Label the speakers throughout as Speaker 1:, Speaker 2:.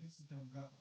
Speaker 1: pregătiți, suntem gata.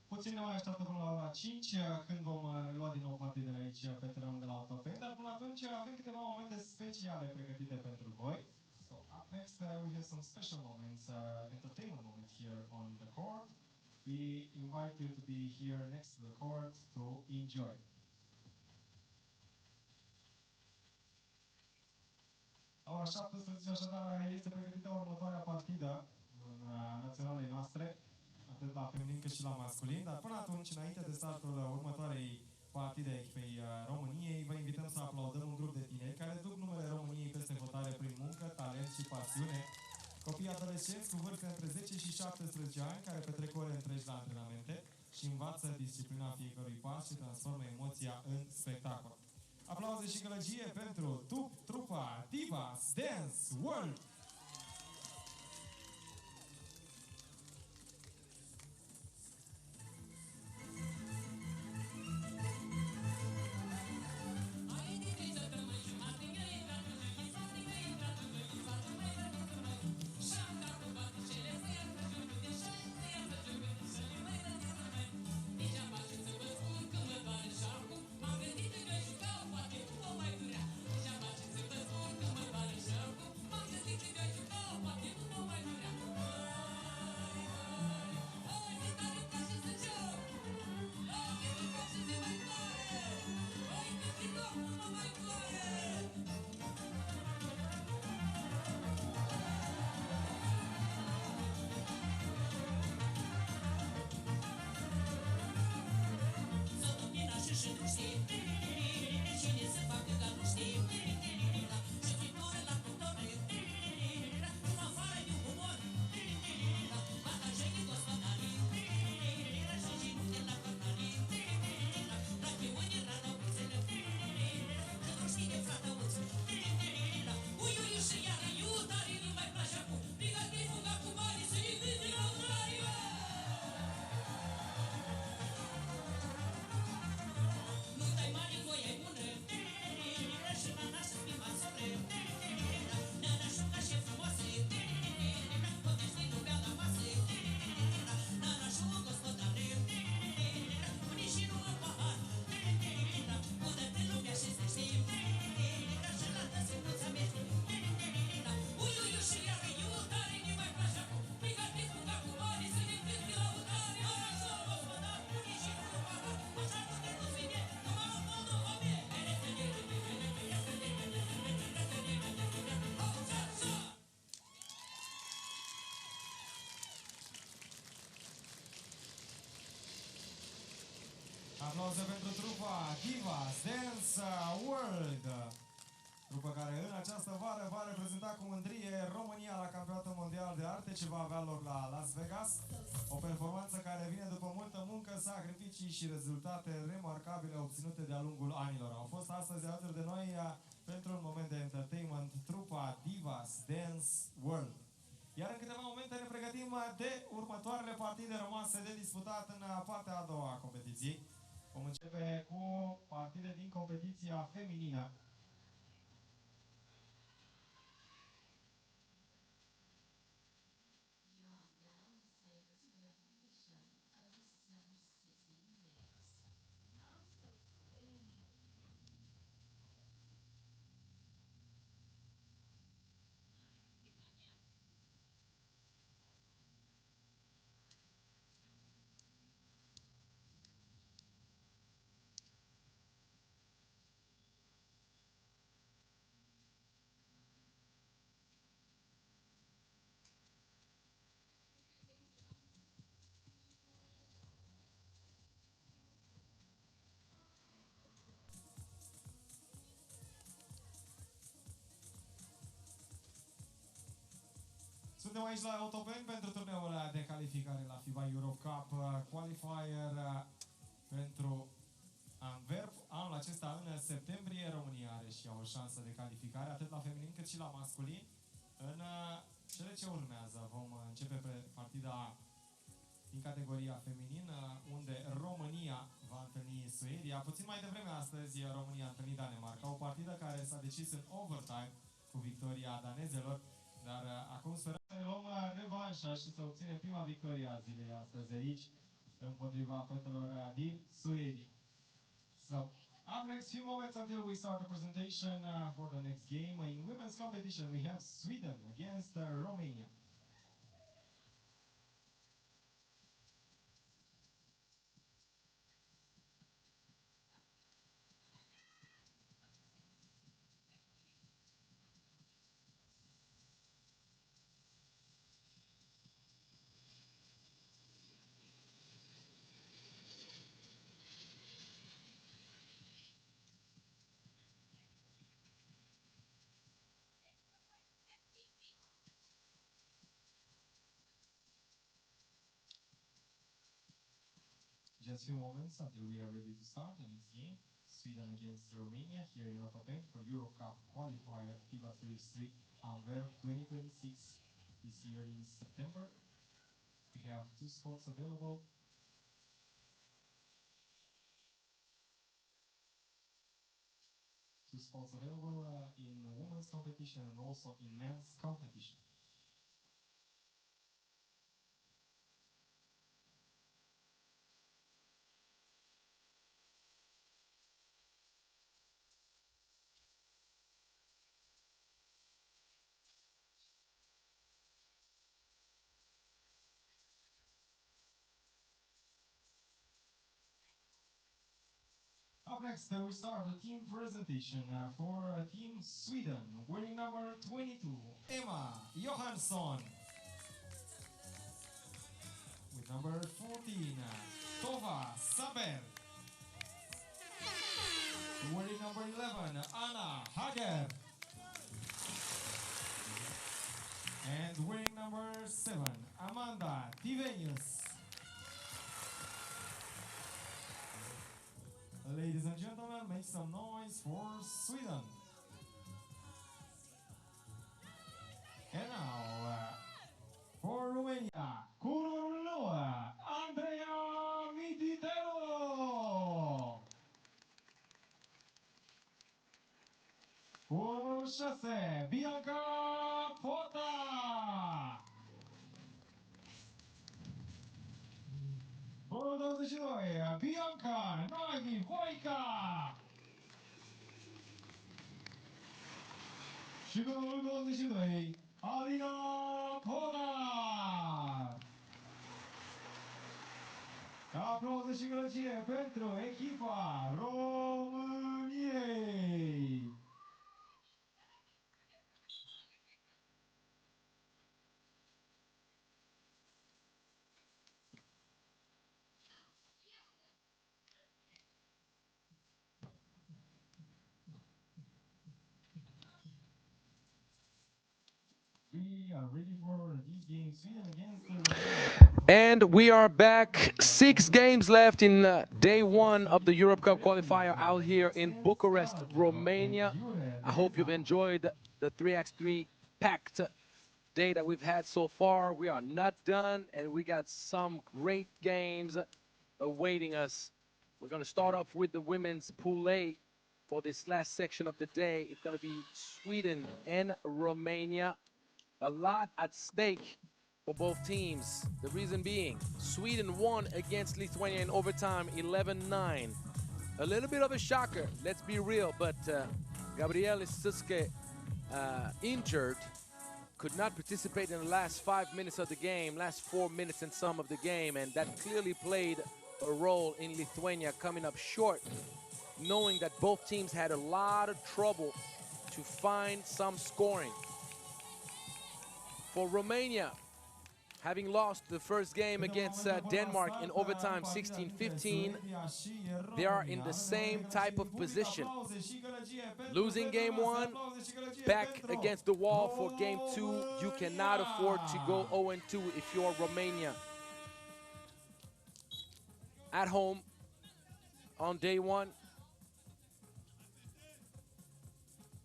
Speaker 1: Puțin ne mai așteaptă până la ora 5, când vom lua din nou partidele aici pe terenul de la Autopen, dar până atunci avem câteva momente speciale pregătite pentru voi. So up next we have some special moments, entertainment moments here on the court. We invite you to be here next to the court to enjoy. La ora 17, așadar, este pregătită următoarea partidă în naționalei noastre, atât la feminin cât și la masculin, dar până atunci, înainte de startul următoarei partide a echipei României, vă invităm să aplaudăm un grup de tineri care duc numele României peste hotare prin muncă, talent și pasiune. Copii adolescenți cu vârste între 10 și 17 ani care petrec ore întregi la antrenamente și învață disciplina fiecărui pas și transformă emoția în spectacol. Aplauze și gălăgie pentru trupa Divas Dance World! Aplauze pentru trupa Divas Dance World, trupă care în această vară va reprezenta cu mândrie România la Campionatul Mondial de Arte ce va avea loc la Las Vegas. O performanță care vine după multă muncă, sacrificii și rezultate remarcabile obținute de-a lungul anilor. Au fost astăzi alături de noi pentru un moment de entertainment trupa Divas Dance World. Iar în câteva momente ne pregătim de următoarele partide rămase de disputat în partea a doua a competiției. Vom începe cu partide din competiția feminină. aici la Autopen pentru turneul de calificare la FIBA Europe Cup Qualifier pentru Antwerp. Anul acesta, în septembrie, România are și o șansă de calificare, atât la feminin cât și la masculin. În cele ce urmează vom începe partida din categoria feminină, unde România va întâlni Suedia. Puțin mai devreme astăzi, România a întâlnit Danemarca, o partidă care s-a decis în overtime cu victoria danezelor, dar acum sperăm să luăm revanșa și să obținem prima victorie a zilei astăzi aici, împotriva fetelor din Suedia. So, up next few moments until we start the presentation for the next game. In women's competition, we have Sweden against Romania. Just a few moments until we are ready to start the next game. Sweden against Romania here in Rotterdam for Europe Cup Qualifier FIBA 3x3 Antwerp 2026 this year in September. We have two spots available. Two spots available in women's competition and also in men's competition. Up next, we start the team presentation for Team Sweden, winning number 22, Emma Johansson. With number 14, Tova Saber. Wearing number 11, Anna Hager. And wearing number 7, Amanda Tivenius. Ladies and gentlemen, make some noise for Sweden. And now, for Romania, Curul Andreea Mititelu. Cu numărul 6, Bianca Pota. Cu numărul 22, Bianca Nagy Voica. Și cu numărul 22, Alina Podar. Aplauze și gălăgie pentru echipa României. We are ready for this game, Sweden against
Speaker 2: And we are back. 6 games left in day 1 of the Europe Cup Qualifier out here in Bucharest, Romania. I hope you've enjoyed the 3x3 packed day that we've had so far. We are not done, and we got some great games awaiting us. We're going to start off with the women's Pool A for this last section of the day. It's going to be Sweden and Romania. A lot at stake for both teams. The reason being, Sweden won against Lithuania in overtime 11-9. A little bit of a shocker, let's be real, but Gabriele Suske injured, could not participate in the last 5 minutes of the game, last 4 minutes and some of the game, and that clearly played a role in Lithuania coming up short, knowing that both teams had a lot of trouble to find some scoring. For Romania, having lost the first game against Denmark in overtime 16-15, they are in the same type of position. Losing game 1, back against the wall for game 2. You cannot afford to go 0-2 if you're Romania. At home on day 1,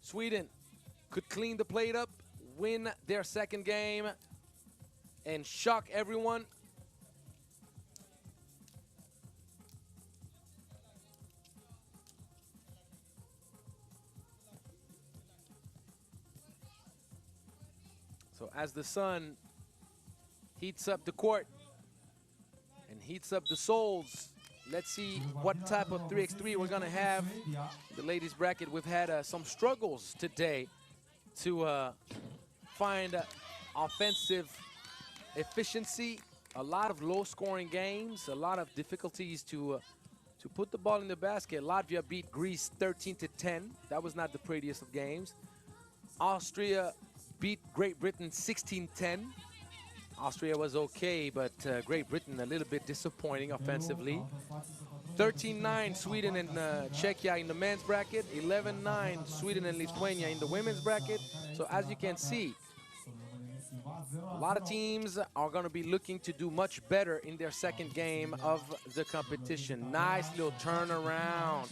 Speaker 2: Sweden could clean the plate up, win their second game, and shock everyone. So as the sun heats up the court and heats up the souls, let's see what type of 3x3 we're gonna have. The ladies bracket, we've had some struggles today to find offensive efficiency, a lot of low-scoring games, a lot of difficulties to put the ball in the basket. Latvia beat Greece 13-10. That was not the prettiest of games. Austria beat Great Britain 16-10. Austria was okay, but Great Britain a little bit disappointing offensively. 13-9 Sweden and Czechia in the men's bracket. 11-9 Sweden and Lithuania in the women's bracket. So as you can see, a lot of teams are going to be looking to do much better in their second game of the competition. Nice little turnaround.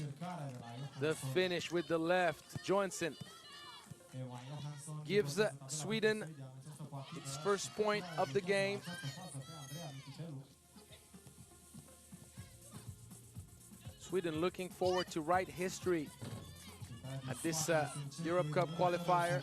Speaker 2: The finish with the left. Johansson gives Sweden its first point of the game. Sweden looking forward to write history at this Europe Cup qualifier.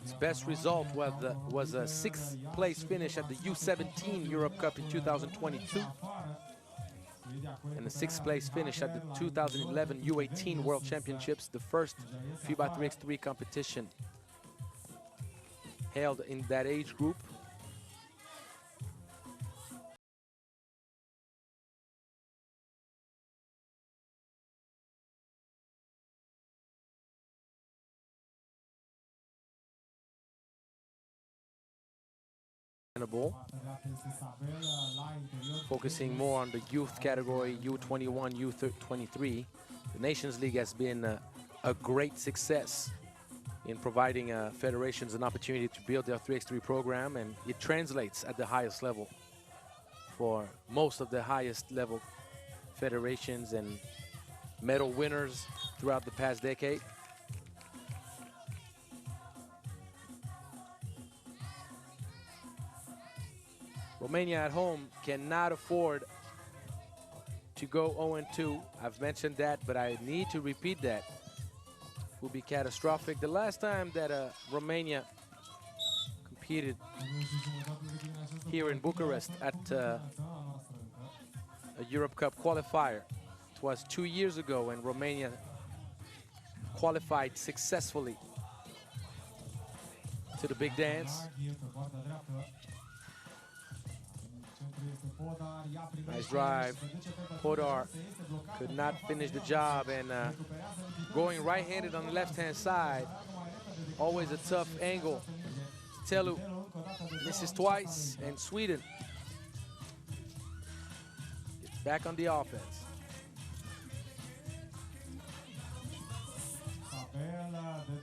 Speaker 2: Its best result was a 6th place finish at the U17 Europe Cup in 2022 and a 6th place finish at the 2011 U18 World Championships, the first FIBA 3x3 competition held in that age group. Focusing more on the youth category, U21, U23. The Nations League has been a great success in providing federations an opportunity to build their 3x3 program, and it translates at the highest level for most of the highest level federations and medal winners throughout the past decade. Romania at home cannot afford to go 0-2. I've mentioned that, but I need to repeat that. It will be catastrophic. The last time that Romania competed here in Bucharest at a Europe Cup qualifier, it was 2 years ago when Romania qualified successfully to the big dance. Nice drive. Podar could not finish the job, and going right-handed on the left-hand side, always a tough angle. Telu misses twice, and Sweden gets back on the offense.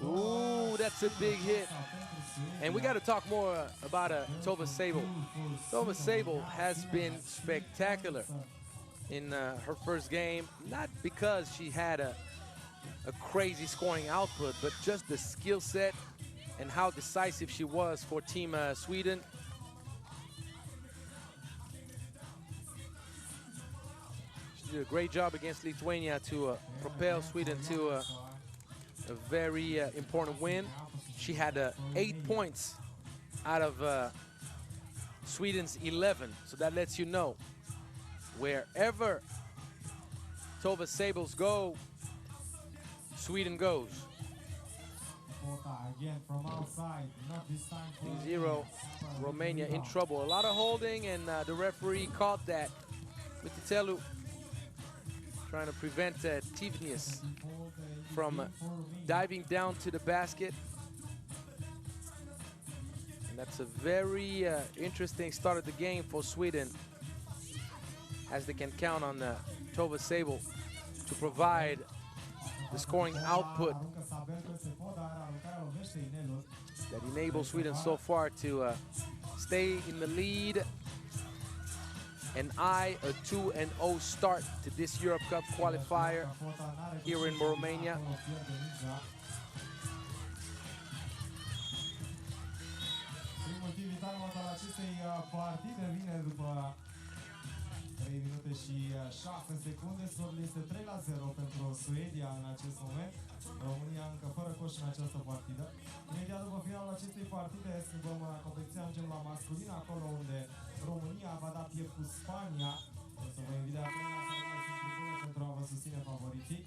Speaker 2: Ooh, that's a big hit. And we got to talk more about Tova Sable. Tova Sable has been spectacular in her first game, not because she had a crazy scoring output, but just the skill set and how decisive she was for Team Sweden. She did a great job against Lithuania to propel Sweden to a very important win. She had 8 points out of Sweden's 11, so that lets you know wherever Tova Sables go, Sweden goes.
Speaker 1: Again from outside, not this time for
Speaker 2: 0. Romania in trouble. A lot of holding, and the referee caught that with the Telu, trying to prevent Tivnius from diving down to the basket. And that's a very interesting start of the game for Sweden, as they can count on Tova Sable to provide the scoring output that enables Sweden so far to stay in the lead and eye a 2-0 start to this Europe Cup qualifier here in Romania.
Speaker 1: Primul 3 minute și 6 secunde. Scorul este 3-0 pentru Suedia în acest moment. România încă fără coș în această partidă. Imediat după finalul acestei partide schimbăm competiția, ajungem la masculin, acolo unde România va da piept cu Spania. O să vă invit de asemenea să rămâneți în tribune pentru a vă susține favoriții.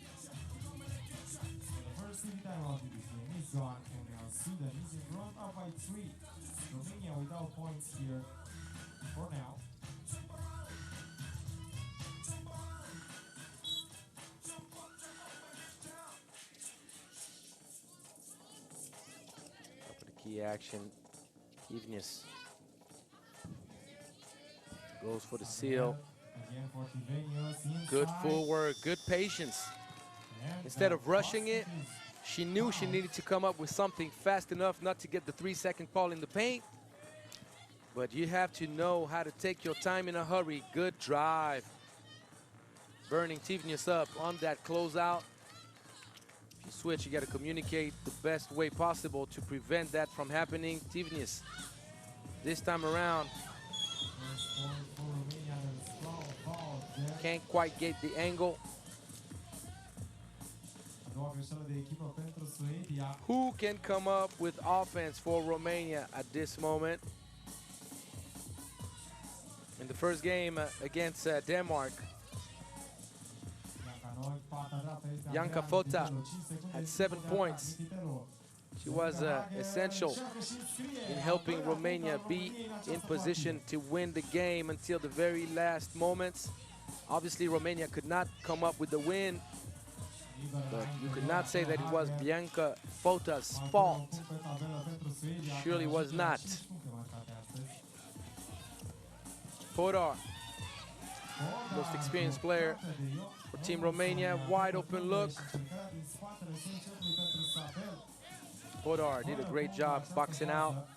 Speaker 1: The first TV time out of this game is gone, and Sweden is in front up by 3. Romania without points here for now.
Speaker 2: Key action. Tivnius goes for the seal. Good footwork, good patience. Instead of rushing it, she knew she needed to come up with something fast enough not to get the 3-second call in the paint. But you have to know how to take your time in a hurry. Good drive. Burning Tivnius up on that closeout. If you switch, you got to communicate the best way possible to prevent that from happening. Tivnius, this time around, can't quite get the angle. Who can come up with offense for Romania at this moment? In the first game against Denmark, Janka Fota had 7 points. She was essential in helping Romania be in position to win the game until the very last moments. Obviously, Romania could not come up with the win, but you could not say that it was Bianca Fota's fault. Surely was not. Podar, most experienced player for Team Romania, wide open look. Podar did a great job boxing out,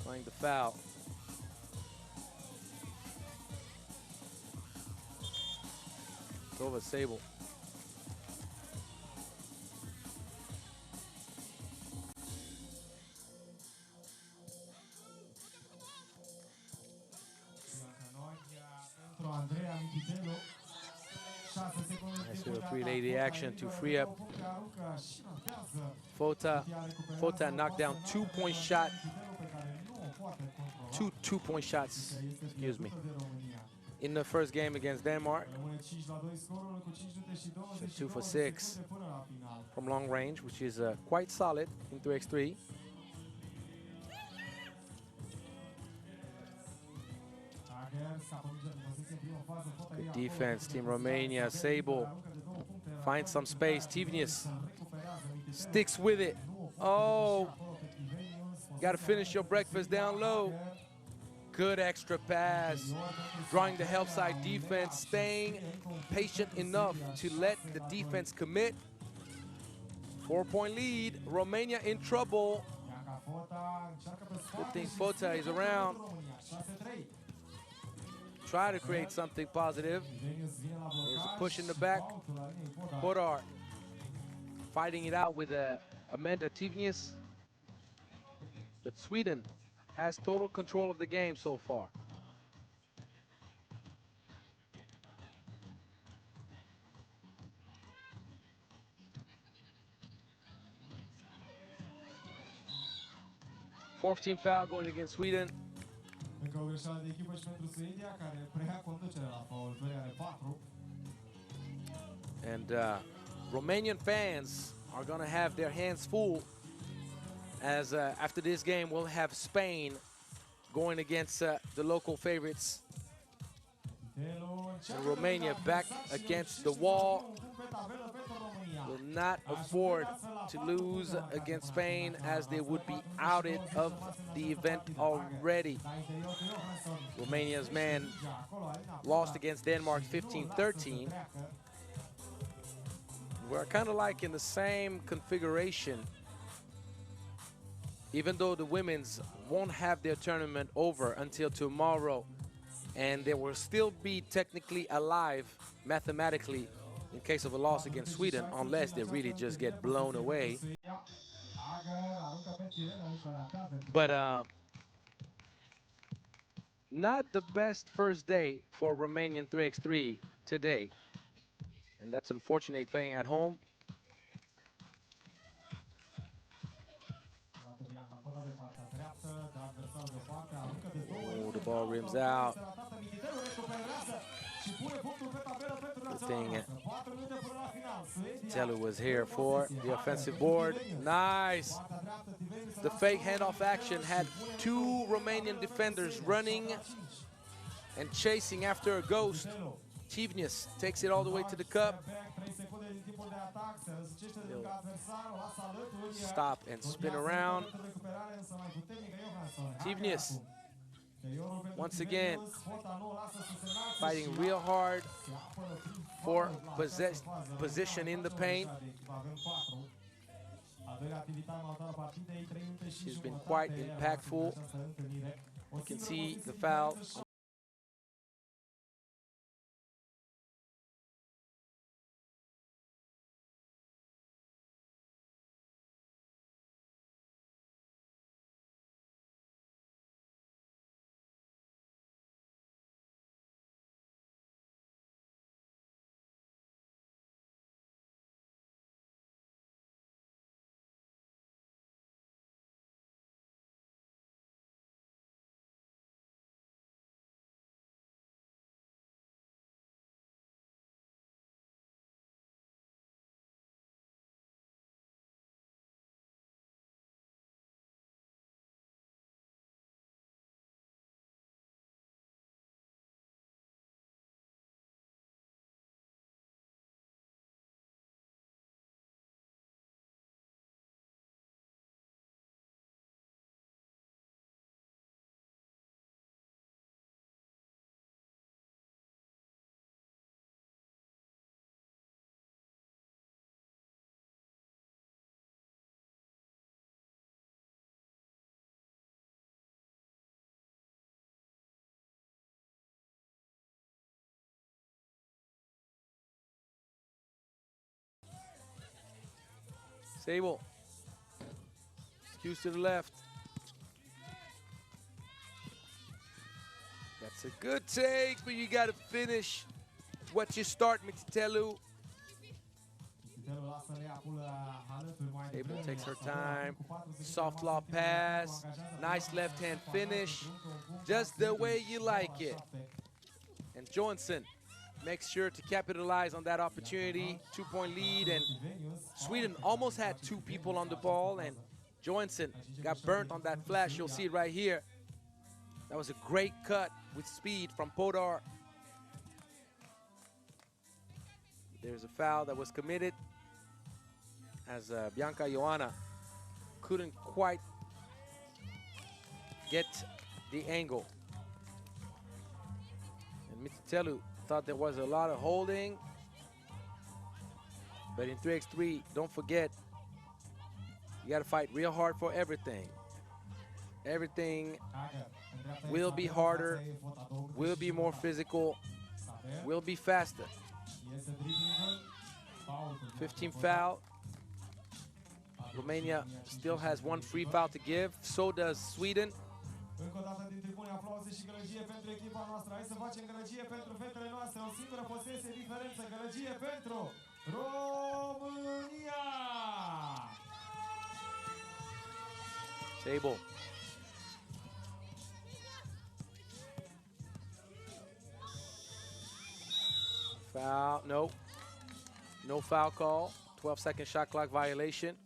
Speaker 2: playing the foul. Tova Sable. Nice little 380 action to free up Fota. Fota knocked down 2-point shot. Two 2-point shots, excuse me, in the first game against Denmark. Shot 2 for 6 from long range, which is quite solid in 3x3. Good defense, Team Romania. Sable finds some space. Tivnius sticks with it. Oh, got to finish your breakfast down low. Good extra pass, drawing the help side defense, staying patient enough to let the defense commit. 4-point lead, Romania in trouble. Good thing Fota is around. Try to create something positive. There's a push in the back. Podar fighting it out with Amanda Tivnius. But Sweden has total control of the game so far. Fourth team foul going against Sweden.
Speaker 1: Încă o greșeală de echipă și pentru Suedia, care preia conducerea la faulturi, are 4.
Speaker 2: And Romanian fans are going to have their hands full, as after this game we'll have Spain going against the local favorites. And Romania back against the wall. Will not afford to lose against Spain, as they would be outed of the event already. Romania's man lost against Denmark 15-13. We're kind of like in the same configuration, even though the women's won't have their tournament over until tomorrow, and they will still be technically alive mathematically in case of a loss against Sweden, unless they really just get blown away. But not the best first day for Romanian 3x3 today, and that's unfortunate playing at home. Oh, the ball rims out. Good thing Telu was here for the offensive board. Nice. The fake handoff action had two Romanian defenders running and chasing after a ghost. Chivnius takes it all the way to the cup. Stop and spin around. Chivnius, once again, fighting real hard for position in the paint. She's been quite impactful. You can see the foul. Sable. Skews to the left. That's a good take, but you got to finish what you start, Mititelu. Sable takes her time. Soft lob pass. Nice left-hand finish. Just the way you like it. And Johansson makes sure to capitalize on that opportunity. 2-point lead, and Sweden almost had two people on the ball, and Johansson got burnt on that flash. You'll see it right here. That was a great cut with speed from Podar. There's a foul that was committed, as Bianca Ioana couldn't quite get the angle. And Mititelu thought there was a lot of holding, but in 3x3, don't forget, you got to fight real hard for everything. Everything will be harder, will be more physical, will be faster. 15 foul. Romania still has one free foul to give. So does Sweden.
Speaker 1: Încă o dată din tribune, aplauze și gălăgie pentru echipa noastră. Hai să facem gălăgie pentru fetele noastre. O singură posesie diferență. Gălăgie pentru România!
Speaker 2: Sable. Foul, no. No foul call. 12-second shot clock violation.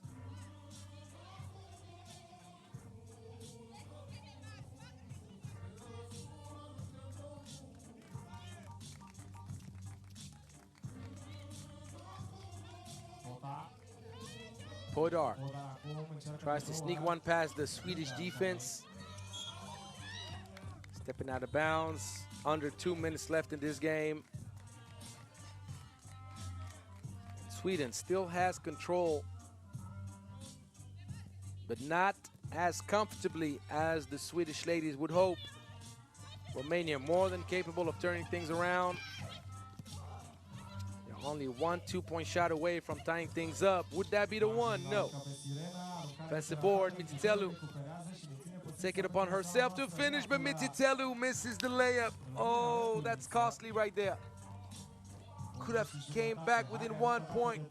Speaker 2: Podar tries to sneak one past the Swedish defense. Stepping out of bounds. Under 2 minutes left in this game. Sweden still has control, but not as comfortably as the Swedish ladies would hope. Romania more than capable of turning things around. They're only 1 2-point shot away from tying things up. Would that be the one? No. Offensive board, Mititelu will take it upon herself to finish, but Mititelu misses the layup. Oh, that's costly right there. Could have came back within 1 point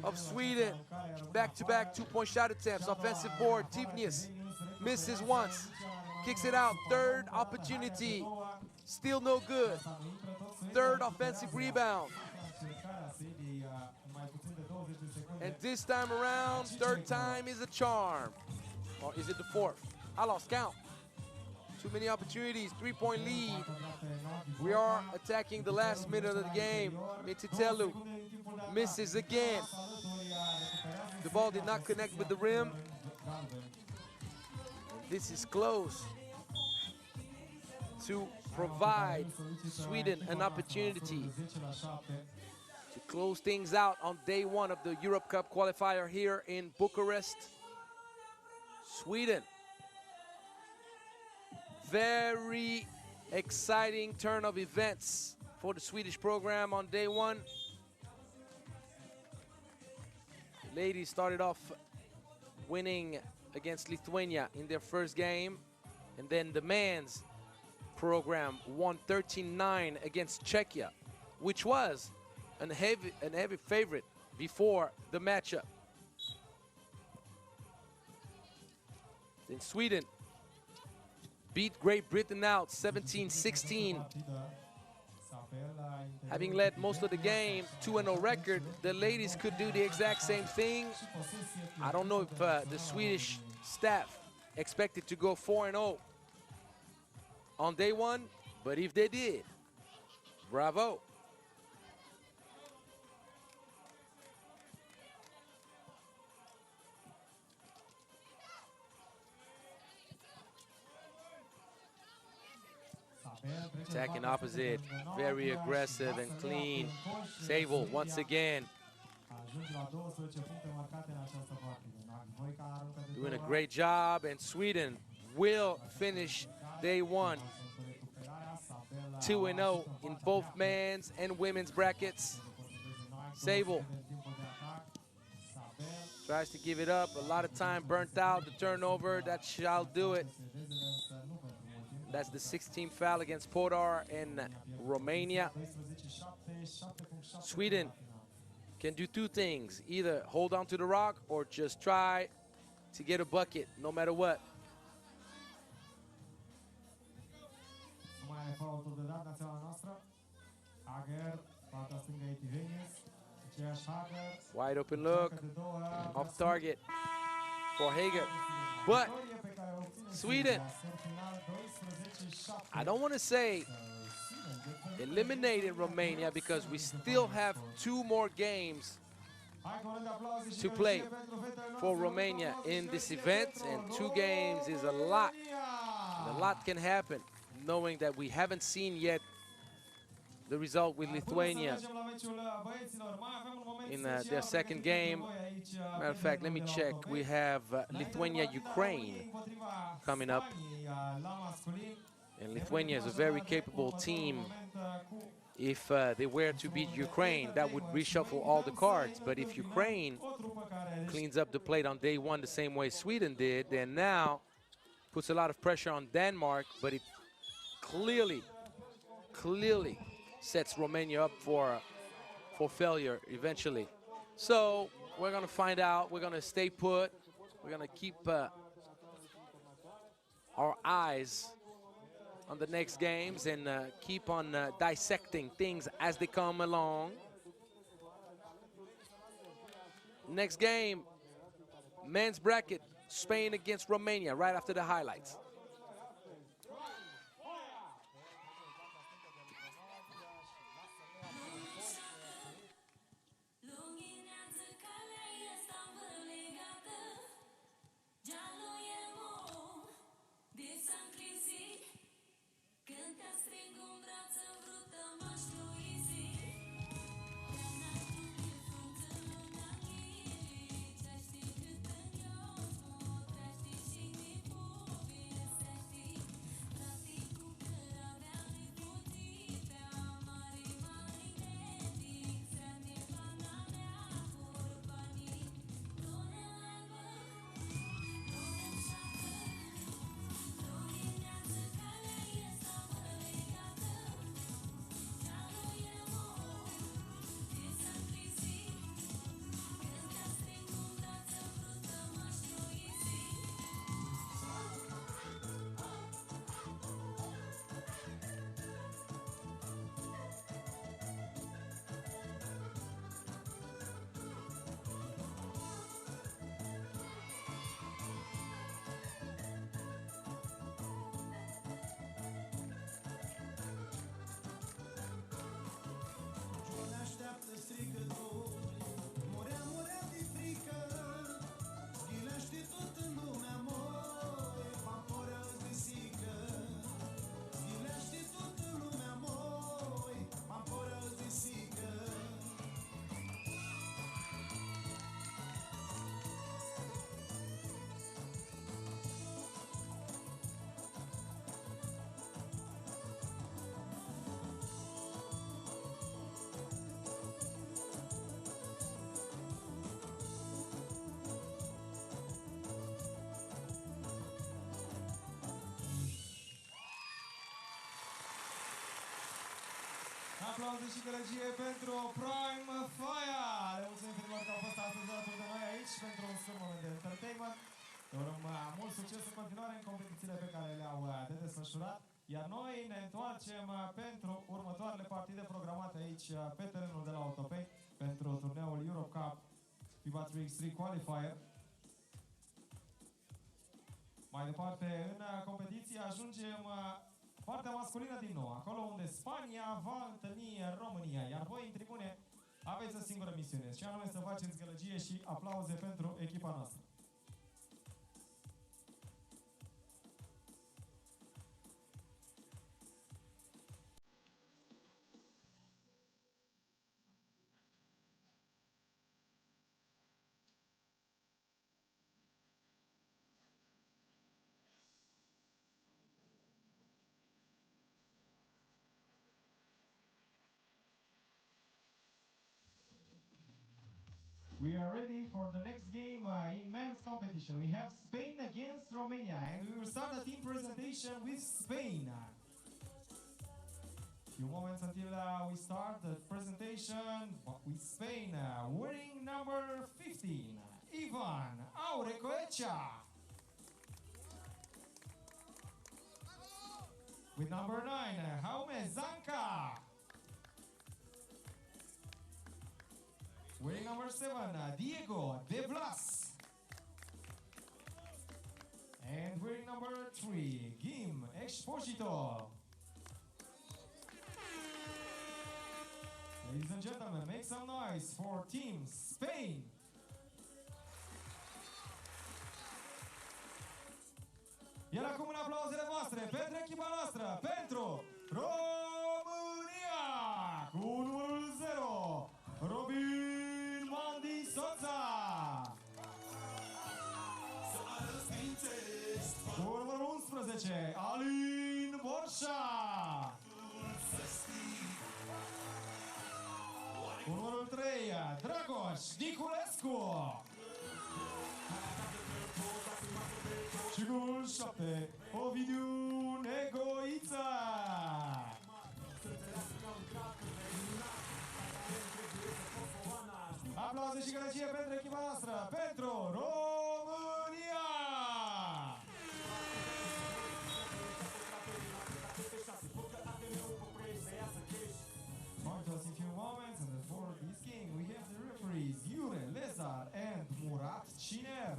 Speaker 2: of Sweden. Back-to-back 2-point shot attempts. Offensive board, Tivnius misses once, kicks it out. Third opportunity, still no good. Third offensive rebound. And this time around, third time is a charm. Or is it the fourth? I lost count. Too many opportunities, 3-point lead. We are attacking the last minute of the game. Mititelu misses again. The ball did not connect with the rim. And this is close to provide Sweden an opportunity to close things out on day one of the Europe Cup qualifier here in Bucharest. Sweden. Very exciting turn of events for the Swedish program on day one. The ladies started off winning against Lithuania in their first game, and then the men's program won 13-9 against Czechia, which was a heavy favorite before the matchup. Then Sweden beat Great Britain out 17-16. Having led most of the game, 2-0 record, the ladies could do the exact same thing. I don't know if the Swedish staff expected to go 4-0 on day one, but if they did, bravo. Attacking opposite, very aggressive and clean. Sable once again. Doing a great job, and Sweden will finish day one 2-0 in both men's and women's brackets. Sable tries to give it up. A lot of time burnt out. The turnover, that shall do it. That's the 16th foul against Podar in Romania. Sweden can do two things: either hold on to the rock or just try to get a bucket, no matter what. Wide open look, off target for Hager. But Sweden, I don't want to say eliminated Romania, because we still have 2 more games to play for Romania in this event, and 2 games is a lot. And a lot can happen, knowing that we haven't seen yet the result with Lithuania in their second game. Matter of fact, let me check. We have Lithuania-Ukraine coming up. And Lithuania is a very capable team. If they were to beat Ukraine, that would reshuffle all the cards. But if Ukraine cleans up the plate on day one the same way Sweden did, then now puts a lot of pressure on Denmark, but it clearly sets Romania up for failure eventually. So we're gonna find out. We're gonna stay put. We're gonna keep our eyes on the next games and keep on dissecting things as they come along. Next game, men's bracket, Spain against Romania, right after the highlights.
Speaker 1: Aplauze și gălăgie pentru Prime Fire! Le mulțumim filmelor că au fost astăzi alături de noi aici pentru un scurt moment de entertainment. Urăm mult succes în continuare în competițiile pe care le-au de desfășurat. Iar noi ne întoarcem pentru următoarele partide programate aici pe terenul de la Otopeni pentru turneul Europe Cup FIBA 3x3 Qualifier. Mai departe, în competiție ajungem partea masculină din nou, acolo unde Spania va întâlni România, iar voi în tribune aveți o singură misiune, și anume să faceți gălăgie și aplauze pentru echipa noastră. We are ready for the next game in men's competition. We have Spain against Romania, and we will start the team presentation with Spain. Few moments until we start the presentation with Spain. Wearing number 15, Ivan Aurecoechea. With number 9, Jaume Zanca. Wearing number 7, Diego De Blas. And wearing number 3, Gim Exposito. Ladies and gentlemen, make some noise for Team Spain. Iar acum în aplauzele voastre pentru echipa noastră, pentru România, cu numărul 0, Robin Mandi Soța. Cu numărul 11, Alin Borșa. Cu numărul 3, Dragoș Niculescu. Și cu numărul 7, Ovidiu Negoița. Aplauze și gălăgie pentru echipa noastră, pentru România! Going to see few moments, and for this game we have the referees Iure Lezar and Murat Ciner.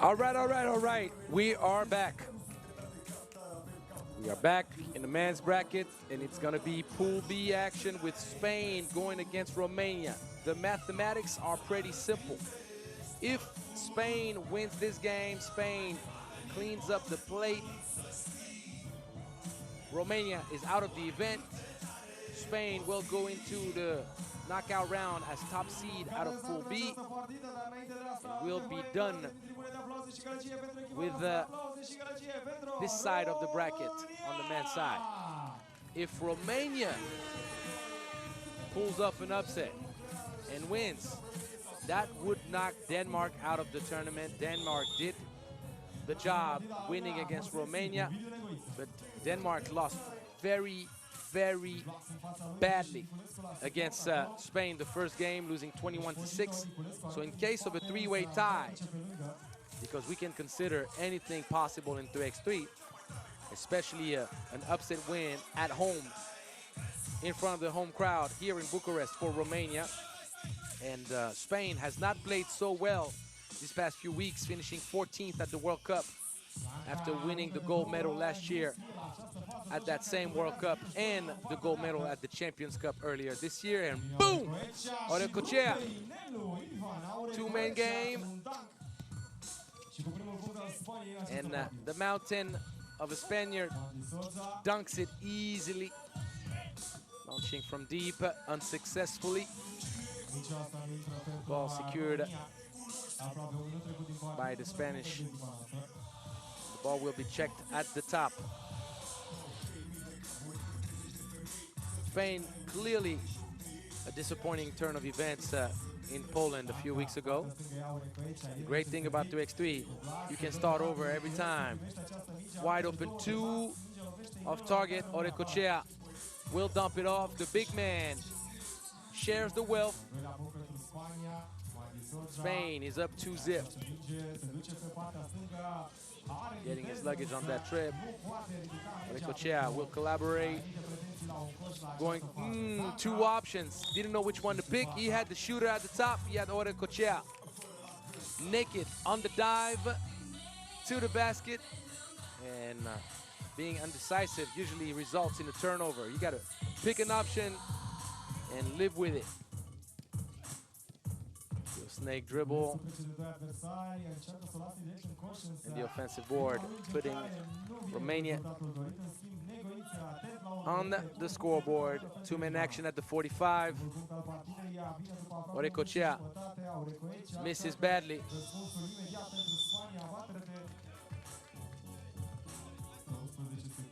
Speaker 2: All right. We are back. We are back in the men's bracket, and it's going to be Pool B action with Spain going against Romania. The mathematics are pretty simple. If Spain wins this game, Spain cleans up the plate. Romania is out of the event. Spain will go into the knockout round as top seed out of Pool B. And will be done with this side of the bracket on the men's side. If Romania pulls off an upset and wins, that would knock Denmark out of the tournament. Denmark did the job winning against Romania, but Denmark lost very badly against Spain the first game, losing 21-6. So in case of a three-way tie, because we can consider anything possible in 3x3, especially an upset win at home in front of the home crowd here in Bucharest for Romania. And Spain has not played so well these past few weeks, finishing 14th at the World Cup after winning the gold medal last year at that same World Cup and the gold medal at the Champions Cup earlier this year. And boom! Orecochea. Two-man game. And the mountain of a Spaniard dunks it easily. Launching from deep, unsuccessfully. Ball secured by the Spanish. The ball will be checked at the top. Spain, clearly a disappointing turn of events in Poland a few weeks ago. The great thing about 3x3, you can start over every time. Wide open two off target. Orecochea will dump it off. The big man shares the wealth. Spain is up 2-0. Getting his luggage on that trip. Orecochea will collaborate. Going, two options. Didn't know which one to pick. He had the shooter at the top. He had Orecochea naked on the dive to the basket. And being undecisive usually results in a turnover. You got to pick an option and live with it. Snake dribble. And the offensive board, putting Romania on the scoreboard. Two-man action at the 45. Orecochea misses badly.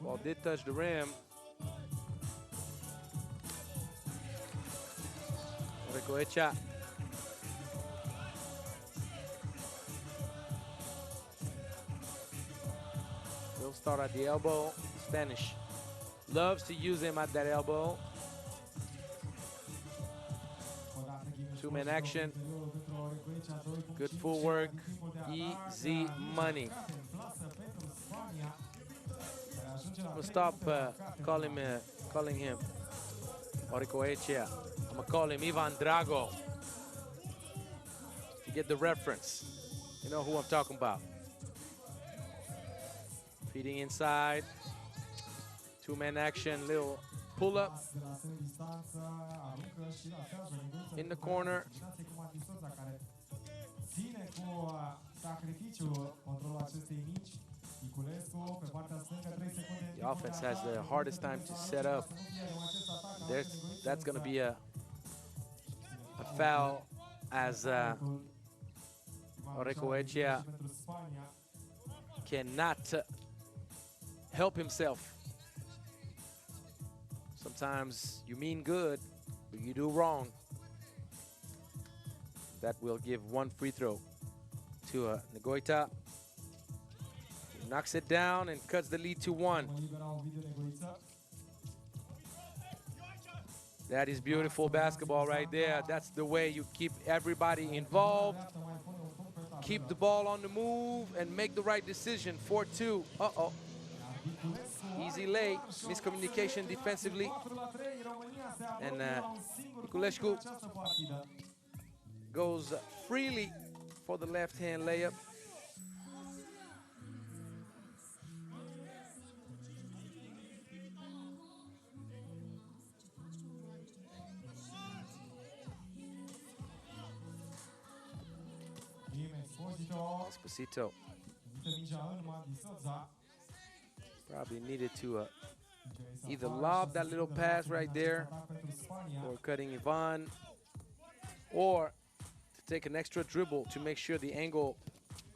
Speaker 2: Ball did touch the rim. Orecochea will start at the elbow. Spanish loves to use him at that elbow. Two-man action. Good footwork. Easy money. We'll stop calling him Orecochea. I'm gonna call him Ivan Drago. You get the reference. You know who I'm talking about. Feeding inside. Two-man action, little pull-up in the corner.
Speaker 1: ține cu sacrificiu controlul acestei mici. Niculescu pe partea stângă, 3 secunde.
Speaker 2: The offense has the hardest time to set up. That's going to be a foul as Orecoechea cannot help himself. Sometimes you mean good, but you do wrong. That will give one free throw to Negoita. He knocks it down and cuts the lead to 1. That is beautiful basketball right there. That's the way you keep everybody involved. Keep the ball on the move and make the right decision. 4-2. Uh-oh. Easy lay. Miscommunication defensively. And Niculescu goes freely for the left-hand layup. Esposito probably needed to either lob that little pass right there for cutting Ivan, or to take an extra dribble to make sure the angle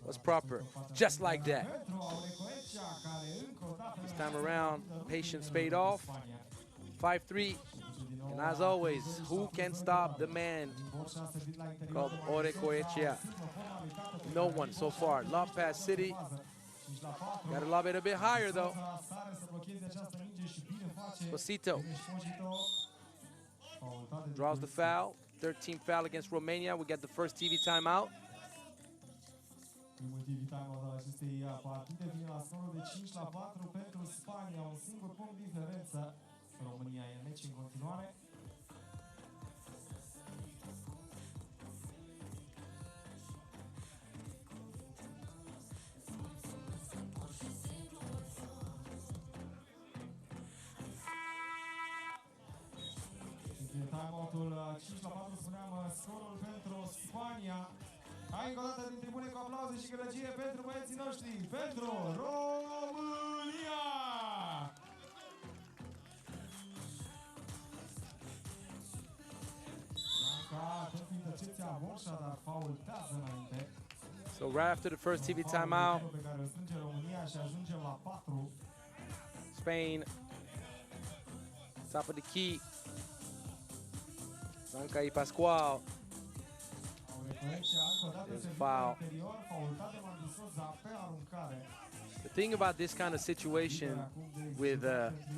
Speaker 2: was proper, just like that. This time around, patience paid off. 5-3. And as always, who can stop the man called Orecoechea? No one so far. Lob pass City. Got to lob it a bit higher though. Esposito draws the foul. 13th foul against Romania. We get the first TV timeout.
Speaker 1: Primul TV timeout al acestei partide vine la scorul de 5-4 pentru Spania, un singur punct diferență. România e în meci în continuare. Timeout-ul 5-4, spuneam scorul pentru Spania. Hai încă o dată din tribune cu aplauze și gălăgie pentru băieții noștri, pentru România!
Speaker 2: So right after the first TV timeout, Spain, top of the key, Zanca y Pascual. There's a foul. The thing about this kind of situation with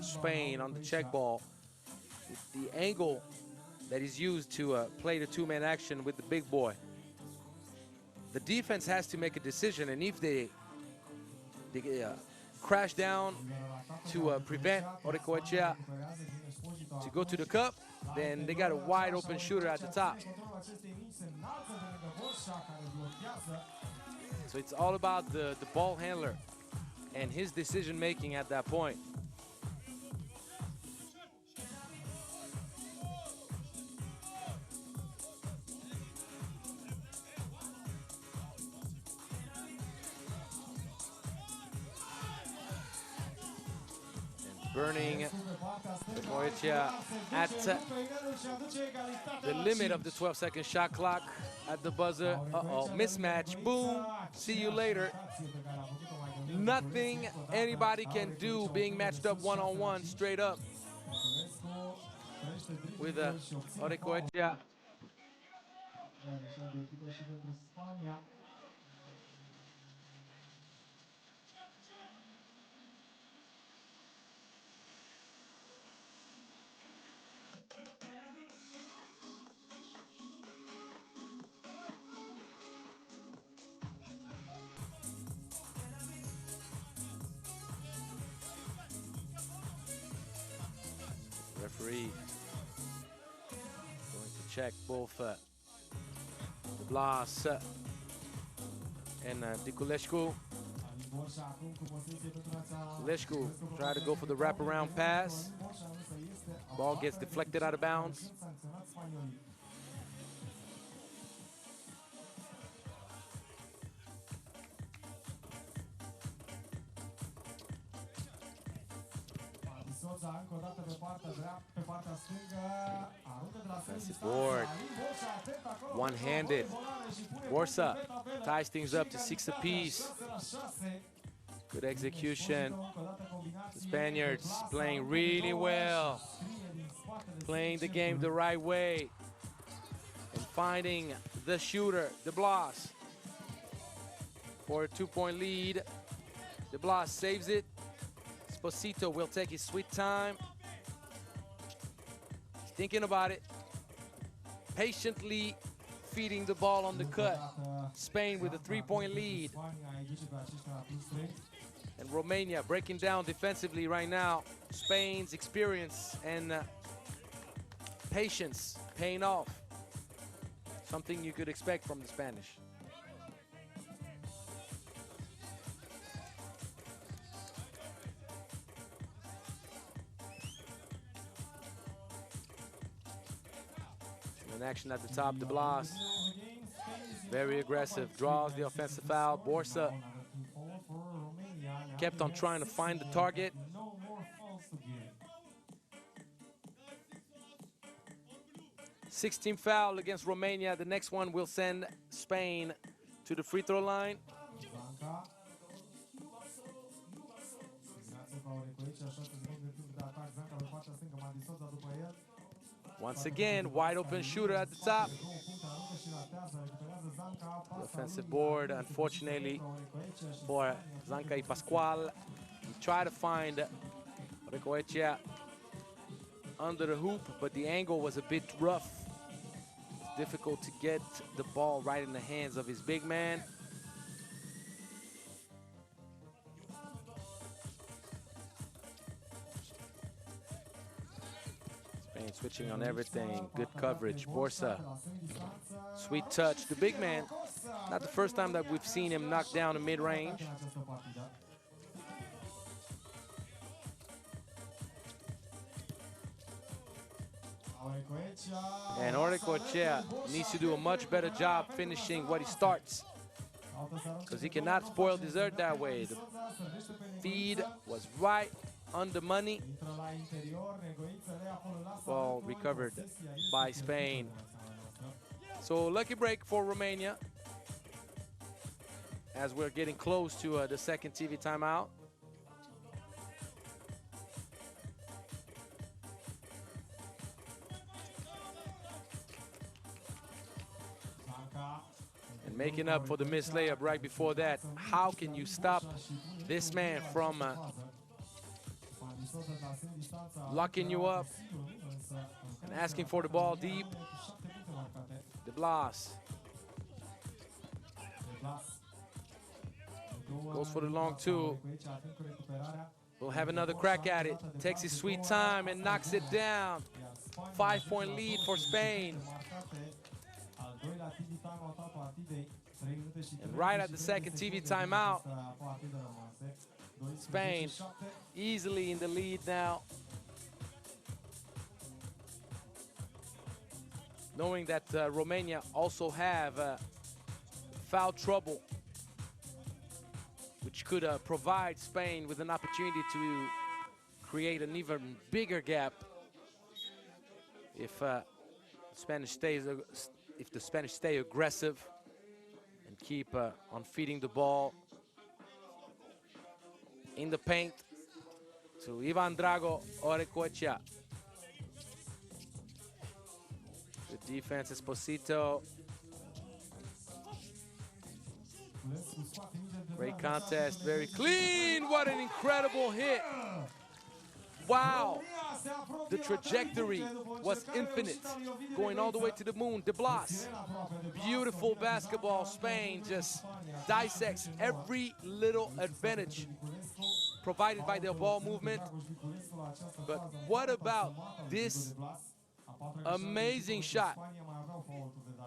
Speaker 2: Spain on the check ball, the angle that is used to play the two-man action with the big boy. The defense has to make a decision, and if they crash down to prevent Orecoechea to go to the cup, then they got a wide open shooter at the top. So it's all about the ball handler and his decision making at that point. Burning Orecoechea at the limit of the 12-second shot clock at the buzzer. Uh-oh, mismatch, boom, see you later. Nothing anybody can do being matched up one-on-one straight up with Orecoechea. Referee going to check both Blas and Niculescu. Niculescu try to go for the wraparound pass. Ball gets deflected out of bounds. Defensive board. One-handed. Borsa ties things up to 6 apiece. Good execution. The Spaniards playing really well. Playing the game the right way. And finding the shooter, De Blas. For a 2-point lead. De Blas saves it. Esposito will take his sweet time. He's thinking about it. Patiently feeding the ball on the cut. Spain with a 3-point lead. And Romania breaking down defensively right now. Spain's experience and patience paying off. Something you could expect from the Spanish. In action at the top, De Blas. Very aggressive, draws the offensive foul. Borsa kept on trying to find the target. Sixteenth foul against Romania. The next one will send Spain to the free throw line. Once again, wide open shooter at the top. The offensive board, unfortunately, for Zanca y Pascual. He tried to find Recoechea under the hoop, but the angle was a bit rough. It's difficult to get the ball right in the hands of his big man. Spain switching on everything. Good coverage. Borsa. Sweet touch. The big man. Not the first time that we've seen him knock down a mid-range. And Recoechea needs to do a much better job finishing what he starts, because he cannot spoil dessert that way. The feed was right on the money. Ball recovered by Spain. So lucky break for Romania as we're getting close to the second TV timeout. And making up for the missed layup right before that. How can you stop this man from locking you up and asking for the ball deep? De Blas goes for the long two. We'll have another crack at it. Takes his sweet time and knocks it down. 5-point lead for Spain. And right at the second TV timeout, Spain easily in the lead now. Knowing that Romania also have foul trouble, which could provide Spain with an opportunity to create an even bigger gap if the Spanish stay aggressive and keep on feeding the ball in the paint to Ivan Drago or Recoechea. The defense, Esposito. Great contest, very clean. What an incredible hit. Wow. The trajectory was infinite, going all the way to the moon. De Blas, beautiful basketball. Spain just dissects every little advantage provided by their ball movement. But what about this amazing shot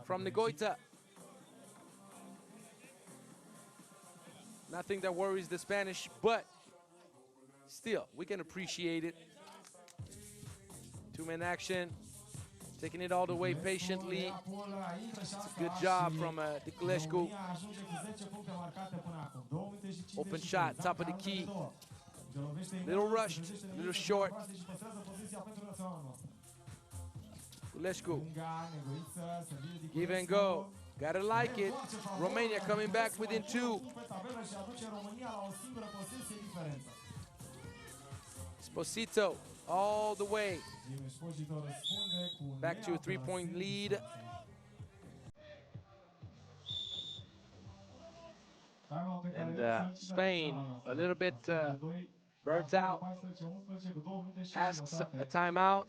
Speaker 2: from Negoita? Nothing that worries the Spanish, but still, we can appreciate it. Two-man action, taking it all the way patiently. It's a good job from Niculescu. Open shot, top of the key. Little rushed, little short. Kulescu. Give and go. Gotta like it. Romania coming back within 2. Esposito all the way. Back to a 3-point lead. And Spain, a little bit burnt out, asks a timeout.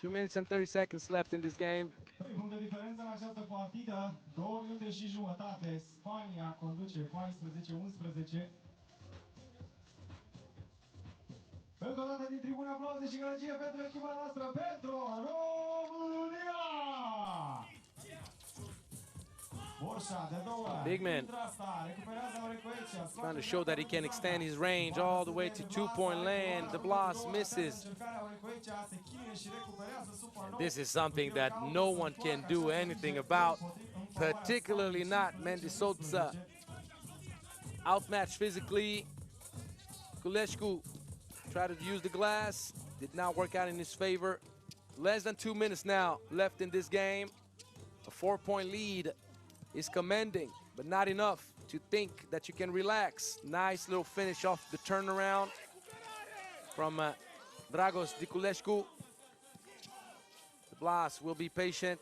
Speaker 2: Two minutes and 30 seconds left in this game.
Speaker 1: 3 puncte diferență în această partidă, 2 minute și jumătate. Spania conduce 14-11. Încă o dată din tribune aplauze și gălăgie pentru echipa noastră, pentru România!
Speaker 2: Big man trying to show that he can extend his range all the way to 2-point land. The Blas misses. And this is something that no one can do anything about, particularly not Mendisotsa. Outmatched physically. Kulescu tried to use the glass, did not work out in his favor. Less than 2 minutes now left in this game. A 4-point lead is commending, but not enough to think that you can relax. Nice little finish off the turnaround from Dragos Diculescu. The Blas will be patient.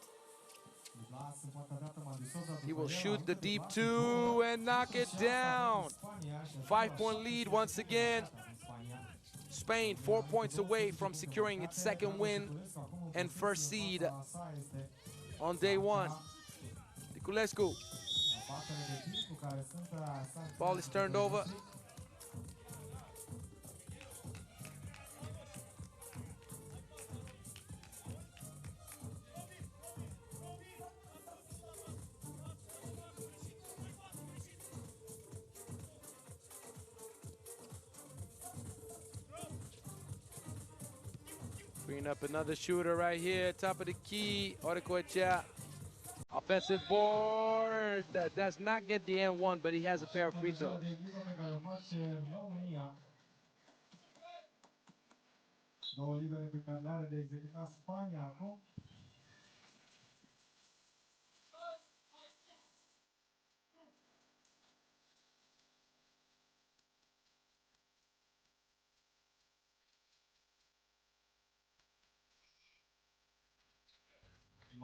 Speaker 2: He will shoot the deep 2 and knock it down. 5-point lead once again. Spain 4 points away from securing its second win and first seed on day 1. Diculescu. Ball is turned over. Bringing up another shooter right here, top of the key, Orecoechea. Offensive board, that does not get the N1, but he has a pair of free throws.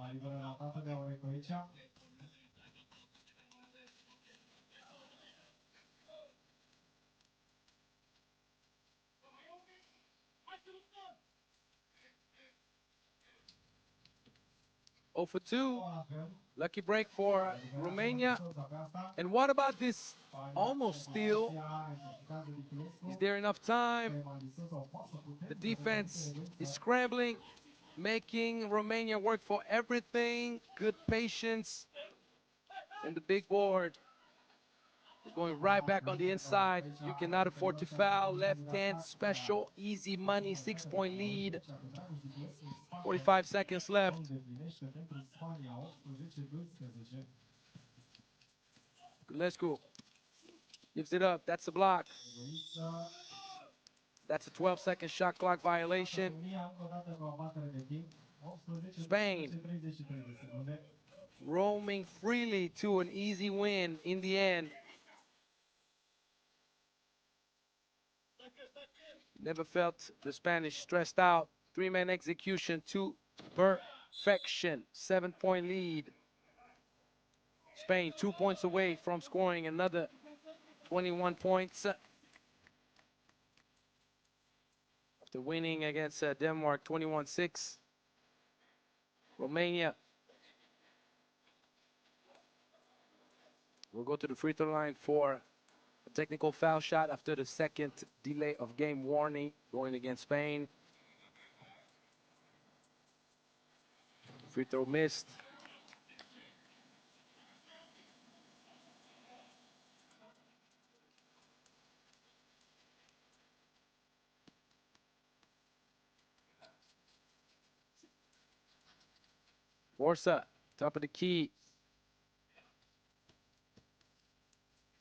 Speaker 1: Mai liberă ratată de Orecoechea.
Speaker 2: For 2. Lucky break for Romania. And what about this almost steal? Is there enough time? The defense is scrambling, making Romania work for everything. Good patience. And the big board. Going right back on the inside. You cannot afford to foul. Left hand special, easy money, 6-point lead. 45 seconds left. Kulescu gives it up. That's a block. That's a 12-second shot clock violation. Spain roaming freely to an easy win in the end. Never felt the Spanish stressed out. 3-man execution to perfection. 7-point lead. Spain 2 points away from scoring another 21 points. After winning against Denmark 21-6. Romania will go to the free throw line for a technical foul shot after the second delay of game warning going against Spain. Free throw missed. Forza, top of the key.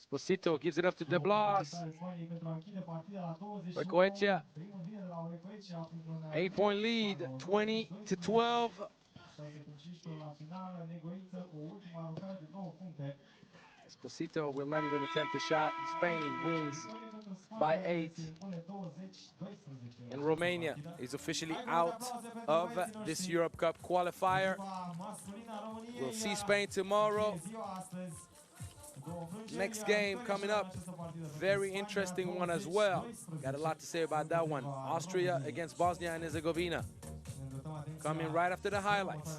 Speaker 2: Esposito gives it up to De Blas. Recoetia. 8-point lead, 20-12. Esposito will land an attempt to shot. Spain wins by 8. And Romania is officially out of this Europe Cup qualifier. We'll see Spain tomorrow. Next game coming up, very interesting one as well. Got a lot to say about that one. Austria against Bosnia and Herzegovina. Coming right after the highlights.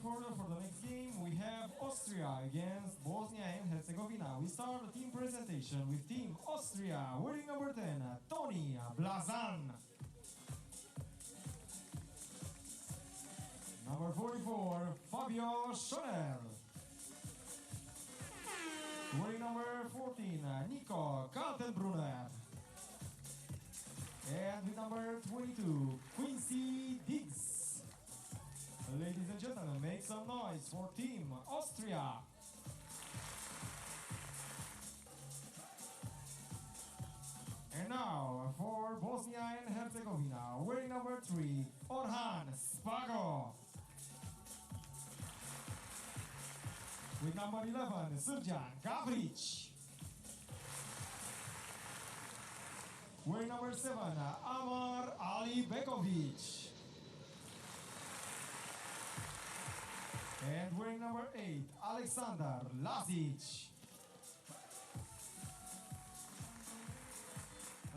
Speaker 1: For the next game, we have Austria against Bosnia and Herzegovina. We start the team presentation with Team Austria, wearing number 10, Tony Blazan. Number 44, Fabio Schoner. Wearing number 14, Nico Kaltenbrunner. And with number 22, Quincy Diggs. Ladies and gentlemen, make some noise for Team Austria. And now for Bosnia and Herzegovina, wearing number 3, Orhan Spago. With number 11, Srđan Gabrić. Wearing number 7, Amar Alibekovic. And wearing number 8, Alexander Lazic.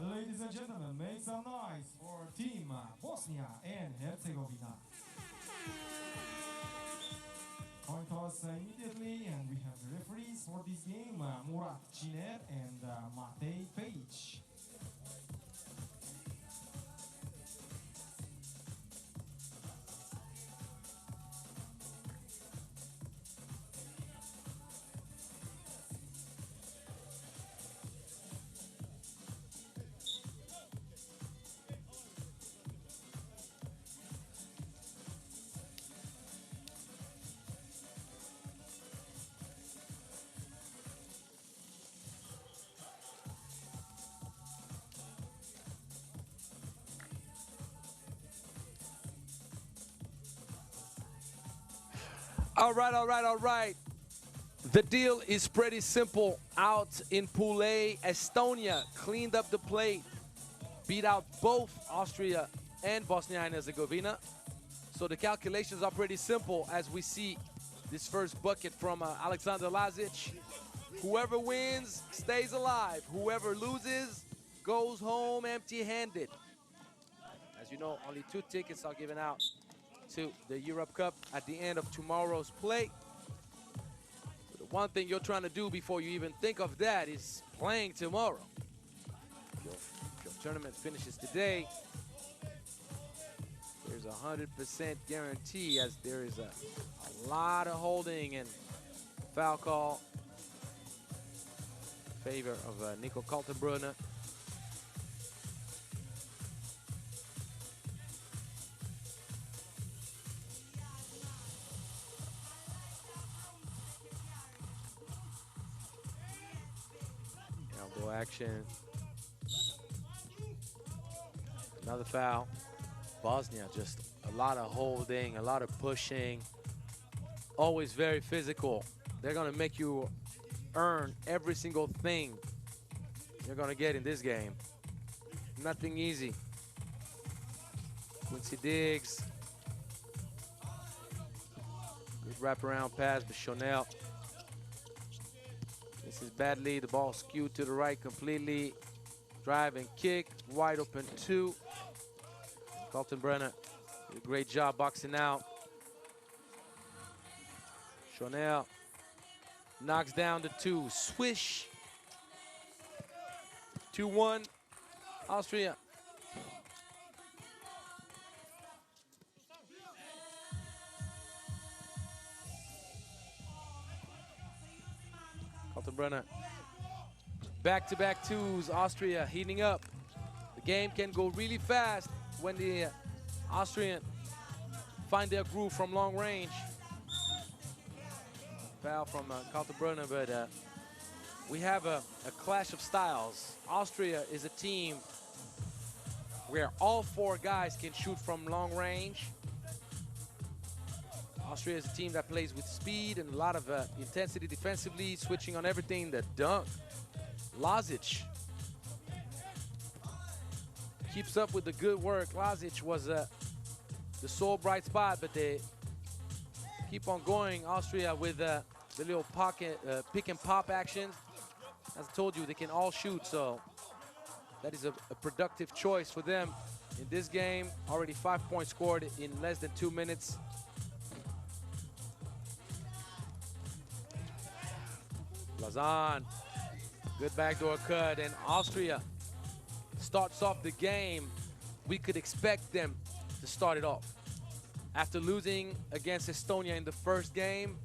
Speaker 1: Ladies and gentlemen, make some noise for Team Bosnia and Herzegovina. Coin toss immediately, and we have the referees for this game, Murat Ciner and Matej Pejic.
Speaker 2: All right, all right, all right. The deal is pretty simple. Out in Pool A, Estonia cleaned up the plate, beat out both Austria and Bosnia and Herzegovina. So the calculations are pretty simple as we see this first bucket from Alexander Lazic. Whoever wins stays alive. Whoever loses goes home empty-handed. As you know, only 2 tickets are given out to the Europe Cup at the end of tomorrow's play. The one thing you're trying to do before you even think of that is playing tomorrow. If your tournament finishes today, there's a 100% guarantee, as there is a lot of holding and foul call in favor of Nico Kaltenbrunner. Elbow action. Another foul. Bosnia, just a lot of holding, a lot of pushing. Always very physical. They're gonna make you earn every single thing you're gonna get in this game. Nothing easy. Quincy Diggs. Good wraparound pass by Chanel. This is badly. The ball skewed to the right completely. Drive and kick. Wide open 2. Kaltenbrunner did a great job boxing out. Chanel knocks down the 2. Swish. 2-1. Austria. Kaltenbrunner. Back-to-back 2s. Austria heating up. The game can go really fast when the Austrian find their groove from long range. Foul from Kaltenbrunner, but we have a clash of styles. Austria is a team where all 4 guys can shoot from long range. Austria is a team that plays with speed and a lot of intensity defensively, switching on everything. The dunk. Lazic keeps up with the good work. Lazic was the sole bright spot, but they keep on going. Austria with the little pocket pick and pop action. As I told you, they can all shoot, so that is a productive choice for them in this game. Already 5 points scored in less than 2 minutes. Blazan, good backdoor cut, and Austria starts off the game. We could expect them to start it off. After losing against Estonia in the first game,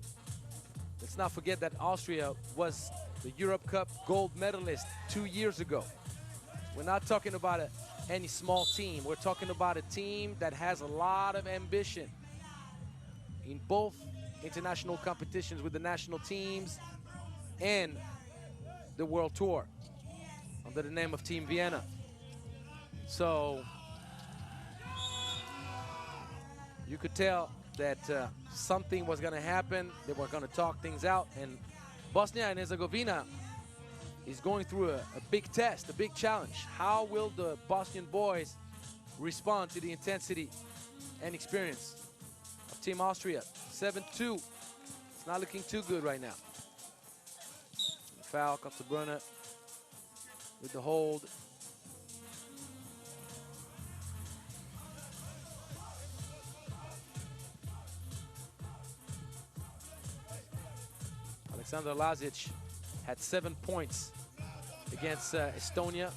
Speaker 2: let's not forget that Austria was the Europe Cup gold medalist 2 years ago. We're not talking about any small team. We're talking about a team that has a lot of ambition in both international competitions with the national teams and the World Tour under the name of Team Vienna. So you could tell that something was going to happen. They were going to talk things out, and Bosnia and Herzegovina is going through a big test, a big challenge. How will the Bosnian boys respond to the intensity and experience of Team Austria? 7-2. It's not looking too good right now. Foul, Kaltenbrunner with the hold. Alexander Lazic had 7 points against Estonia.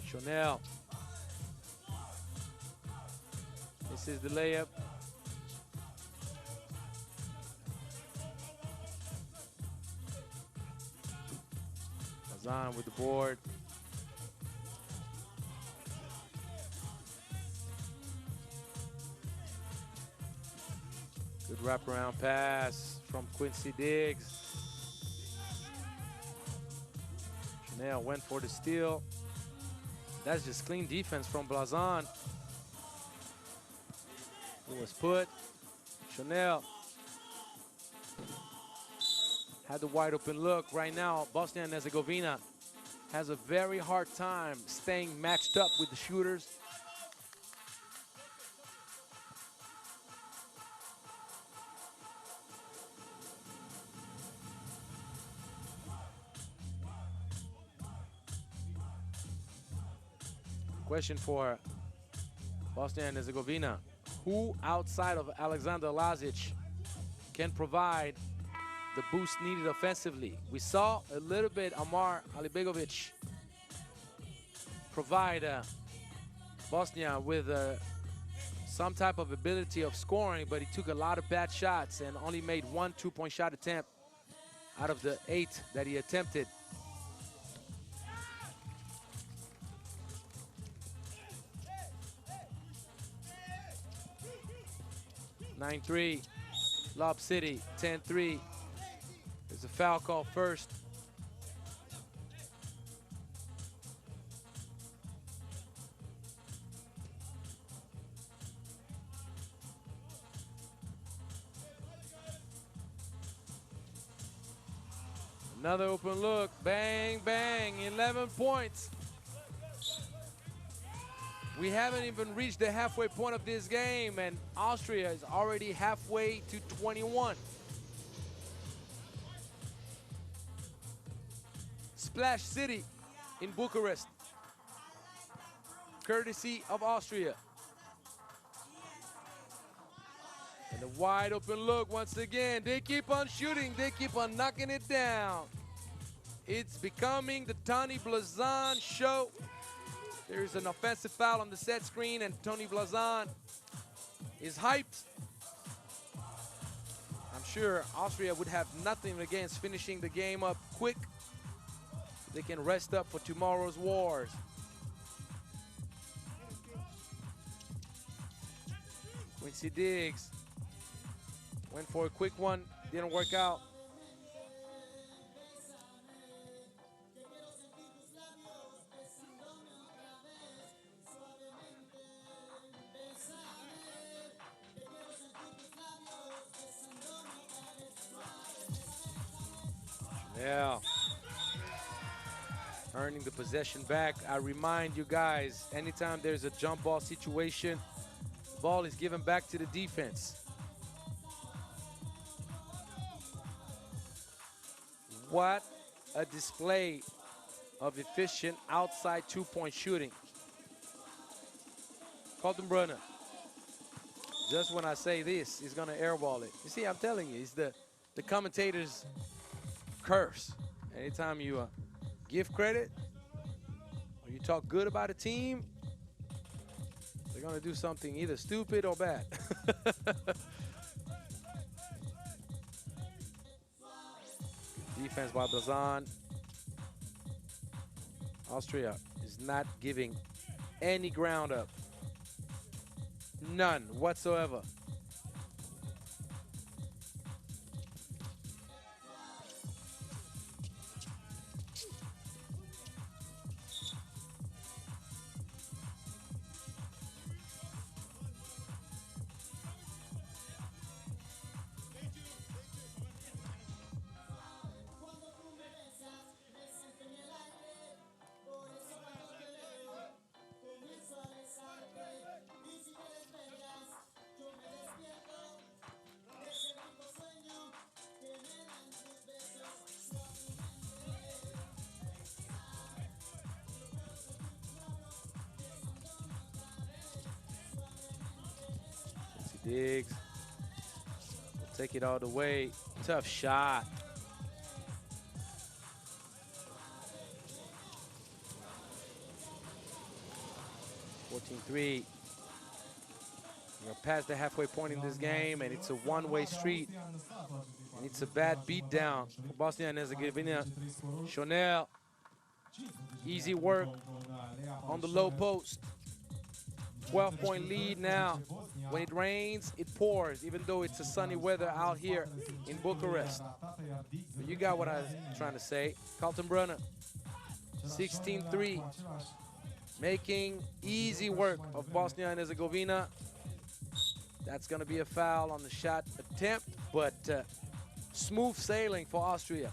Speaker 2: Chanel. This is the layup. Blazan with the board. Good wraparound pass from Quincy Diggs. Chanel went for the steal. That's just clean defense from Blazan. It was put. Chanel had the wide open look. Right now, Bosnia and Herzegovina has a very hard time staying matched up with the shooters. Question for Bosnia and Herzegovina: who outside of Alexander Lazic can provide the boost needed offensively? We saw a little bit Amar Alibegovic provide Bosnia with some type of ability of scoring, but he took a lot of bad shots and only made 1 2-point shot attempt out of the 8 that he attempted. Nine 3, Lob City, 10-3. There's a foul call first. Another open look, bang, bang, 11 points. We haven't even reached the halfway point of this game, and Austria is already halfway to 21. Splash City in Bucharest, courtesy of Austria. And a wide open look once again. They keep on shooting, they keep on knocking it down. It's becoming the Tony Blazan show. There's an offensive foul on the set screen, and Tony Blazan is hyped. I'm sure Austria would have nothing against finishing the game up quick. They can rest up for tomorrow's wars. Quincy Diggs went for a quick one, didn't work out. Yeah. Earning the possession back. I remind you guys, anytime there's a jump ball situation, ball is given back to the defense. What a display of efficient outside two-point shooting. Kaltenbrunner, just when I say this, he's gonna airball it. You see, I'm telling you, it's the commentator's curse. Anytime you give credit or you talk good about a team, they're gonna do something either stupid or bad. Defense by Blazan. Austria is not giving any ground up. None whatsoever. Diggs will take it all the way. Tough shot. (14-3). We're past the halfway point in this game, and it's a one-way street. And it's a bad beatdown for Bosnia and Herzegovina. Chanel, easy work on the low post. 12-point lead now. When it rains, it pours, even though it's a sunny weather out here in Bucharest. But you got what I'm trying to say. Kaltenbrunner, 16-3, making easy work of Bosnia and Herzegovina. That's going to be a foul on the shot attempt, but smooth sailing for Austria.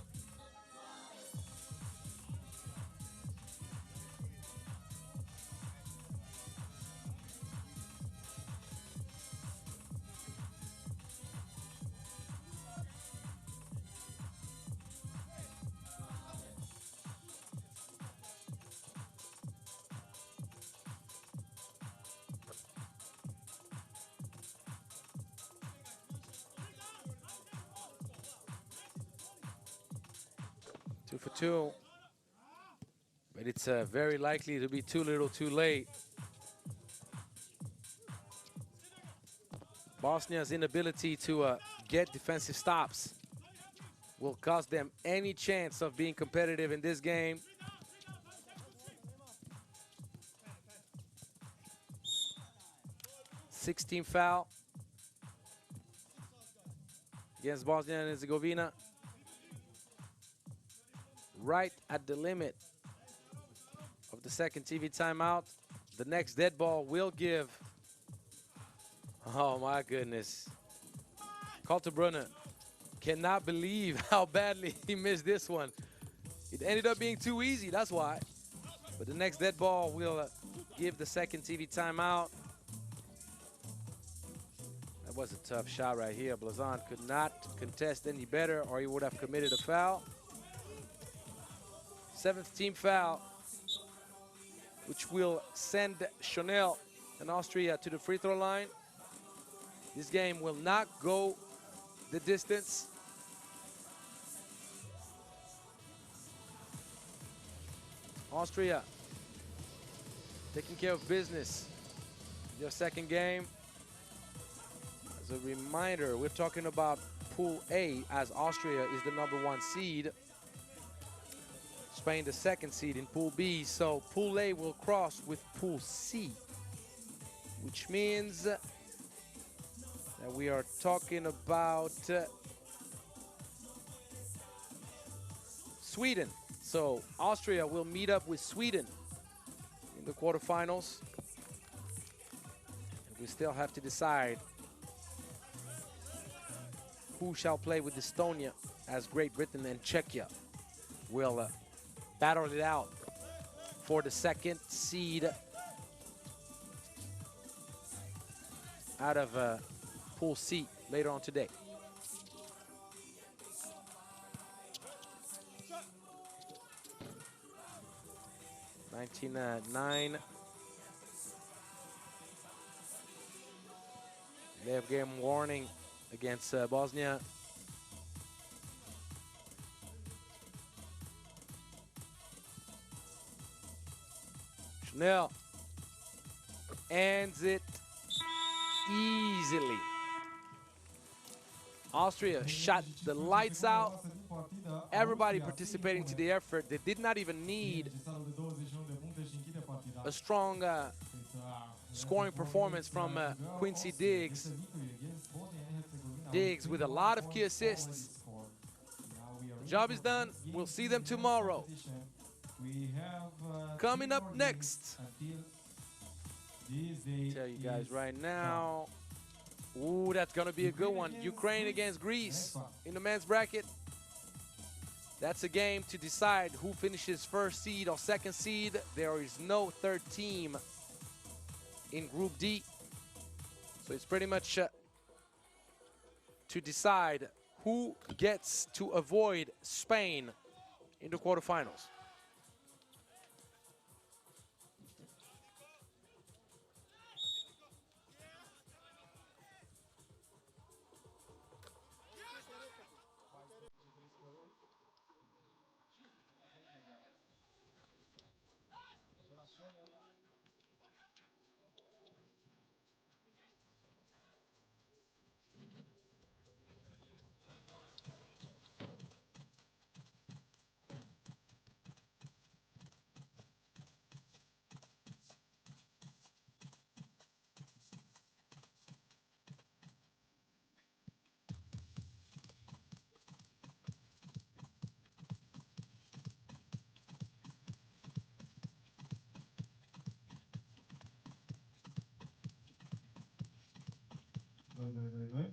Speaker 2: Two for two, but it's very likely to be too little too late. Bosnia's inability to get defensive stops will cost them any chance of being competitive in this game. Sixteen foul against Bosnia and Herzegovina. Right at the limit of the second TV timeout. The next dead ball will give. Oh my goodness. Kaltenbrunner cannot believe how badly he missed this one. It ended up being too easy, that's why. But the next dead ball will give the second TV timeout. That was a tough shot right here. Blazon could not contest any better or he would have committed a foul. Seventh team foul, which will send Chanel and Austria to the free throw line. This game will not go the distance. Austria taking care of business. Their second game. As a reminder, we're talking about Pool A, as Austria is the #1 seed. Spain the second seed in Pool B, so Pool A will cross with Pool C, which means that we are talking about Sweden. So Austria will meet up with Sweden in the quarterfinals. And we still have to decide who shall play with Estonia, as Great Britain and Czechia will battle it out for the second seed out of Pool C later on today. (19:09). They have game warning against Bosnia. Chanel ends it easily. Austria shot the lights out. Everybody participating to the effort. They did not even need a strong scoring performance from Quincy Diggs. Diggs with a lot of key assists. The job is done. We'll see them tomorrow. Coming up next, tell you guys right now. Ooh, that's gonna be a good one. Ukraine against Greece in the men's bracket. That's a game to decide who finishes first seed or second seed. There is no third team in Group D. So it's pretty much to decide who gets to avoid Spain in the quarterfinals.
Speaker 1: 2-2-2-2.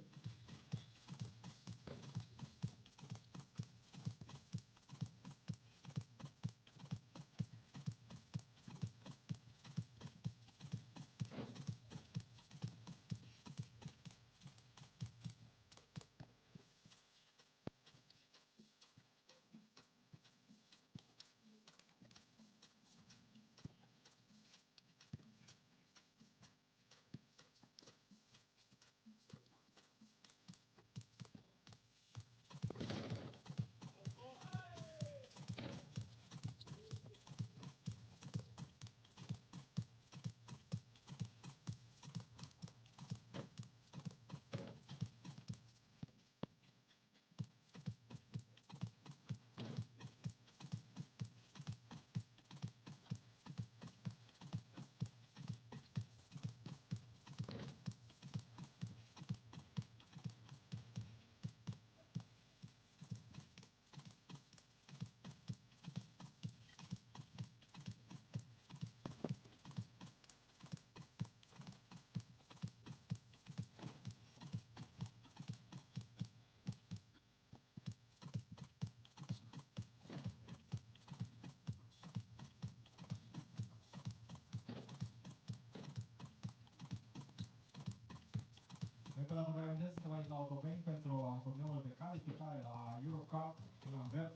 Speaker 1: Încă dată vă reamintesc, suntem aici la Autobeni pentru turneul de calificare la Europe Cup în Anvers.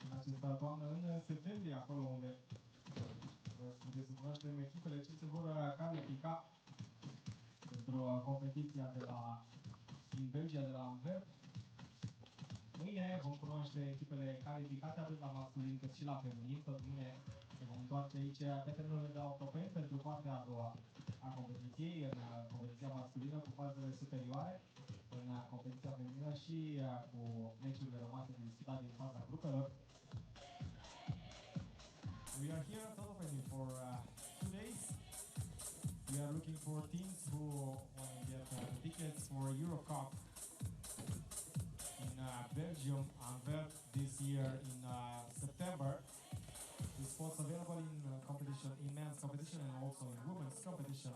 Speaker 1: În această toamnă, în septembrie, acolo unde sunteți să cunoaștem echipele ce se vor califica pentru competiția de la din Belgia, de la Anvers. Mâine vom cunoaște echipele calificate atât la masculin cât și la feminin. Tot mâine ne vom întoarce aici pe terenurile de Autobeni pentru partea a doua a competiției, în competiția masculină cu fazele superioare, în competiția feminină și cu meciurile rămase de disputat din faza grupelor. We are here at Autobeni for 2 days. We are looking for teams who want to get tickets for Europe Cup in Belgium, Anvers this year in September. The spots available in competition, in men's competition and also in women's competition.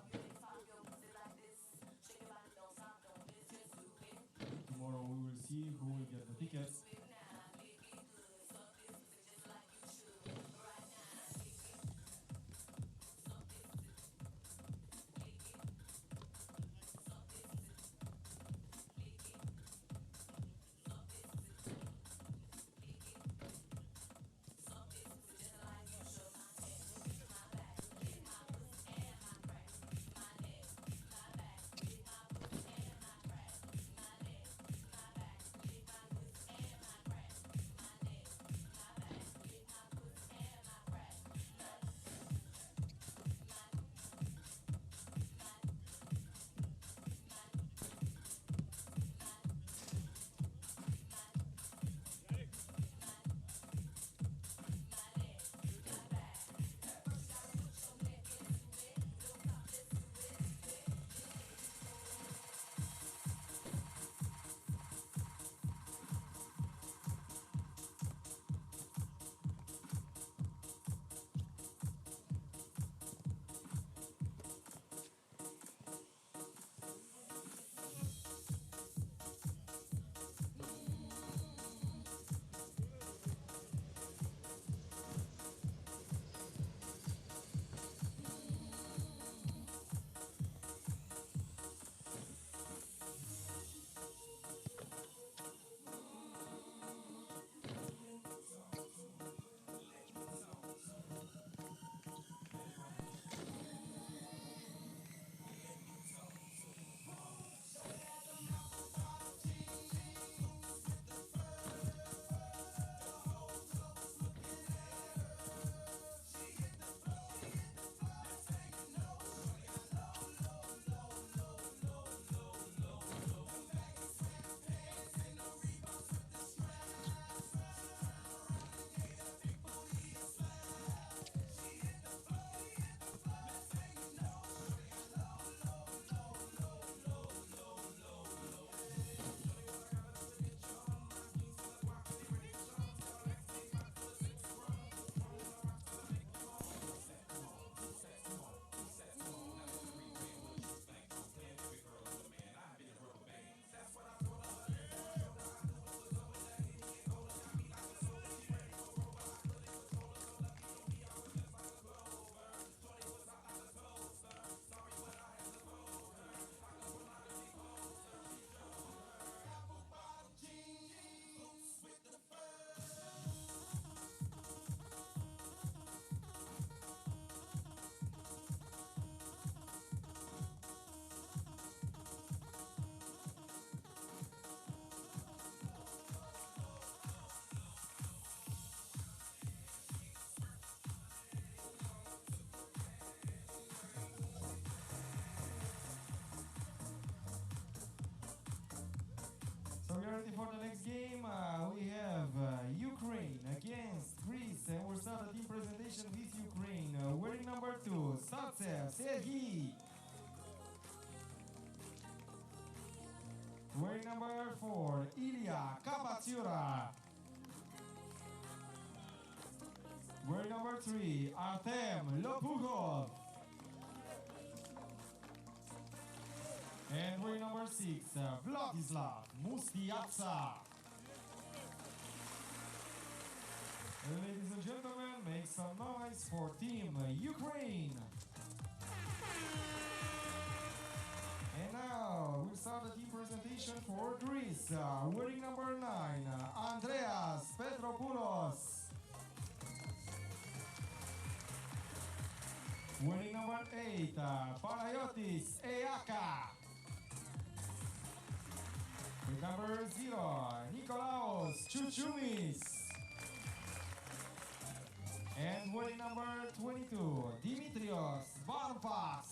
Speaker 1: Tomorrow we will see who will get the tickets. start the team presentation with Ukraine. Wearing number 2, Startsev Serhiy. Wearing number 4, Ilya Kapatsiura. Wearing number 3, Artem Lopugov. And wearing number 6, Vladislav Mustiatsa. Ladies and gentlemen, make some noise for Team Ukraine. And now we start the team presentation for Greece. Wearing number 9, Andreas Petropoulos. Wearing number 8, Panayotis Eaka. With number 0, Nikolaos Chouchoumis. And wearing number 22, Dimitrios Barpas.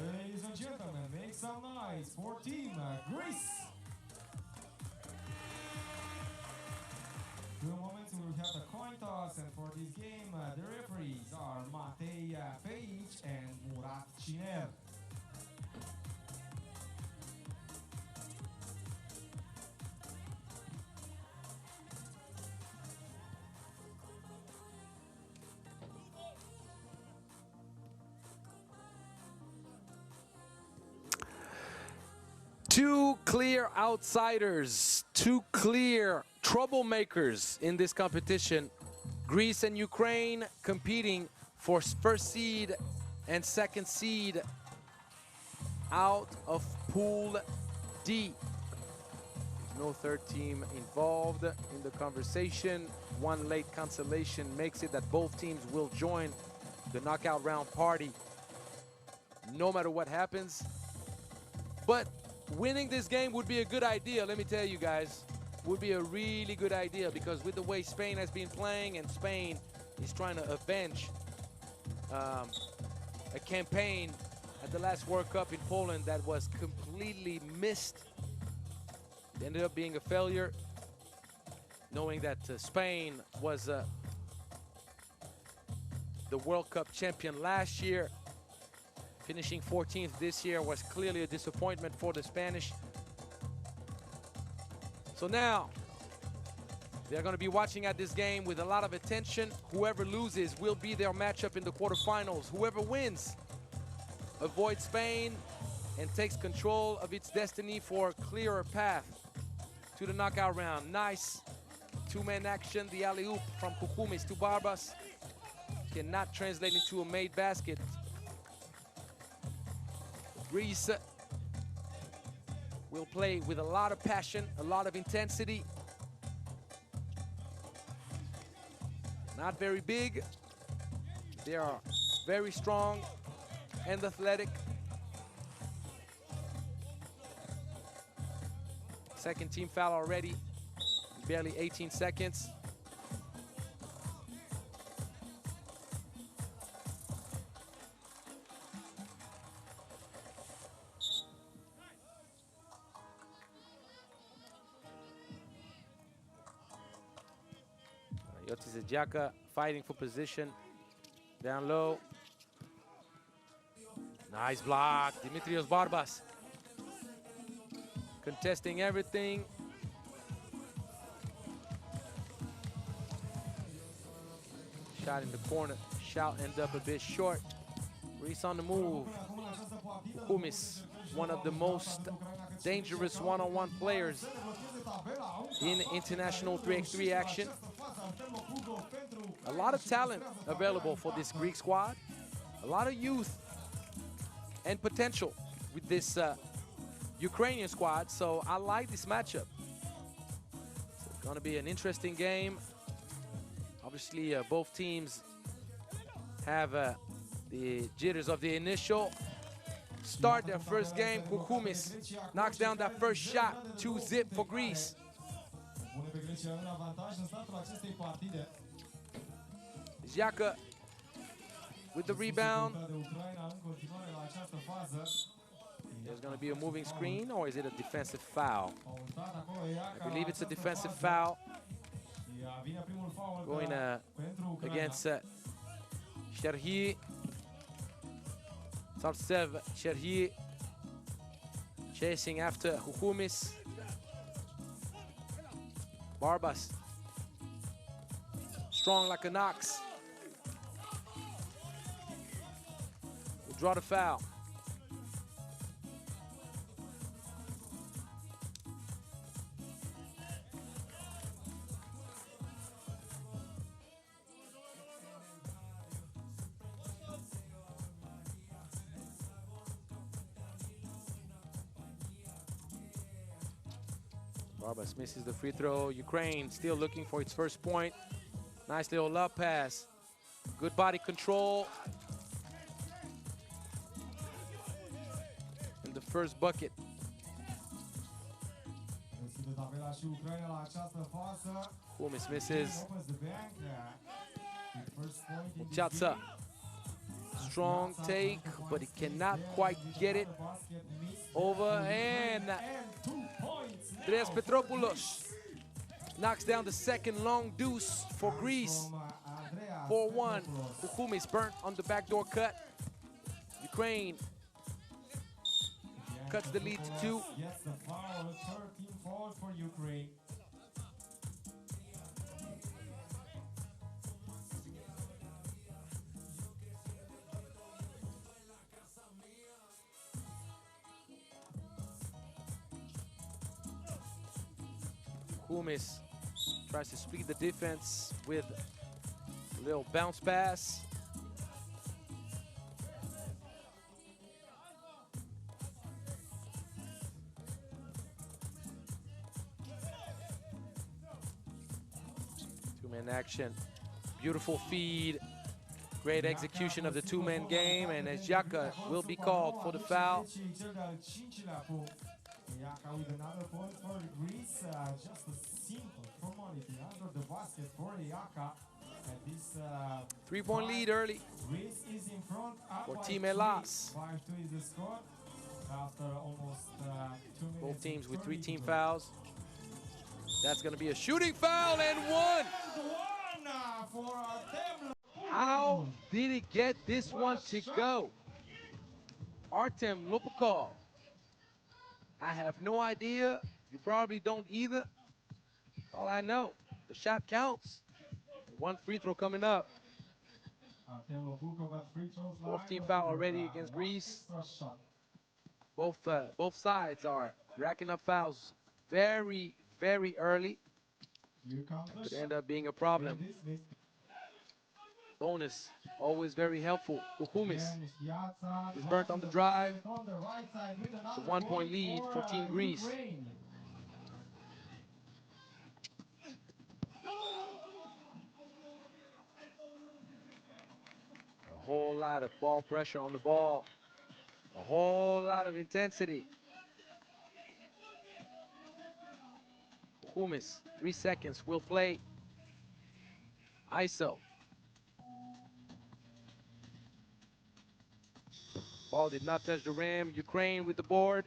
Speaker 1: Ladies and gentlemen, make some noise for Team Greece. In a moment we will have the coin toss, and for this game the referees are Matei Peic and Murat Ciner.
Speaker 2: Two clear outsiders, two clear troublemakers in this competition. Greece and Ukraine competing for first seed and second seed out of Pool D. There's no third team involved in the conversation. One late cancellation makes it that both teams will join the knockout round party no matter what happens. But winning this game would be a good idea, let me tell you guys. Would be a really good idea, because with the way Spain has been playing, and Spain is trying to avenge a campaign at the last World Cup in Poland that was completely missed. It ended up being a failure, knowing that Spain was the World Cup champion last year. Finishing 14th this year was clearly a disappointment for the Spanish. So now, they're going to be watching at this game with a lot of attention. Whoever loses will be their matchup in the quarterfinals. Whoever wins avoids Spain and takes control of its destiny for a clearer path to the knockout round. Nice two-man action. The alley-oop from Koukoumis to Barbas cannot translate into a made basket. Greece will play with a lot of passion, a lot of intensity. Not very big. They are very strong and athletic. Second team foul already, barely 18 seconds. Jaka fighting for position down low. Nice block, Dimitrios Barbas contesting everything. Shot in the corner, shot ended up a bit short. Greece on the move. Koukoumis, one of the most dangerous one-on-one players in international 3x3 action. A lot of talent available for this Greek squad. A lot of youth and potential with this Ukrainian squad. So I like this matchup. It's going to be an interesting game. Obviously, both teams have the jitters of the initial start. Their first game. Koukoumis knocks down that first shot. 2-zip for Greece. Jaka with the rebound. There's going to be a moving screen, or is it a defensive foul? I believe it's a defensive foul.
Speaker 1: Vine primul foul
Speaker 2: Going
Speaker 1: pentru Ucraina.
Speaker 2: against Sherhi. Sartsev, Sherhi chasing after Hukumis. Barbas, strong like an ox. Will draw the foul. Barbas misses the free throw. Ukraine still looking for its first point. Nice little love pass. Good body control. And the first bucket. Humis misses. Muchatsa. Strong take, but he cannot quite get it over. And Andreas Petropoulos knocks down the second long deuce for Greece. 4-1. Hukumis burnt on the backdoor cut. Ukraine cuts the lead to 2.
Speaker 1: Yes, the foul, 13 foul for Ukraine.
Speaker 2: Humis tries to split the defense with a little bounce pass. Two-man action. Beautiful feed. Great execution of the two-man game, and Ezjaka will be called for the foul.
Speaker 1: Yaka with another point for Greece, just a simple formality under the basket for Yaka. And this
Speaker 2: 3-point lead early.
Speaker 1: Greece is in front
Speaker 2: for Team Elas.
Speaker 1: 5-2 is the score after almost 2 minutes.
Speaker 2: Both teams with 3 team fouls. That's going to be a shooting foul and one.
Speaker 1: For Artem.
Speaker 2: How did he get this one to go? Artem Lupakov. I have no idea. You probably don't either. All I know, the shot counts. One free throw coming up. 4th team foul already against Greece. Both sides are racking up fouls very, very early. Could end up being a problem. Bonus, always very helpful. Hukumis is burnt on the drive. It's a 1-point lead for Team Greece. A whole lot of ball pressure on the ball. A whole lot of intensity. Hukumis, 3 seconds, will play. ISO. Ball did not touch the rim. Ukraine with the board.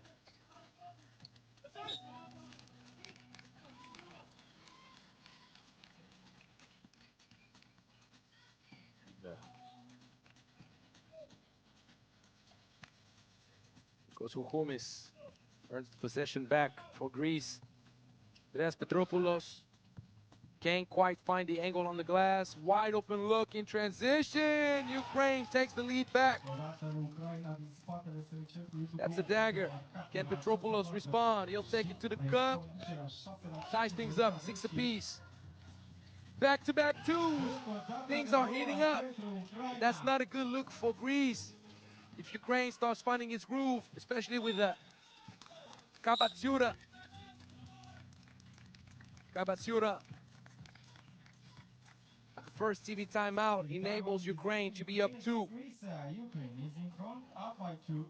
Speaker 2: Goes Hukumis. Earns the possession back for Greece. Andreas Petropoulos can't quite find the angle on the glass. Wide open look in transition. Ukraine takes the lead back. That's a dagger. Can Petropoulos respond? He'll take it to the cup. Ties things up, 6 apiece. Back-to-back twos. Things are heating up. That's not a good look for Greece. If Ukraine starts finding its groove, especially with Kabatsiura. First TV timeout enables Ukraine to be up 2.
Speaker 1: Ukraine is in front, up by 2.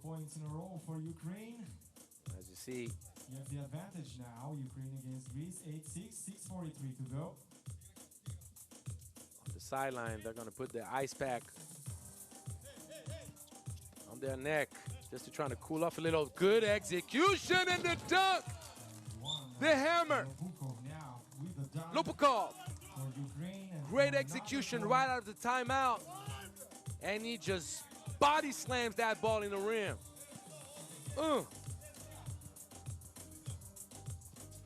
Speaker 1: Points in a row for Ukraine.
Speaker 2: As you see,
Speaker 1: you have the advantage now, Ukraine against against Greece, 8-6, 6:43 to go.
Speaker 2: On the sideline, they're gonna put their ice pack on their neck just to try to cool off a little. Good execution and the dunk. The hammer.
Speaker 1: Now with the dunk
Speaker 2: Lupakov.
Speaker 1: for Ukraine. And
Speaker 2: Great execution right out of the timeout. And he just body slams that ball in the rim.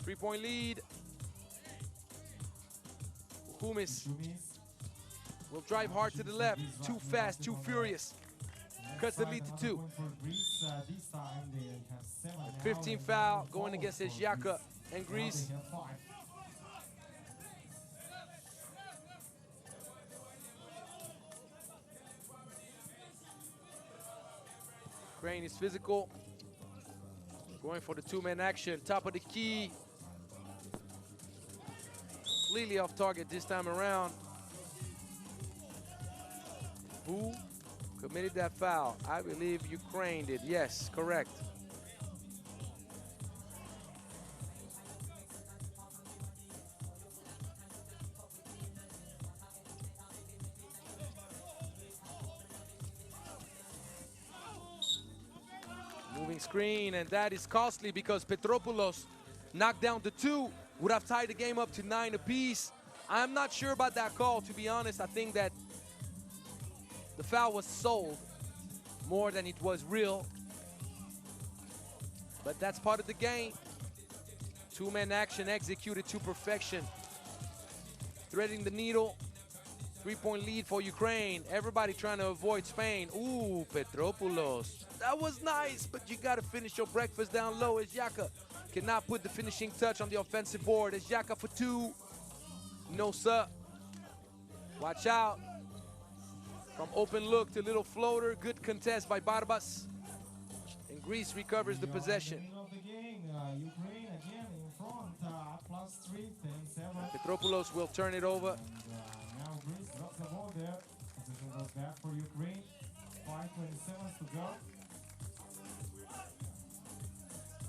Speaker 2: 3-point lead. Humis will drive hard to the left. Too fast, too furious. Cuts the lead to 2. 15 foul going against Herzegovina and Greece. Ukraine is physical. Going for the two-man action. Top of the key. Completely off target this time around. Who committed that foul? I believe Ukraine did. Yes, correct. Moving screen, and that is costly because Petropoulos knocked down the 2, would have tied the game up to 9 apiece. I'm not sure about that call, to be honest. I think that the foul was sold more than it was real. But that's part of the game. Two-man action executed to perfection. Threading the needle. 3-point lead for Ukraine. Everybody trying to avoid Spain. Ooh, Petropoulos. That was nice, but you got to finish your breakfast down low. Herzegovina cannot put the finishing touch on the offensive board. Herzegovina for 2. No, sir. Watch out. From open look to little floater. Good contest by Barbas. And Greece recovers the possession.
Speaker 1: Ukraine again in front, +3, 10-7.
Speaker 2: Petropoulos will turn it over.
Speaker 1: Now Greece drops the ball there. Position goes back for Ukraine. 5:27 to go.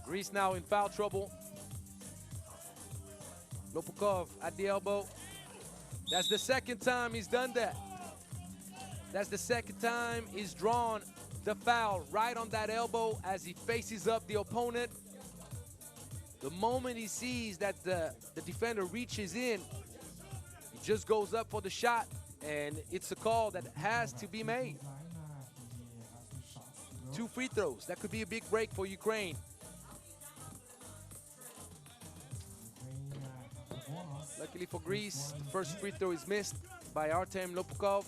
Speaker 2: Greece now in foul trouble. Lopukov at the elbow. That's the second time he's done that. That's the second time he's drawn the foul right on that elbow as he faces up the opponent. The moment he sees that the defender reaches in, he just goes up for the shot, and it's a call that has to be made. 2 free throws. That could be a big break for Ukraine. Luckily for Greece, the first free throw is missed by Artem Lopukov.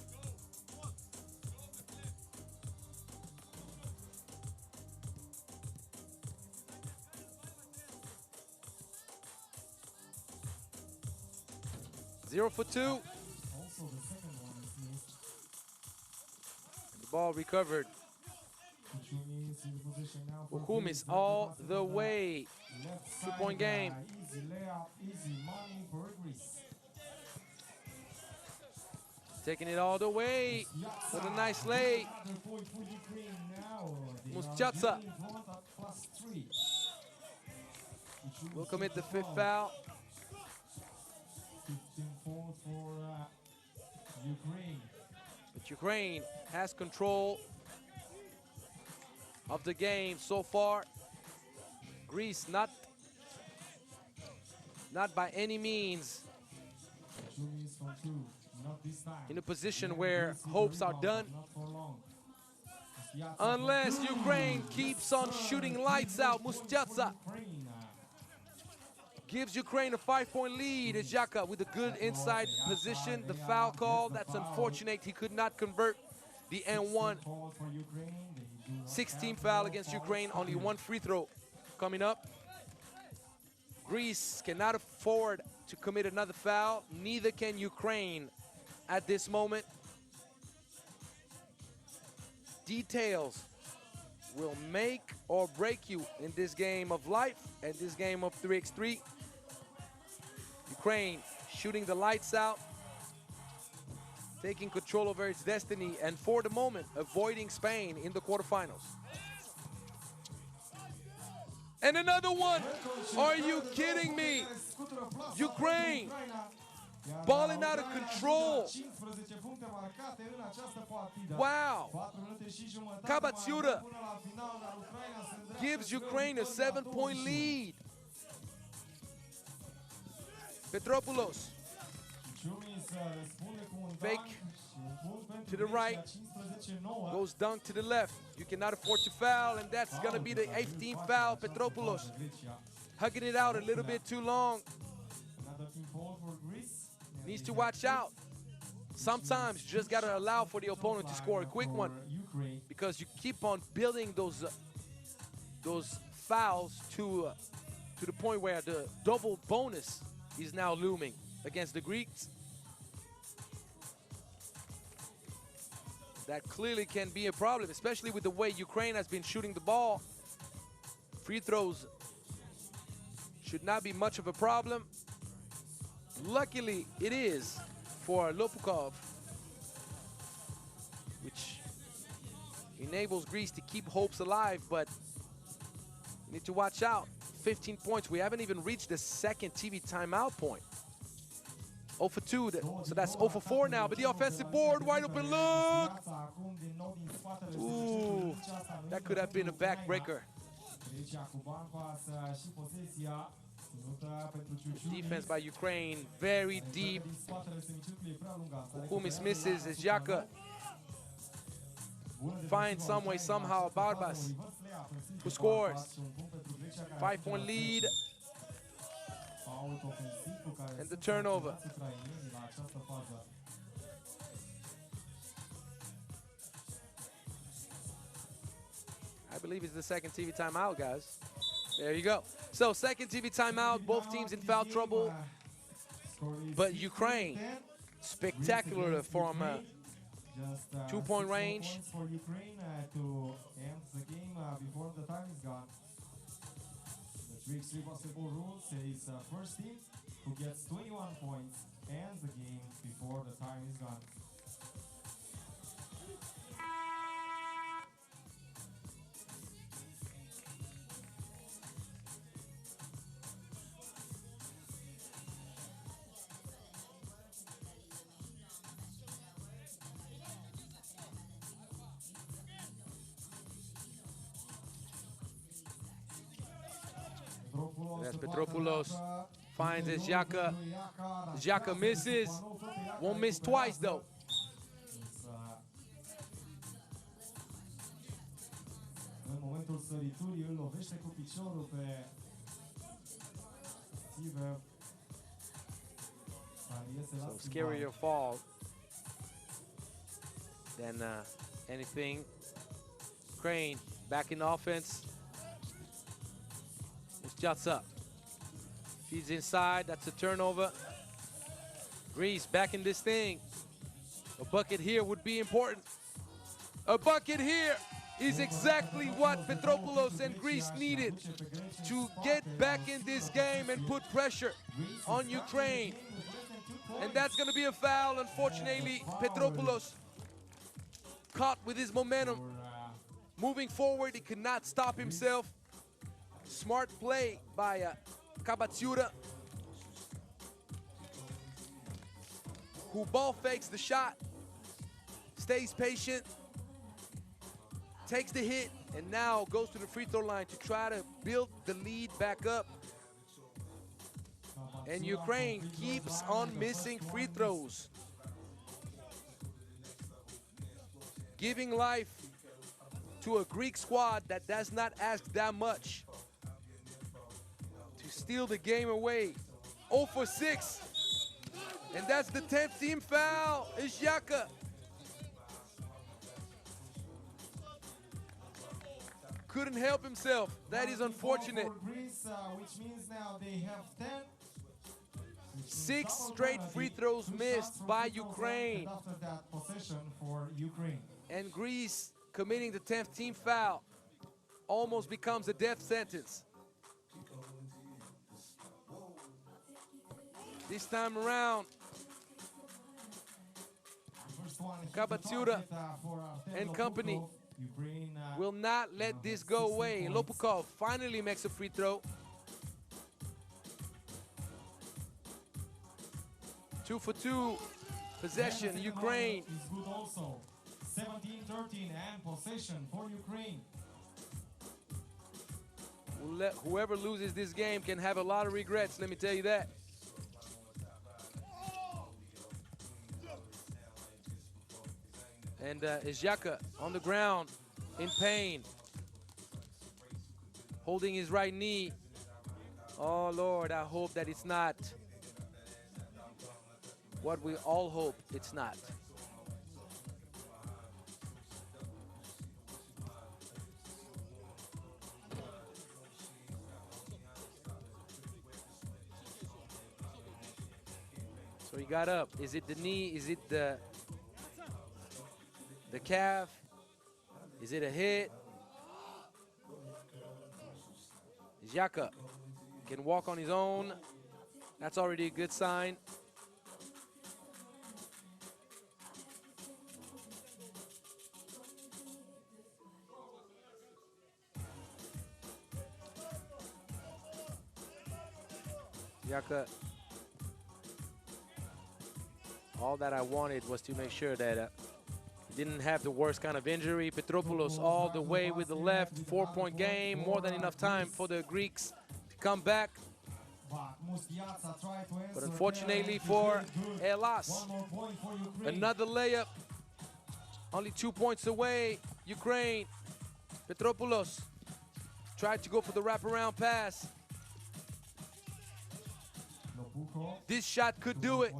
Speaker 2: Zero for 2.
Speaker 1: Also, the second one is missed.
Speaker 2: The ball recovered. Bucharest all the way. 2-point game.
Speaker 1: Easy layup, easy money for Greece.
Speaker 2: Taking it all the way with a nice lay. Muschatsa will commit the 5th foul.
Speaker 1: 15-4 for Ukraine.
Speaker 2: But Ukraine has control of the game so far. Greece not by any means in a position where hopes are done. Unless Ukraine keeps on shooting lights out. Muschatsa gives Ukraine a 5-point lead. Herzegovina with a good inside position. The foul call, that's unfortunate. He could not convert the N1. 16 foul against Ukraine, only 1 free throw coming up. Greece cannot afford to commit another foul. Neither can Ukraine at this moment. Details will make or break you in this game of life and this game of 3x3. Ukraine shooting the lights out, taking control over its destiny, and for the moment avoiding Spain in the quarterfinals. And another one. Are you kidding me? Ukraine balling out of control. Wow. Kabatsiura gives Ukraine a 7-point lead. Petropoulos. Fake to the right. Goes dunk to the left. You cannot afford to foul, and that's going to be the 18th foul. Petropoulos hugging it out a little bit too long. Needs to watch out. Sometimes you just got to allow for the opponent to score a quick one, because you keep on building those fouls to the point where the double bonus is now looming against the Greeks. That clearly can be a problem, especially with the way Ukraine has been shooting the ball. Free throws should not be much of a problem. Luckily, it is for Lopukov, which enables Greece to keep hopes alive, but you need to watch out. 15 points. We haven't even reached the second TV timeout point. 0 for 2, so that's 0 for 4 now, but the offensive board, wide open look. Ooh, that could have been a backbreaker. Defense by Ukraine, very deep. Kumis misses as Xhaka finds some way, somehow, Barbas, who scores. 5-point lead. And the turnover. I believe it's the second TV timeout, guys. There you go. So second TV timeout, both teams in foul trouble. But Ukraine, spectacular from 2-point range.
Speaker 1: For Ukraine to end the game before the time is gone. The 3x3 basketball rule says first team who gets 21 points ends the game before the time is gone.
Speaker 2: That's Petropoulos, finds his Xhaka. Xhaka misses. Won't miss twice, though.
Speaker 1: În momentul săriturii îl lovește cu piciorul pe Steve.
Speaker 2: So scarier fall than anything. Ukraine back in offense. Shots up. Feeds inside. That's a turnover. Greece back in this thing. A bucket here would be important. A bucket here is exactly what Petropoulos and Greece needed to get back in this game and put pressure on Ukraine. And that's going to be a foul. Unfortunately, Petropoulos caught with his momentum. Moving forward, he could not stop himself. Smart play by Kabatsiura, who ball fakes the shot, stays patient, takes the hit, and now goes to the free throw line to try to build the lead back up. And Ukraine keeps on missing free throws, giving life to a Greek squad that does not ask that much. Steal the game away. 0 for 6. And that's the 10th team foul. It's Xhaka. Couldn't help himself. That is unfortunate.
Speaker 1: Greece, which means now they have 10.
Speaker 2: 6 straight free throws missed by Ukraine.
Speaker 1: After that possession for Ukraine.
Speaker 2: And Greece committing the 10th team foul almost becomes a death sentence. This time around, Kabatsiura and company
Speaker 1: Ukraine
Speaker 2: will not let this go away. Lopukov finally makes a free throw. 2 for 2 possession, Ukraine.
Speaker 1: is good also. 17-13 and possession for Ukraine.
Speaker 2: Whoever loses this game can have a lot of regrets, let me tell you that. And Izhaka on the ground in pain, holding his right knee. Oh Lord, I hope that it's not what we all hope it's not. So he got up. Is it the knee? Is it the calf? Is it a hit? Xhaka can walk on his own. That's already a good sign. Xhaka, all that I wanted was to make sure that he didn't have the worst kind of injury. Petropoulos all the way with the left, 4-point game, more than enough time for the Greeks to come back. But unfortunately for Hellas, another layup, only 2 points away, Ukraine. Petropoulos tried to go for the wraparound pass. This shot could do it.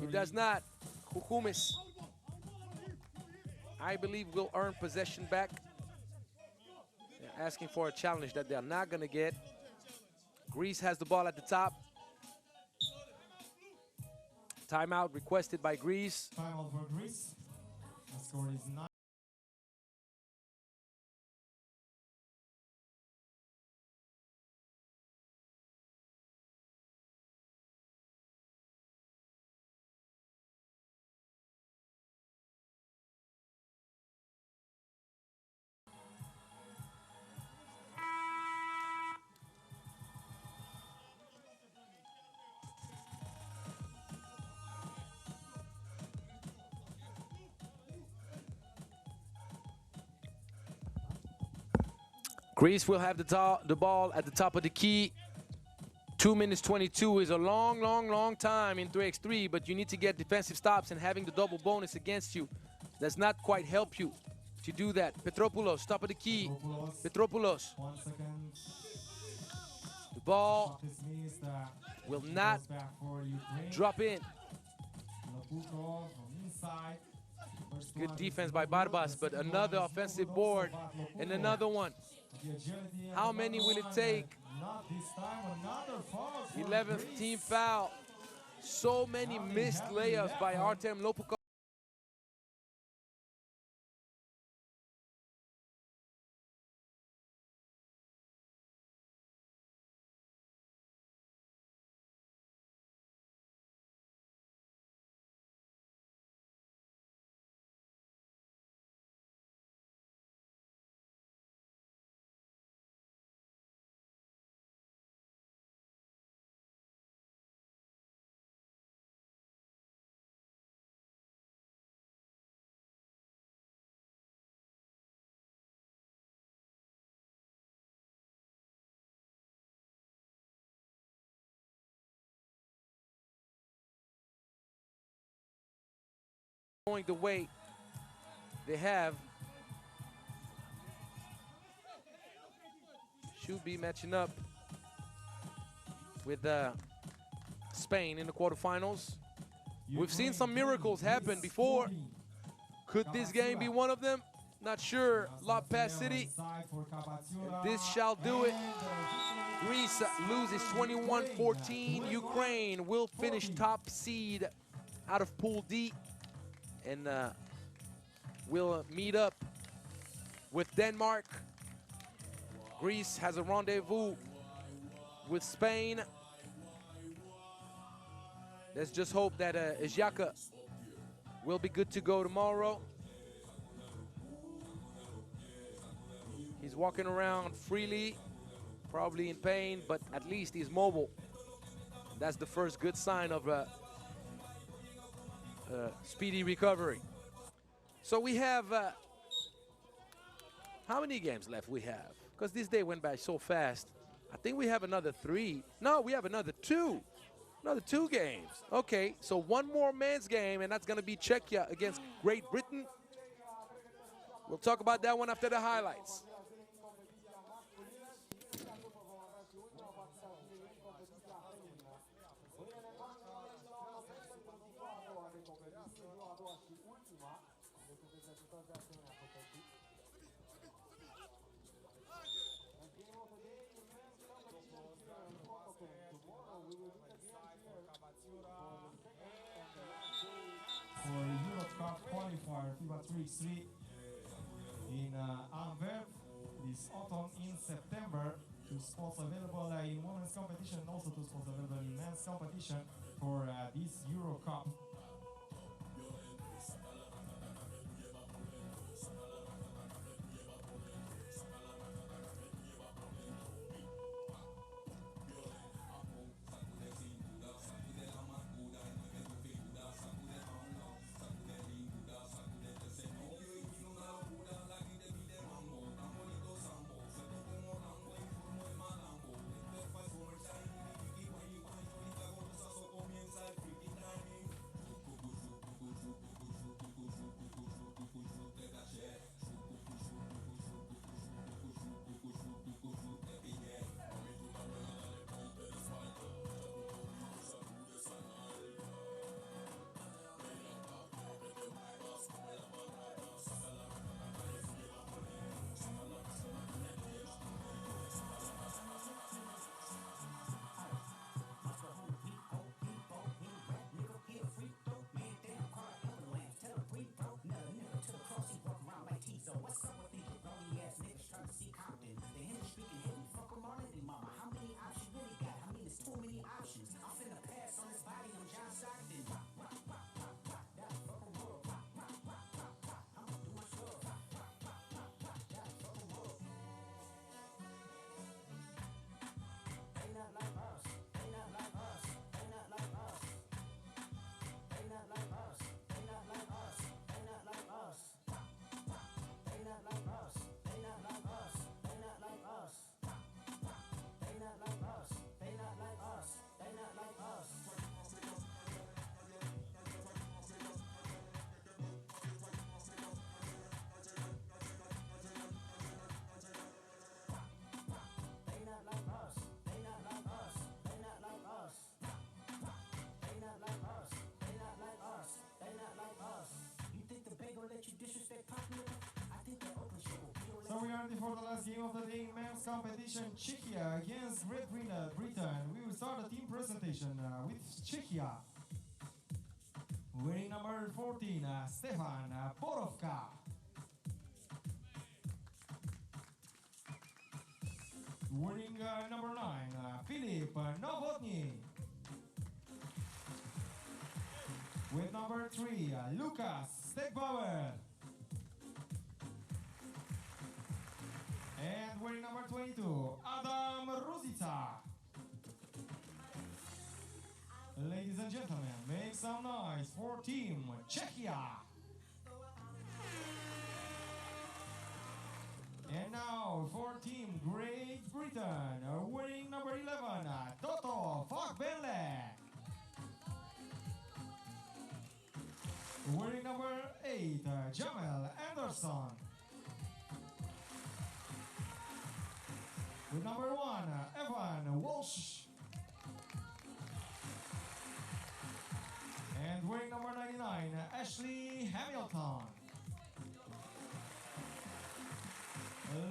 Speaker 2: It does not. Kukumis, I believe, will earn possession back. They're asking for a challenge that they're not going to get. Greece has the ball at the top. Timeout requested by Greece.
Speaker 1: Timeout for Greece. The score is 9.
Speaker 2: Greece will have the ball at the top of the key. 2 minutes 22 is a long time in 3x3, but you need to get defensive stops, and having the double bonus against you does not quite help you to do that. Petropoulos, top of the key. Petropoulos.
Speaker 1: 1 second.
Speaker 2: The ball will not drop in. Good defense by Barbas, but another offensive board and another one. How many will it take? 11th team foul. So many missed layups by Artem Lopukov. Going the way they have, should be matching up with Spain in the quarterfinals. We've seen some miracles happen before. Could this game be one of them? Not sure. Lob pass City. And this shall do it. Greece loses 21-14. Ukraine will finish top seed out of Pool D. And we'll meet up with Denmark. Greece has a rendezvous with Spain. Let's just hope that Xhaka will be good to go tomorrow. He's walking around freely, probably in pain, but at least he's mobile. That's the first good sign of a speedy recovery. So we have, how many games left we have? Because this day went by so fast. I think we have another 3. No, we have another 2. Another 2 games. Okay, so one more men's game, and that's going to be Czechia against Great Britain. We'll talk about that one after the highlights.
Speaker 1: For Europe Cup Qualifier FIBA 3x3 in Antwerp this autumn in September. 2 spots available in women's competition and also 2 spots available in men's competition for this Euro Cup. So we are ready for the last game of the day in men's competition, Czechia against Great Britain. We will start the team presentation with Czechia. Wearing number 14, Stefan Borovka. Wearing number 9, Filip Novotny. With number 3, Lukas Stegbauer. And wearing number 22, Adam Ruzica. Ladies and gentlemen, make some noise for Team Czechia. And now for Team Great Britain, wearing number 11, Toto Fakbenle. Wearing number 8, Jamel Anderson. With number 1, Evan Walsh. And wearing number 99, Ashley Hamilton.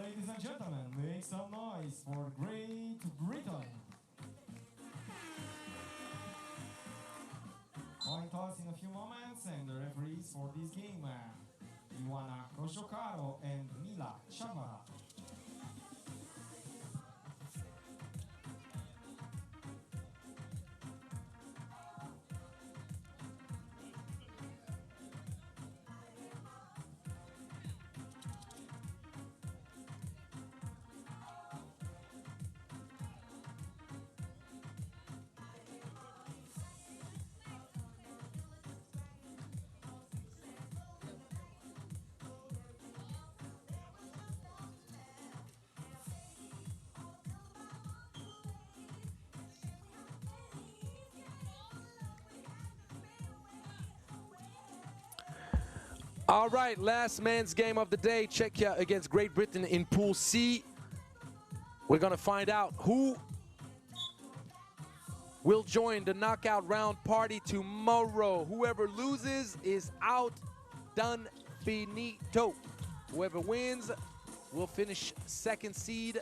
Speaker 1: Ladies and gentlemen, make some noise for Great Britain. Coin toss in a few moments, and the referees for this game, Ioana Koshokaro and Mila Shamara.
Speaker 2: All right, last men's game of the day, Czechia against Great Britain in Pool C. We're gonna find out who will join the knockout round party tomorrow. Whoever loses is out, done, finito. Whoever wins will finish second seed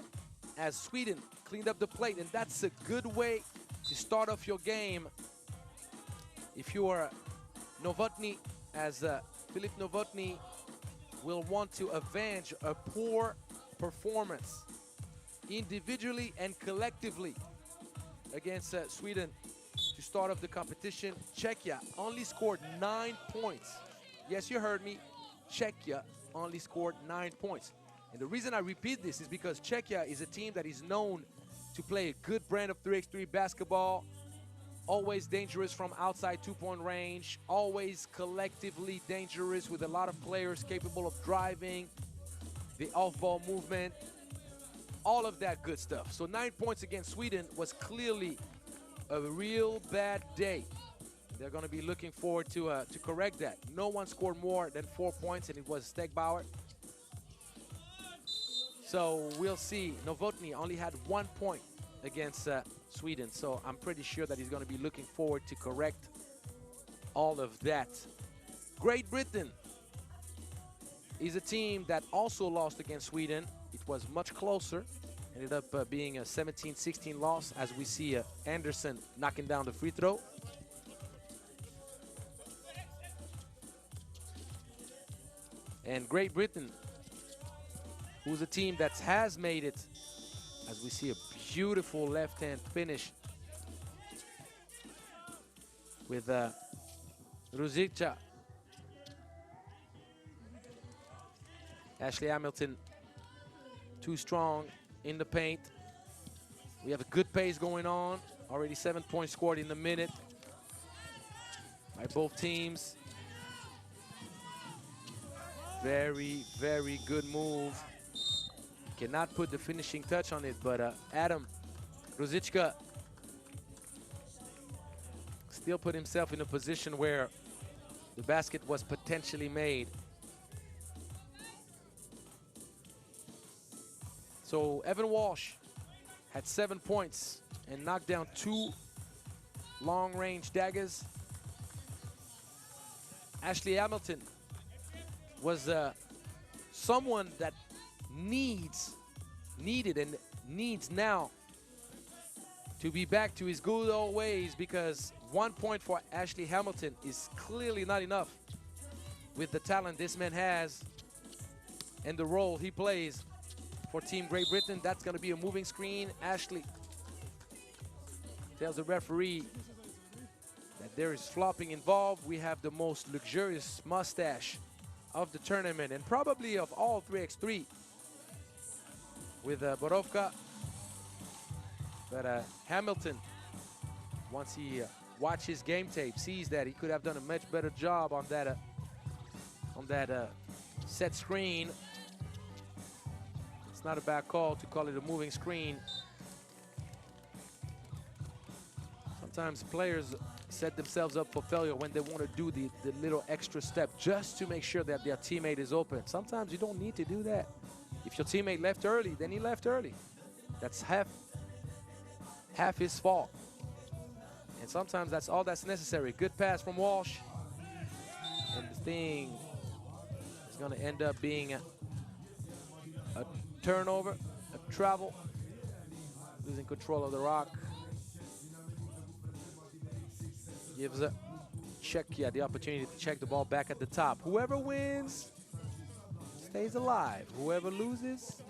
Speaker 2: as Sweden cleaned up the plate, and that's a good way to start off your game. If you are Novotny, as Filip Novotny will want to avenge a poor performance individually and collectively against Sweden to start off the competition. Czechia only scored 9 points. Yes, you heard me. Czechia only scored 9 points. And the reason I repeat this is because Czechia is a team that is known to play a good brand of 3x3 basketball, always dangerous from outside two-point range, always collectively dangerous with a lot of players capable of driving, the off-ball movement, all of that good stuff. So 9 points against Sweden was clearly a real bad day. They're going to be looking forward to correct that. No one scored more than 4 points, and it was Stegbauer. So we'll see. Novotny only had 1 point against Sweden, so I'm pretty sure that he's going to be looking forward to correct all of that. Great Britain is a team that also lost against Sweden. It was much closer. Ended up being a 17-16 loss, as we see Anderson knocking down the free throw. And Great Britain, who's a team that has made it, as we see a beautiful left-hand finish with Ruzica. Ashley Hamilton, too strong in the paint. We have a good pace going on. Already 7 points scored in the minute by both teams. Very, very good move. Cannot put the finishing touch on it, but Adam Ruzica still put himself in a position where the basket was potentially made. So Evan Walsh had 7 points and knocked down 2 long-range daggers. Ashley Hamilton was someone that needed and needs now to be back to his good old ways, because 1 point for Ashley Hamilton is clearly not enough with the talent this man has and the role he plays for Team Great Britain. That's going to be a moving screen. Ashley tells the referee that there is flopping involved. We have the most luxurious mustache of the tournament, and probably of all 3x3, with Borovka. But Hamilton, once he watches game tape, sees that he could have done a much better job on that set screen. It's not a bad call to call it a moving screen. Sometimes players set themselves up for failure when they want to do the little extra step just to make sure that their teammate is open. Sometimes you don't need to do that. If your teammate left early, then he left early. That's half his fault. And sometimes that's all that's necessary. Good pass from Walsh. And the thing is going to end up being a turnover, a travel, losing control of the rock. Gives Czechia the opportunity to check the ball back at the top. Whoever wins stays alive. Whoever loses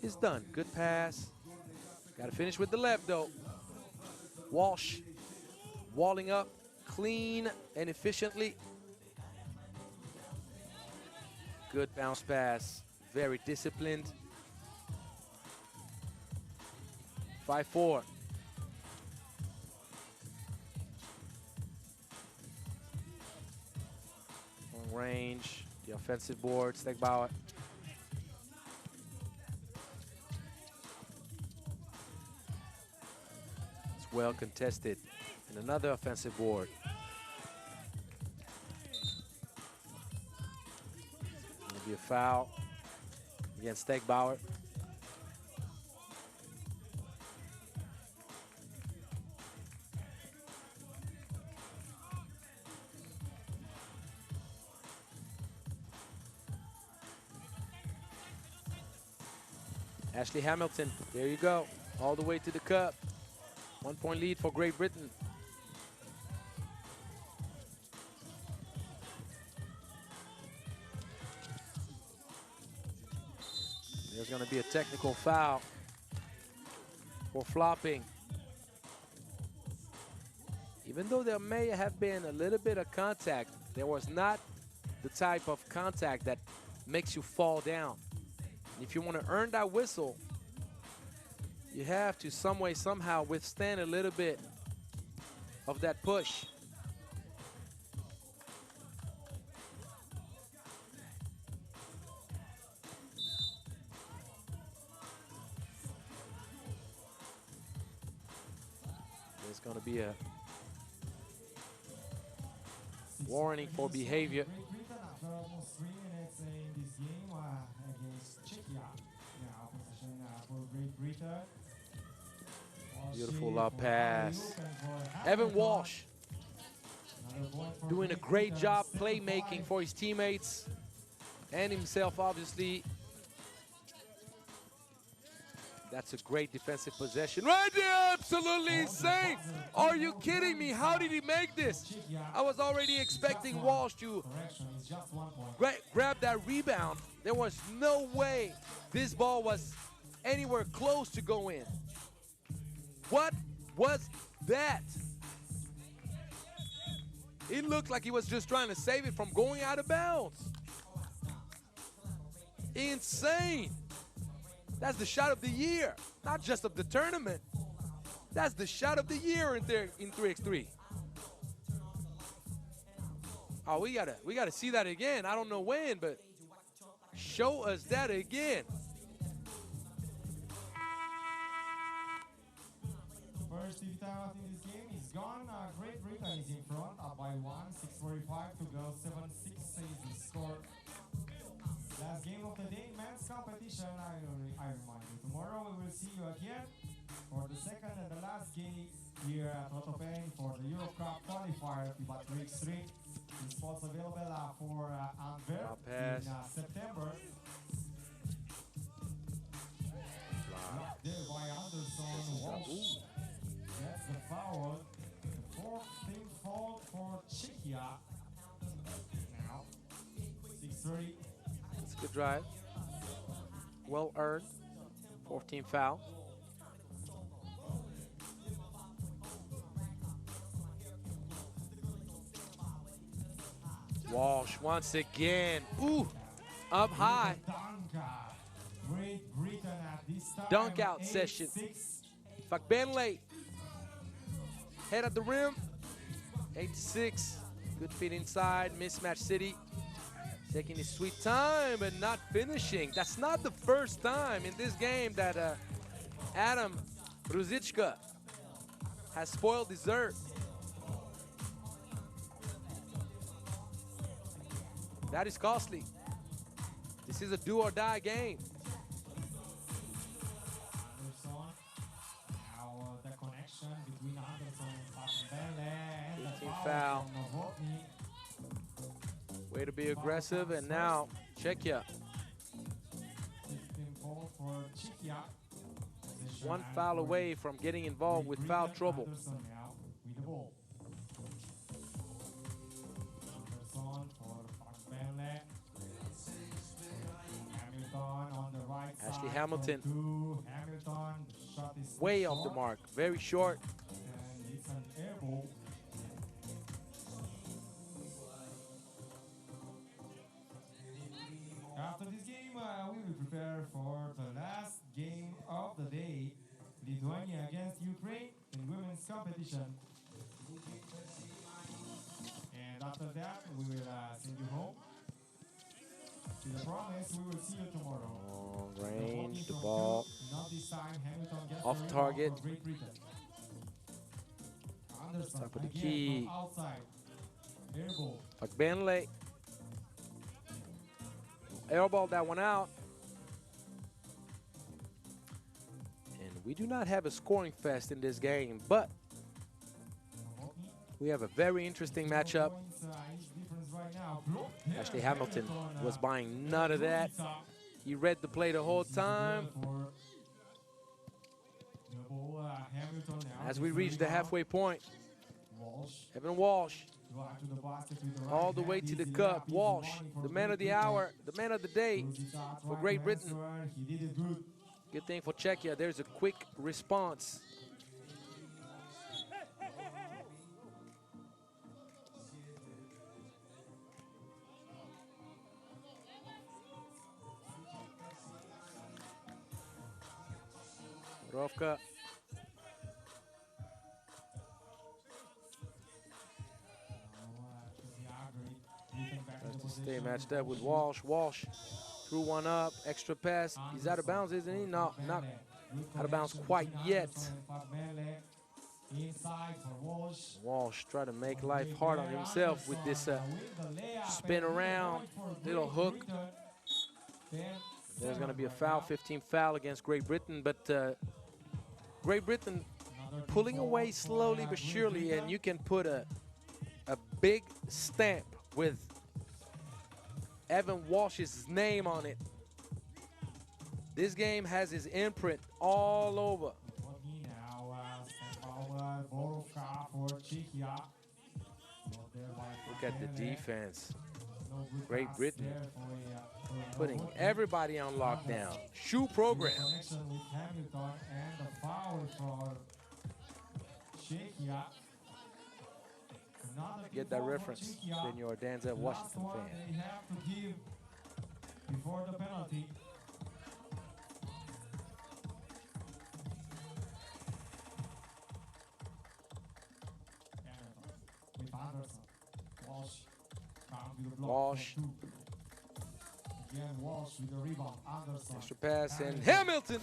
Speaker 2: is done. Good pass. Got to finish with the left, though. Walsh walling up clean and efficiently. Good bounce pass. Very disciplined. 5-4. Range, the offensive board, Stegbauer. It's well contested. And another offensive board. Be a foul against Stegbauer. Ashley Hamilton, there you go, all the way to the cup. 1 point lead for Great Britain. There's going to be a technical foul for flopping. Even though there may have been a little bit of contact, there was not the type of contact that makes you fall down. If you want to earn that whistle, you have to some way, somehow withstand a little bit of that push. There's going to be a warning for behavior.
Speaker 1: After almost 3 minutes in this game against Czechia. Now possession for Great Britain.
Speaker 2: Beautiful pass. Evan Walsh doing a great job playmaking for his teammates and himself, obviously. That's a great defensive possession. Right there, absolutely insane. Are you kidding me? How did he make this? I was already expecting Walsh to grab that rebound. There was no way this ball was anywhere close to go in. What was that? It looked like he was just trying to save it from going out of bounds. Insane. That's the shot of the year, not just of the tournament. That's the shot of the year in 3x3. Oh, we gotta see that again. I don't know when, but show us that again.
Speaker 1: First TV timeout in this game is gone. Great Britain is in front, up by 1, 6:45 to go, 7-6 is the score. Last game of the day, men's competition. I remind you, tomorrow we will see you again for the second and the last game here at Rotterdam for the Europe Cup Qualifier, FIBA 3x3. This spot's available for Antwerp in September. Blocked there by Anderson. Walsh gets the foul. The 14th foul for Czechia. Now, 6:30.
Speaker 2: Good drive. Well earned. 14 foul. Walsh once again. Ooh, up high.
Speaker 1: Great Britain at this time.
Speaker 2: Dunk out session. Fakbenley. Head at the rim. 8-6. Good feet inside. Mismatch City. Taking his sweet time but not finishing. That's not the first time in this game that Adam Ruziczka has spoiled dessert. That is costly. This is a do or die game.
Speaker 1: Anderson. Now the connection between Anderson and
Speaker 2: 18 foul. Way to be aggressive, and now Czechia. 1 foul away from getting involved with foul trouble. Ashley Hamilton, way off the mark, very short.
Speaker 1: And it's an air ball. After this game, we will prepare for the last game of the day, Lithuania against Ukraine in women's competition. And after that, we will send you home. To the promise, we will see you tomorrow.
Speaker 2: Long range, the ball
Speaker 1: Not this time, Hamilton gets
Speaker 2: off
Speaker 1: the
Speaker 2: target.
Speaker 1: for Great Britain. Anderson
Speaker 2: Top of the
Speaker 1: again
Speaker 2: key.
Speaker 1: from outside. Air ball.
Speaker 2: Fakbenley. airballed that one out. And we do not have a scoring fest in this game, but we have a very interesting matchup. Ashley Hamilton was buying none of that. He read the play the whole time. As we reach the halfway point, Evan Walsh all the way to the cup. Walsh, the man of the hour, the man of the day for Great Britain. Good thing for Czechia, there's a quick response. Rovka. Tries to stay matched up with Walsh. Walsh threw one up, extra pass. He's out of bounds, isn't he? No, not out of bounds quite yet. Walsh trying to make life hard on himself with this spin around, little hook. There's going to be a foul, 15 foul against Great Britain, but Great Britain pulling away slowly but surely, and you can put a big stamp with Evan Walsh's name on it. This game has his imprint all over. Look at the defense. Great Britain putting everybody on lockdown. Shoe program. Get that reference, then you're a Denzel Washington fan.
Speaker 1: Before the penalty. With Anderson. Walsh comes with the block.
Speaker 2: Walsh.
Speaker 1: Again, Walsh with the rebound. Anderson.
Speaker 2: Extra pass and Hamilton.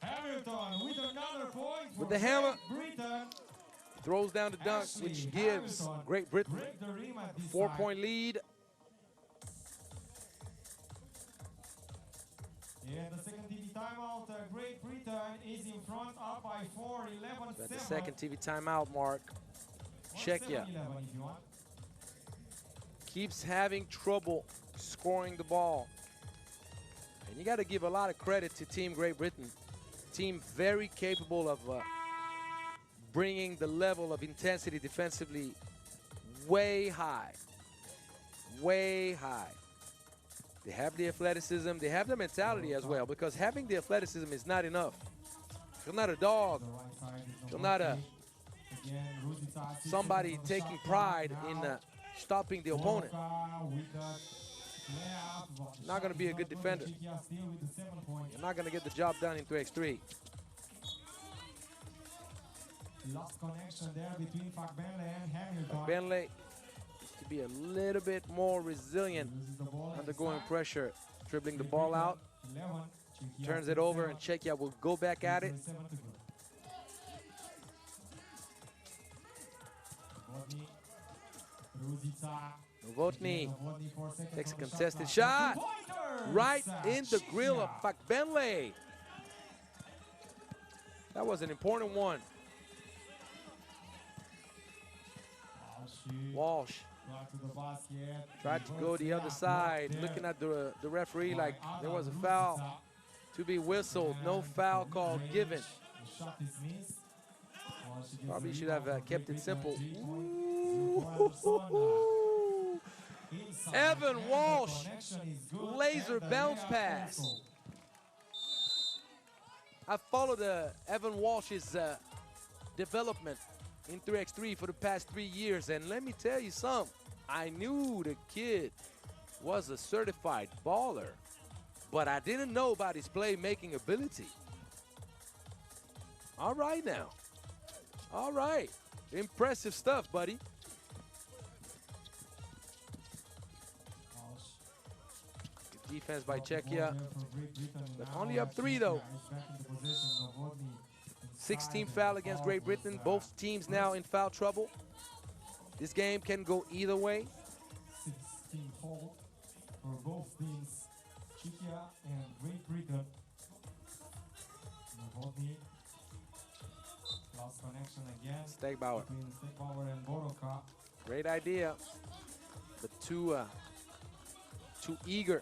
Speaker 1: Hamilton with another point for
Speaker 2: with the hammer.
Speaker 1: Britain.
Speaker 2: Throws down the dunk, which gives Great Britain a 4-point lead.
Speaker 1: Yeah, the second TV timeout. Great Britain is in front, up by 4, 11-7.
Speaker 2: At the second TV timeout mark, Czechia keeps having trouble scoring the ball. And you got to give a lot of credit to Team Great Britain. Team very capable of bringing the level of intensity defensively way high. Way high. They have the athleticism, they have the mentality as well, because having the athleticism is not enough. You're not a dog. You're not somebody taking pride in stopping the opponent. Not going to be a good defender. You're not going to get the job done in 3x3.
Speaker 1: Lost connection there between Fakbenle and Hamilton.
Speaker 2: Fakbenle needs to be a little bit more resilient undergoing pressure. Dribbling the ball out. Turns it over and Czechia will go back at it. Novotny takes a contested shot right in the grill of Fakbenle. That was an important one. Walsh tried to go the other side, looking at the referee like there was a foul to be whistled. No foul call given. Probably should have kept it simple. Evan Walsh, laser bounce pass. I've followed Evan Walsh's development in 3x3 for the past 3 years, and let me tell you something. I knew the kid was a certified baller, but I didn't know about his playmaking ability. All right now. All right. Impressive stuff, buddy. Good defense by Czechia. But only up 3 though. 16 foul against Great Britain. Both teams now in foul trouble. This game can go either way.
Speaker 1: for both teams, Czechia and Great Britain. Novotny. Lost connection again.
Speaker 2: Stegbauer.
Speaker 1: Between Stegbauer and Boroka.
Speaker 2: Great idea. But too eager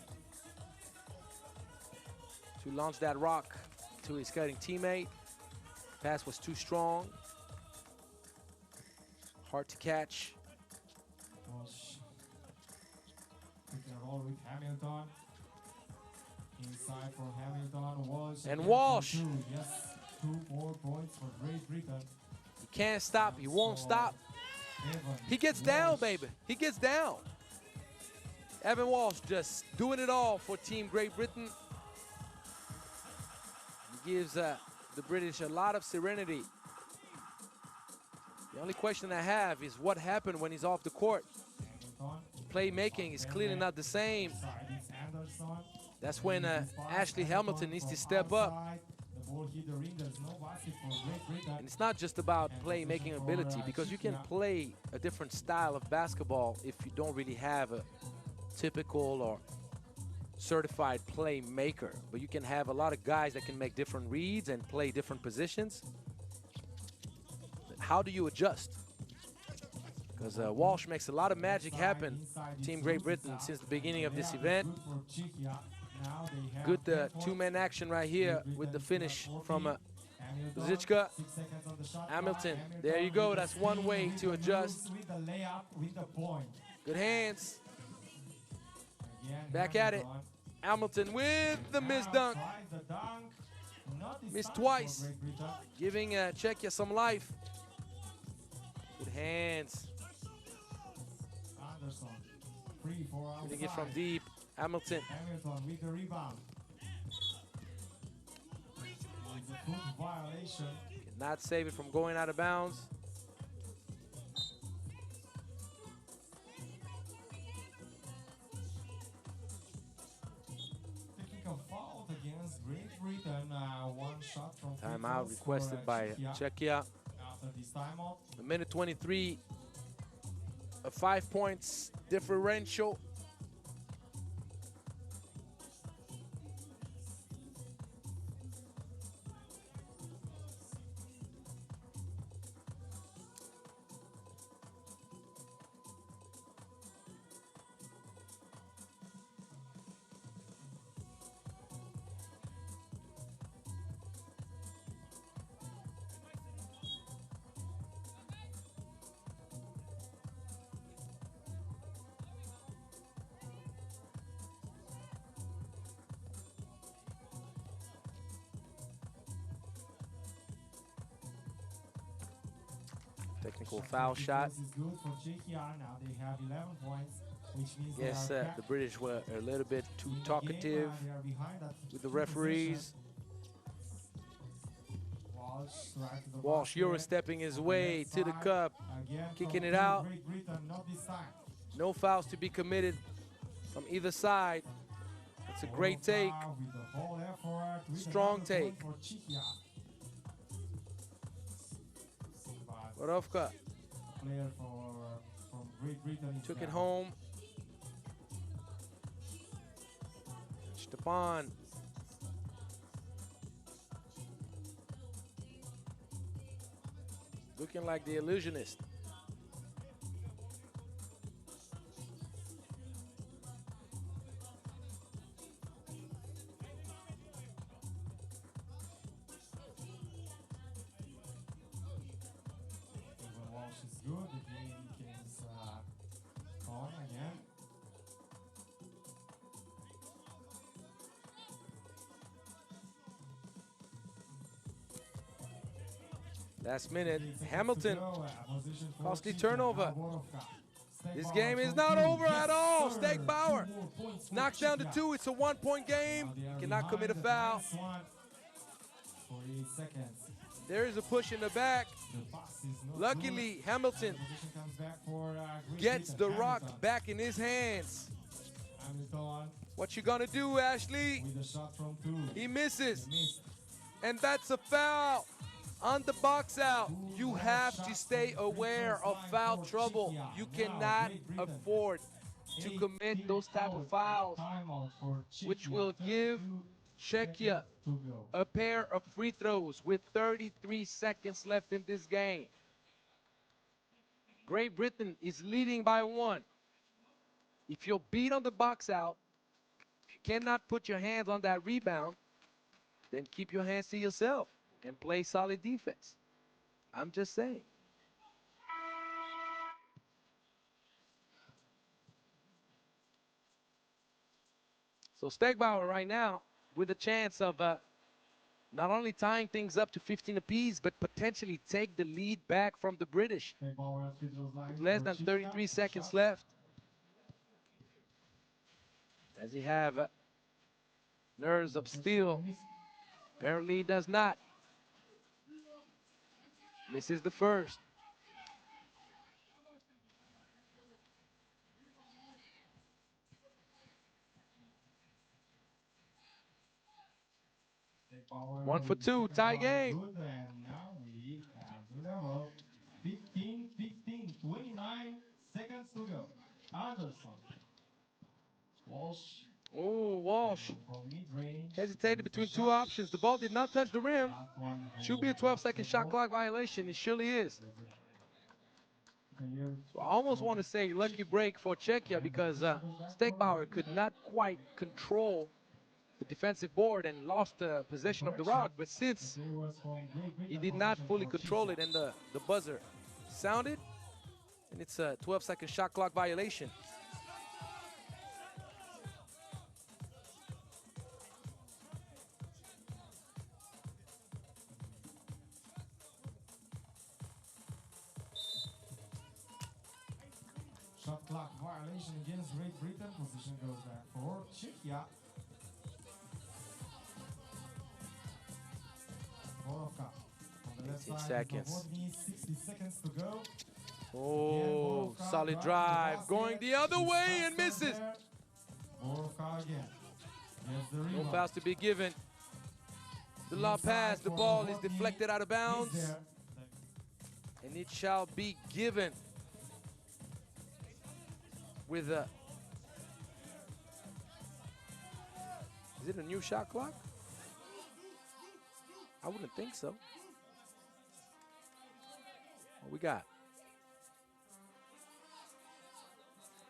Speaker 2: to launch that rock to his cutting teammate. Pass was too strong. Hard to catch.
Speaker 1: Walsh picking a roll with Hamilton. Inside for Hamilton. Walsh.
Speaker 2: And Walsh.
Speaker 1: Yes, 2 more points for Great Britain.
Speaker 2: He can't stop. He won't stop. He gets down, baby. He gets down. Evan Walsh just doing it all for Team Great Britain. He gives the British a lot of serenity. The only question I have is what happened when he's off the court. Playmaking is clearly not the same. That's when Ashley Hamilton needs to step up. And it's not just about playmaking ability, because you can play a different style of basketball if you don't really have a typical or certified playmaker. But you can have a lot of guys that can make different reads and play different positions. How do you adjust? Because Walsh makes a lot of magic happen, Team Great Britain, since the beginning of this event. Good two-man action right here with the finish from Zichka. Hamilton, there you go. That's one way to adjust. Good hands. Back at it. Hamilton with the missed dunk. Missed twice, giving Czechia some life. Good hands. Getting it from deep. Hamilton.
Speaker 1: Hamilton with the rebound. Foot violation.
Speaker 2: Cannot save it from going out of bounds.
Speaker 1: Taking a foul against Great Britain. One shot from
Speaker 2: Timeout requested by Czechia.
Speaker 1: After this timeout.
Speaker 2: A minute 23. A 5 points differential. Technical foul shot.
Speaker 1: Is good for Czechia. Now they have 11 points, which means
Speaker 2: Yes,
Speaker 1: they are
Speaker 2: the British were a little bit too
Speaker 1: in the
Speaker 2: talkative
Speaker 1: game, they are behind at
Speaker 2: with the
Speaker 1: 2
Speaker 2: referees.
Speaker 1: Walsh, right to the
Speaker 2: Walsh
Speaker 1: basket.
Speaker 2: Euro stepping his way
Speaker 1: Left
Speaker 2: to the
Speaker 1: side.
Speaker 2: cup,
Speaker 1: Again
Speaker 2: kicking
Speaker 1: from
Speaker 2: it out.
Speaker 1: Great Britain, not this time.
Speaker 2: No fouls to be committed from either side. It's a great take.
Speaker 1: With the whole effort, with
Speaker 2: Strong
Speaker 1: another point
Speaker 2: take.
Speaker 1: for Czechia. But
Speaker 2: Borovka
Speaker 1: player from Great Britain is
Speaker 2: took it
Speaker 1: down.
Speaker 2: home. Stepan. Looking like the illusionist.
Speaker 1: When Walsh is good, the game becomes on again.
Speaker 2: Last minute,
Speaker 1: 3 seconds
Speaker 2: Hamilton.
Speaker 1: to go, position for
Speaker 2: Costly
Speaker 1: Czechia.
Speaker 2: turnover.
Speaker 1: Now Borovka.
Speaker 2: This
Speaker 1: Stegbauer
Speaker 2: game is
Speaker 1: from
Speaker 2: not
Speaker 1: two.
Speaker 2: over at all.
Speaker 1: Sir.
Speaker 2: Stegbauer
Speaker 1: 2 more points for
Speaker 2: knocks down to
Speaker 1: Czechia.
Speaker 2: 2. It's a 1-point game.
Speaker 1: Now they are
Speaker 2: Cannot commit a
Speaker 1: behind
Speaker 2: foul.
Speaker 1: at -1. 48 seconds.
Speaker 2: There is a push in the back.
Speaker 1: The pass is not
Speaker 2: Luckily,
Speaker 1: good.
Speaker 2: Hamilton
Speaker 1: The position comes back for Great
Speaker 2: gets the
Speaker 1: Britain.
Speaker 2: rock
Speaker 1: Hamilton.
Speaker 2: back in his hands.
Speaker 1: Hamilton
Speaker 2: What you gonna do, Ashley?
Speaker 1: with a shot from 2.
Speaker 2: He misses,
Speaker 1: Missed.
Speaker 2: and that's a foul. On the box out, you have to stay aware of foul trouble. You cannot afford to commit those type of fouls, which will give Czechia a pair of free throws with 33 seconds left in this game. Great Britain is leading by 1. If you're beat on the box out, if you cannot put your hands on that rebound, then keep your hands to yourself and play solid defense. I'm just saying. So Stegbauer right now with a chance of not only tying things up to 15 apiece, but potentially take the lead back from the British. With less than 33 seconds left. Does he have nerves of steel? Apparently he does not. Misses the first. One for two, tie game.
Speaker 1: And now we have the level 15, 29 seconds to go. Anderson. Walsh.
Speaker 2: Oh, Walsh
Speaker 1: From mid-range.
Speaker 2: hesitated between two options. The ball did not touch the rim. Should be a 12-second shot clock violation. It surely is. So I almost want to say lucky break for Czechia because Stegbauer could not quite control the defensive board and lost possession of the rock. But since he did not fully control it and the buzzer sounded, and it's a 12-second shot clock violation.
Speaker 1: Shot clock violation against Great Britain. Position goes back for Czechia.
Speaker 2: 18 seconds.
Speaker 1: 60 seconds to go.
Speaker 2: Oh, solid drive. Going the other way and misses. No fouls to be given. The long pass, the ball is deflected out of bounds. And it shall be given with a... Is it a new shot clock? I wouldn't think so. What we got?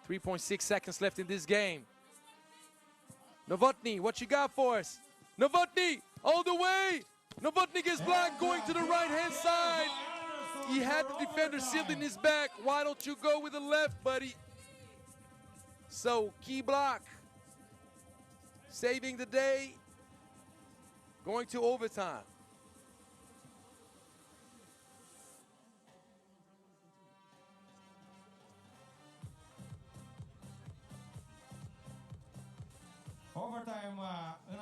Speaker 2: 3.6 seconds left in this game. Novotny, what you got for us? Novotny, all the way. Novotny gets blocked, going to the right-hand side. He had the defender sealed in his back. Why don't you go with the left, buddy? So, key block. Saving the day. Going to overtime.
Speaker 1: Overtime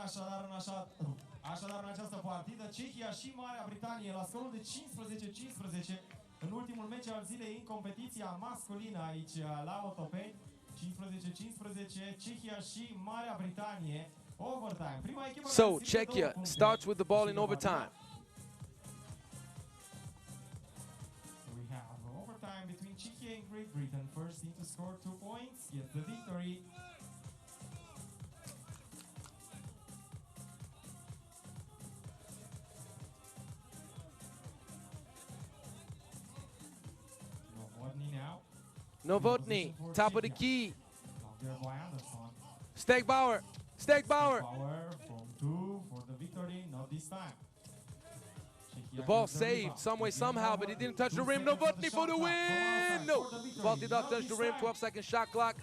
Speaker 1: așadar în această partidă, Cehia și Marea Britanie la scorul de 15-15 în ultimul meci al zilei în competiția masculină aici la Otopeni. 15-15, Cehia și Marea Britanie. Overtime. Prima echipă
Speaker 2: So, Czechia starts with the ball in overtime.
Speaker 1: We have overtime between Czechia and Great Britain. First team to score 2 points gets the victory.
Speaker 2: Novotny, top of the key. Stegbauer.
Speaker 1: Stegbauer from 2 for the victory, not this time.
Speaker 2: The ball saved some way, somehow, but it didn't touch the rim. Novotny for the win! No, the ball did not touch the rim. 12-second shot clock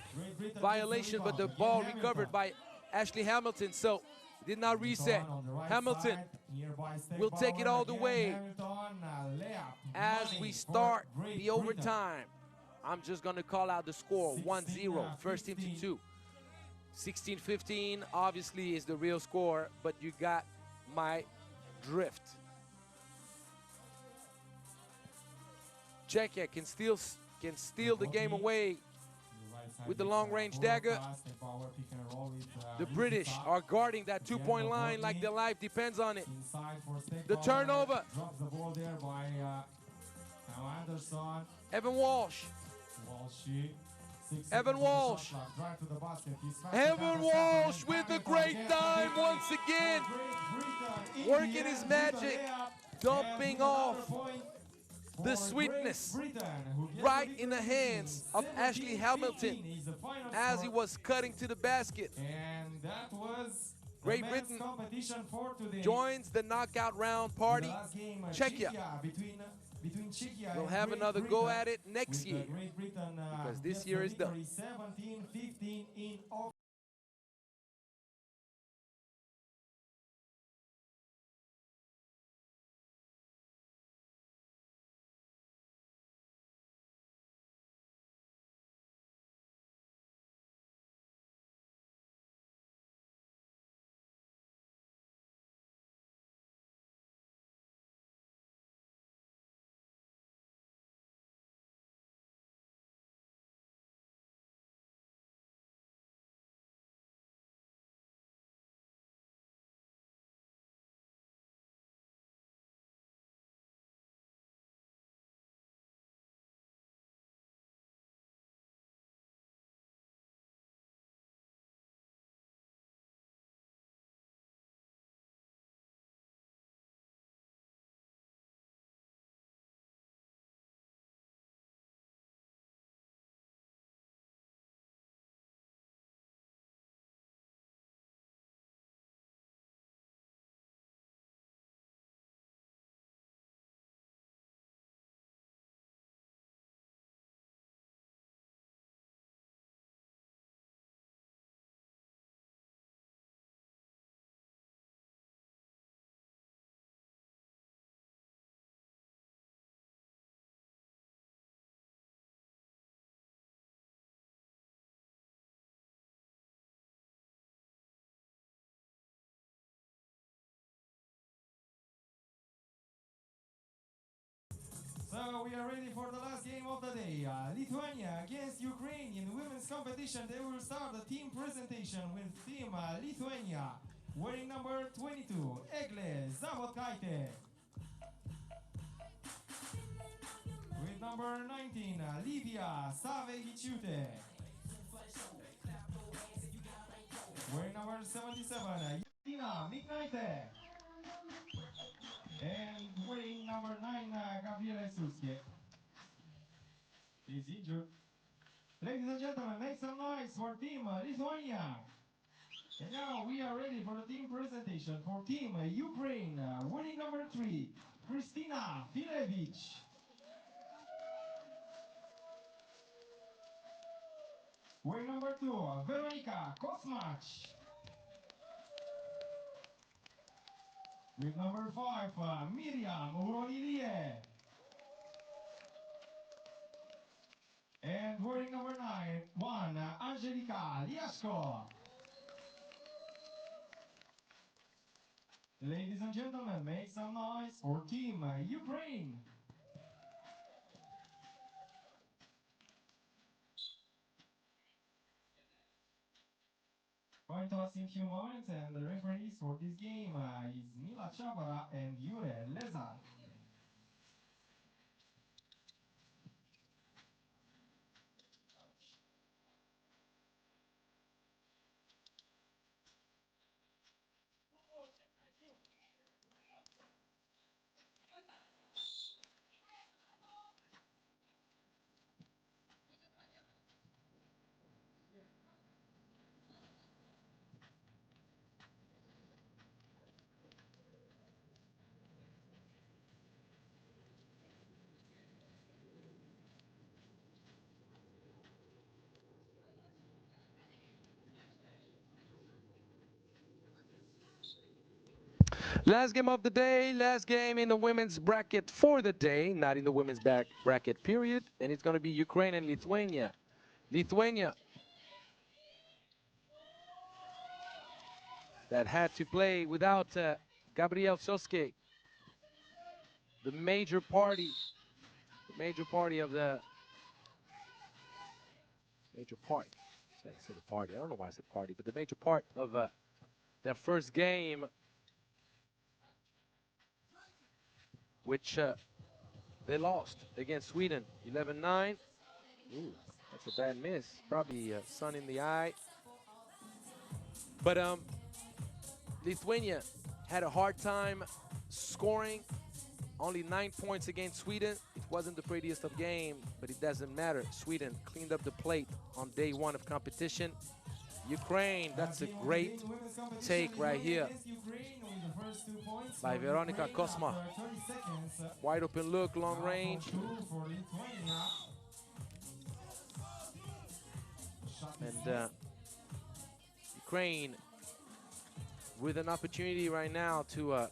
Speaker 2: violation, but the ball recovered by Ashley Hamilton, so did not reset. Hamilton will take it all the way as we start the overtime. I'm just going to call out the score, 1-0, first team to 2. 16-15 obviously is the real score, but you got my drift. Czechia can steal the game away with the long-range dagger. The British are guarding that two-point line like their life depends on it. The turnover. Evan Walsh. Evan Walsh. Evan Walsh with a great time once again. Working his magic, dumping off the sweetness right in the hands of Ashley Hamilton as he was cutting to the basket.
Speaker 1: And that was
Speaker 2: Great Britain joins the knockout round party. Czechia
Speaker 1: between Czechia
Speaker 2: will
Speaker 1: and
Speaker 2: have
Speaker 1: Great
Speaker 2: another
Speaker 1: Britain,
Speaker 2: go at it next
Speaker 1: with,
Speaker 2: year,
Speaker 1: Great Britain,
Speaker 2: because this
Speaker 1: gets
Speaker 2: year
Speaker 1: the
Speaker 2: is done.
Speaker 1: victory 17-15 in So we are ready for the last game of the day. Lithuania against Ukraine in women's competition. They will start the team presentation with team Lithuania. Wearing number 22, Egle Zabotkaite. With number 19, Livia Savehiciute. Wearing number 77, Tina Miknaite. And wearing number 9, Gabriele Suske. He's injured. Ladies and gentlemen, make some noise for team Lithuania. And now we are ready for the team presentation for team Ukraine. Wearing number 3, Kristina Filevich. Wearing number 2, Veronika Kosmach. With number 5, Miriam Uronilie. And wearing number 1, Angelica Liashko. Ladies and gentlemen, make some noise for team Ukraine. Going to us in a few moments, and the referees for this game is Mila Chavara and Jure Lezar.
Speaker 2: Last game of the day, last game in the women's bracket for the day, not in the women's bracket period, and it's going to be Ukraine and Lithuania. Lithuania that had to play without Gabriel Soske, the major party of the major part. I said the party. I don't know why I said party, but the major part of their first game, which they lost against Sweden, 11-9. Ooh, that's That's a bad miss. Probably sun in the eye. But Lithuania had a hard time scoring. Only 9 points against Sweden. It wasn't the prettiest of game, but it doesn't matter. Sweden cleaned up the plate on day one of competition. Ukraine, that's a great take right here by Veronika Kosma. Wide open look, long range. And Ukraine with an opportunity right now to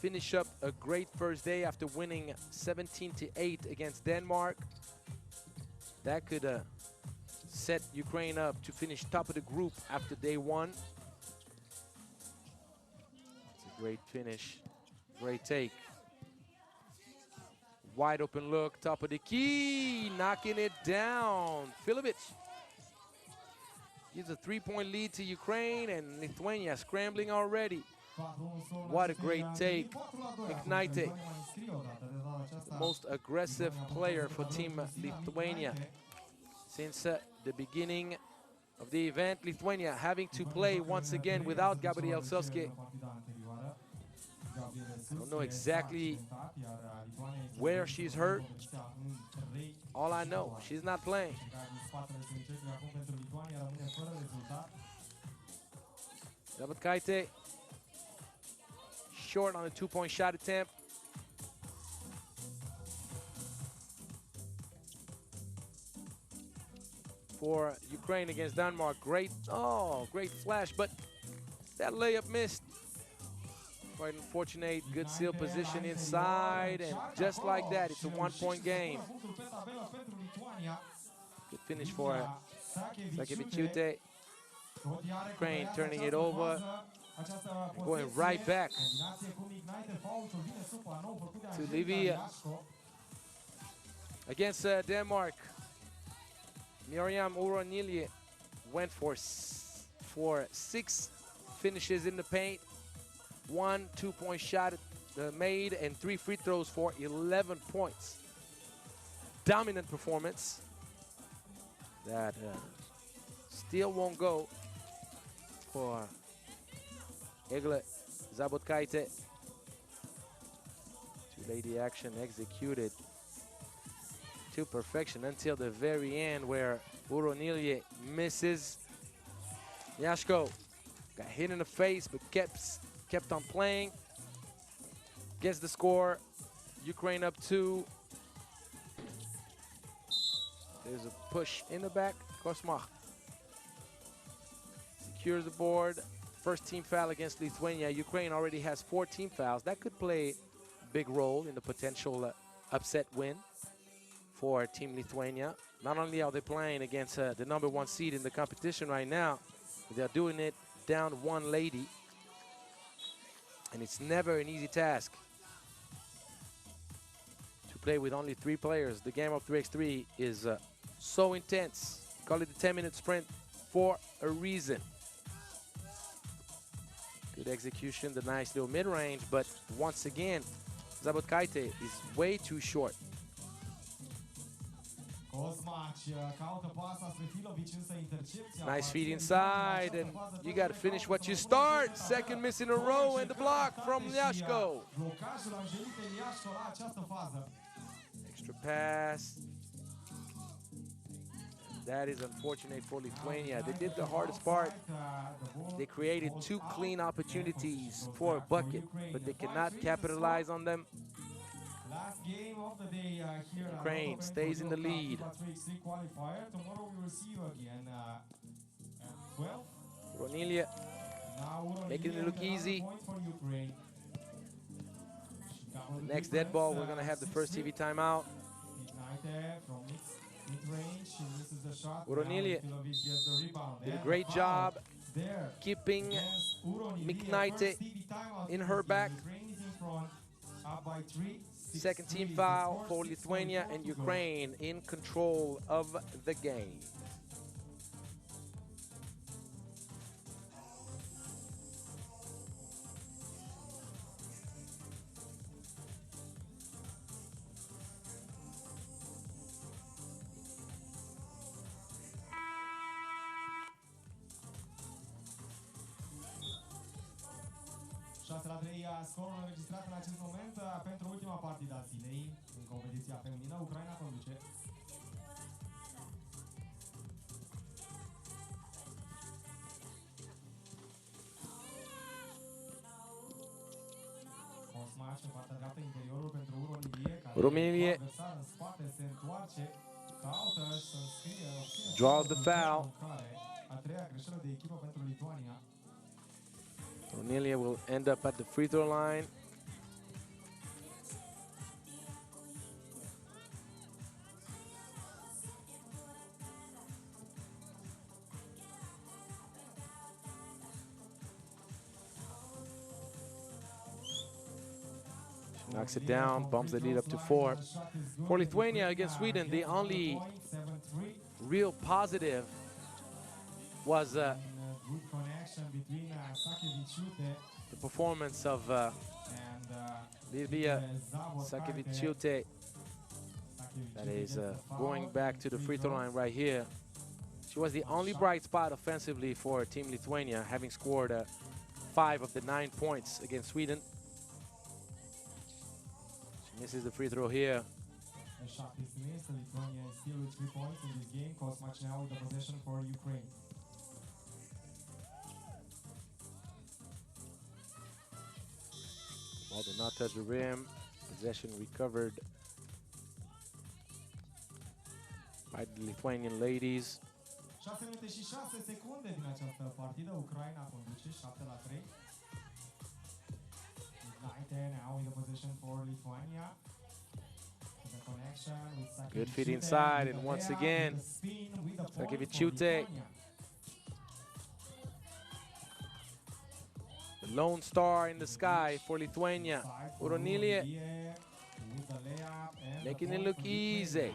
Speaker 2: finish up a great first day after winning 17-8 against Denmark. That could set Ukraine up to finish top of the group after day one. It's a great finish, great take. Wide open look, top of the key, knocking it down. Filipic gives a 3-point lead to Ukraine, and Lithuania scrambling already. What a great take. McKnight, the most aggressive player for Team Lithuania. Since the beginning of the event, Lithuania having to play once again without Gabriel Soske. I don't know exactly where she's hurt. All I know, she's not playing. Zabotkaite short on a 2-point shot attempt. For Ukraine against Denmark, great flash, but that layup missed. Quite unfortunate, good seal position inside, and just like that, it's a 1-point game. Good finish for Sakeviciute. Ukraine turning it over, and going right back to Livia. Against Denmark, Miriam Uronilje went for 6 finishes in the paint, 1 2-point shot made, and 3 free throws for 11 points. Dominant performance that still won't go for Egle Zabotkaite. Two-lady action executed to perfection until the very end, where Uronilje misses. Yashko got hit in the face, but kept on playing. Gets the score. Ukraine up 2. There's a push in the back. Kosma secures the board. First team foul against Lithuania. Ukraine already has 4 team fouls. That could play a big role in the potential upset win for Team Lithuania. Not only are they playing against the #1 seed in the competition right now, but they're doing it down 1 lady. And it's never an easy task to play with only 3 players. The game of 3x3 is so intense. Call it the 10-minute sprint for a reason. Good execution, the nice little mid-range, but once again, Zabotkaite is way too short. Nice feed inside, and you got to finish what you start. Second miss in a row, and the block from Yashko. Extra pass. That is unfortunate for Lithuania. They did the hardest part. They created 2 clean opportunities for a bucket, but they cannot capitalize on them.
Speaker 1: Last game of the day here.
Speaker 2: Ukraine stays in the lead.
Speaker 1: FIBA 3x3 qualifier. Tomorrow we will see you again at 12.
Speaker 2: Uronilje making it look easy. Next dead ball, we're going to have the first TV timeout. Uronilje did a great job keeping McKnight in her back. Second team foul for Lithuania, and Ukraine in control of the game.
Speaker 1: Andrei, scorul înregistrat în acest moment pentru ultima partidă a zilei în competiția feminină. Ucraina conduce. Cosmaș în partea dreaptă interiorul pentru Uronilie, care
Speaker 2: Uronilie
Speaker 1: în spate se întoarce, caută și să înscrie.
Speaker 2: draws the foul.
Speaker 1: A treia greșeală de echipă pentru Lituania.
Speaker 2: Romania will end up at the free throw line. Knocks it down, bumps the lead up to 4. For Lithuania against Sweden, the only real positive was the performance of Livia Sakevičiūtė, that is going back to the free throw line right here. She was the only bright spot offensively for Team Lithuania, having scored 5 of the 9 points against Sweden. She misses the free throw here.
Speaker 1: Lithuania is still with 3 points in this game. Kosmac now with the possession for Ukraine.
Speaker 2: Ball did not touch the rim. Possession recovered by the Lithuanian ladies.
Speaker 1: 6 minute și 6 secunde din această partidă. Ucraina conduce 7-3. United now in the possession for Lithuania. The connection with
Speaker 2: Good feed inside, and once again, Sakevičiūtė, the lone star in the sky for Lithuania. Uronilie making it look easy.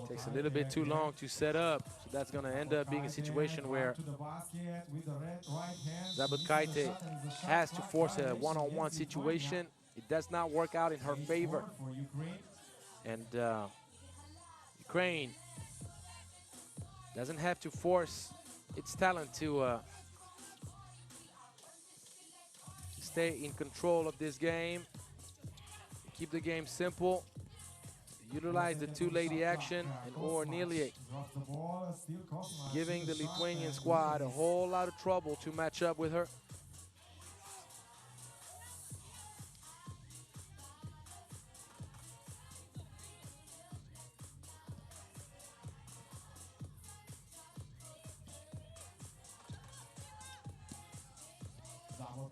Speaker 2: Takes a little bit too long to set up, so that's going to end up being a situation where Zabutkaite has to force a one-on-one situation. It does not work out in her favor. And Ukraine doesn't have to force its talent to stay in control of this game, keep the game simple, utilize the two-lady action, and Uronilie giving the Lithuanian squad a whole lot of trouble to match up with her.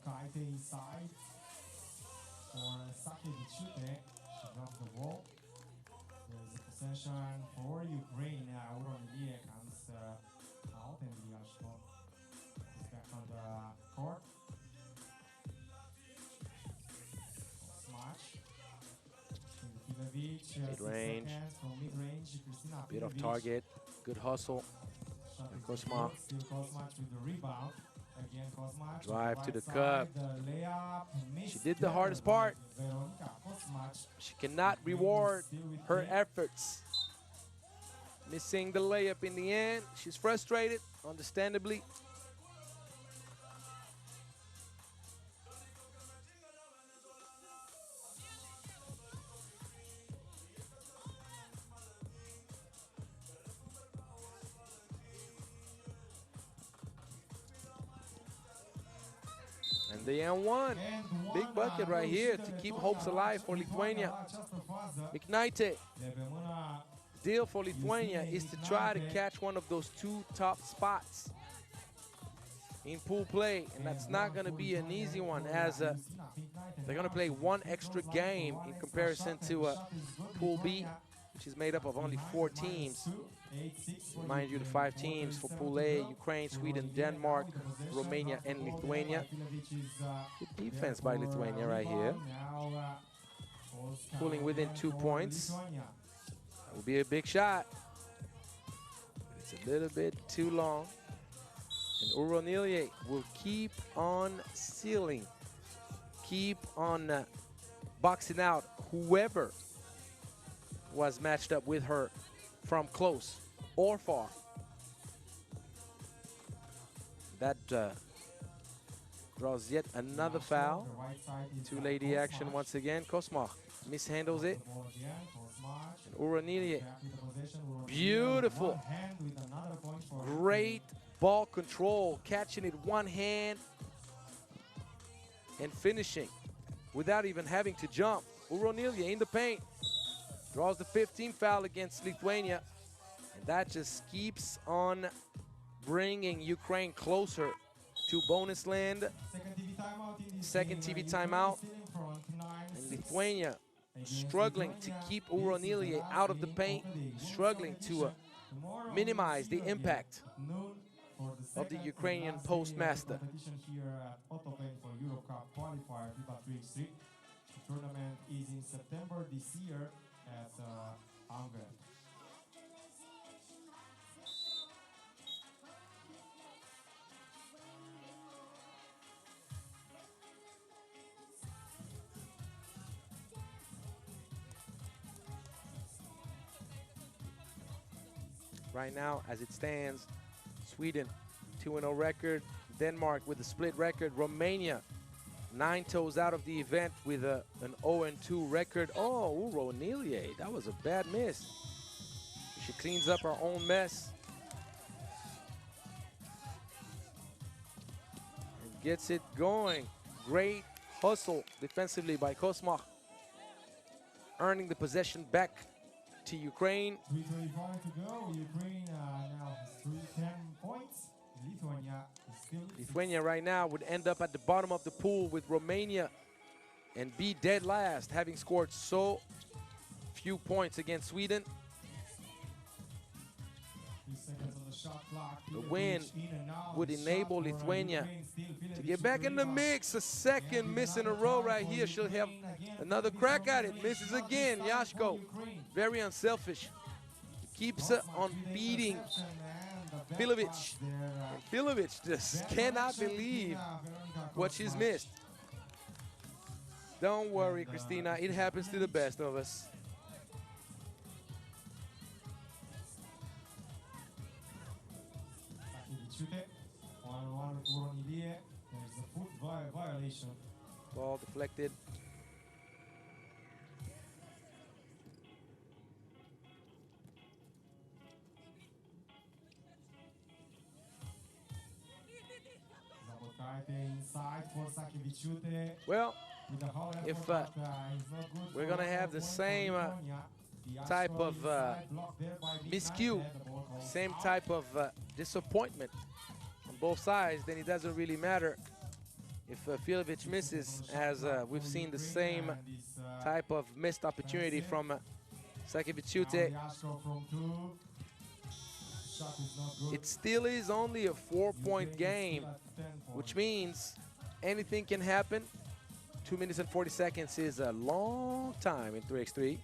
Speaker 1: Kaite inside for Sakevičiūtė. She drops the ball. There's a possession for Ukraine. Uronilie comes out and Liashko is back on the court. Smash.
Speaker 2: Mid-range. Bit off target. Good hustle. Kosma.
Speaker 1: Still Kosmac with the rebound. Again, Kosmac.
Speaker 2: Drive to the cup. She did the hardest part. She cannot reward her efforts. Missing the layup in the end. She's frustrated, understandably. The N1, big bucket right here to keep hopes alive for Lithuania. Miknaite. Deal for Lithuania is to try to catch one of those 2 top spots in pool play, and that's not going to be an easy one, as they're going to play 1 extra game in comparison to Pool B, which is made up of only 4 teams. Remind you, the 5 teams for Pool A: Ukraine, Sweden, Denmark, Romania, and Lithuania. Good defense by Lithuania right here. Pulling within 2 points. That will be a big shot. It's a little bit too long. And Uronilie will keep on sealing, keep on boxing out whoever was matched up with her from close or far. That draws yet another foul. Two-lady action once again. Kosmach mishandles it. And Uranili, beautiful, great ball control, catching it one hand and finishing without even having to jump. Uranili in the paint, draws the 15th foul against Lithuania. And that just keeps on bringing Ukraine closer to bonus land. Second TV timeout. And Lithuania struggling to keep Uranili out of the paint, struggling to minimize the impact of the Ukrainian postmaster.
Speaker 1: Here at Ottopen for Europe Cup Qualifier FIBA 3x3. The tournament is in September this year at Hungary.
Speaker 2: Right now, as it stands, Sweden 2-0 record, Denmark with a split record, Romania 9 toes out of the event with an 0-2 record. Oh, Uranili, that was a bad miss. She cleans up her own mess and gets it going. Great hustle defensively by Kosmach, earning the possession back to Ukraine.
Speaker 1: 3:35 to go. Ukraine now has 10 points. Lithuania is still.
Speaker 2: Lithuania right now would end up at the bottom of the pool with Romania and be dead last, having scored so few points against Sweden.
Speaker 1: 3 seconds on the shot clock.
Speaker 2: The win would enable Lithuania to get back in the mix. A second miss in a row right here. She'll have another crack at it. Misses again. Yashko, very unselfish. Keeps on beating Filovic. And Filovic just cannot believe what she's missed. Don't worry, Christina. It happens to the best of us.
Speaker 1: There's a foot violation.
Speaker 2: Ball deflected. Well, if we're going to have the same type of miscue, same type of disappointment on both sides, then it doesn't really matter if Filovic misses, as we've seen the same type of missed opportunity from Sakeviciute. It still is only a 4-point game, which means anything can happen. 2 minutes and 40 seconds is a long time in 3x3.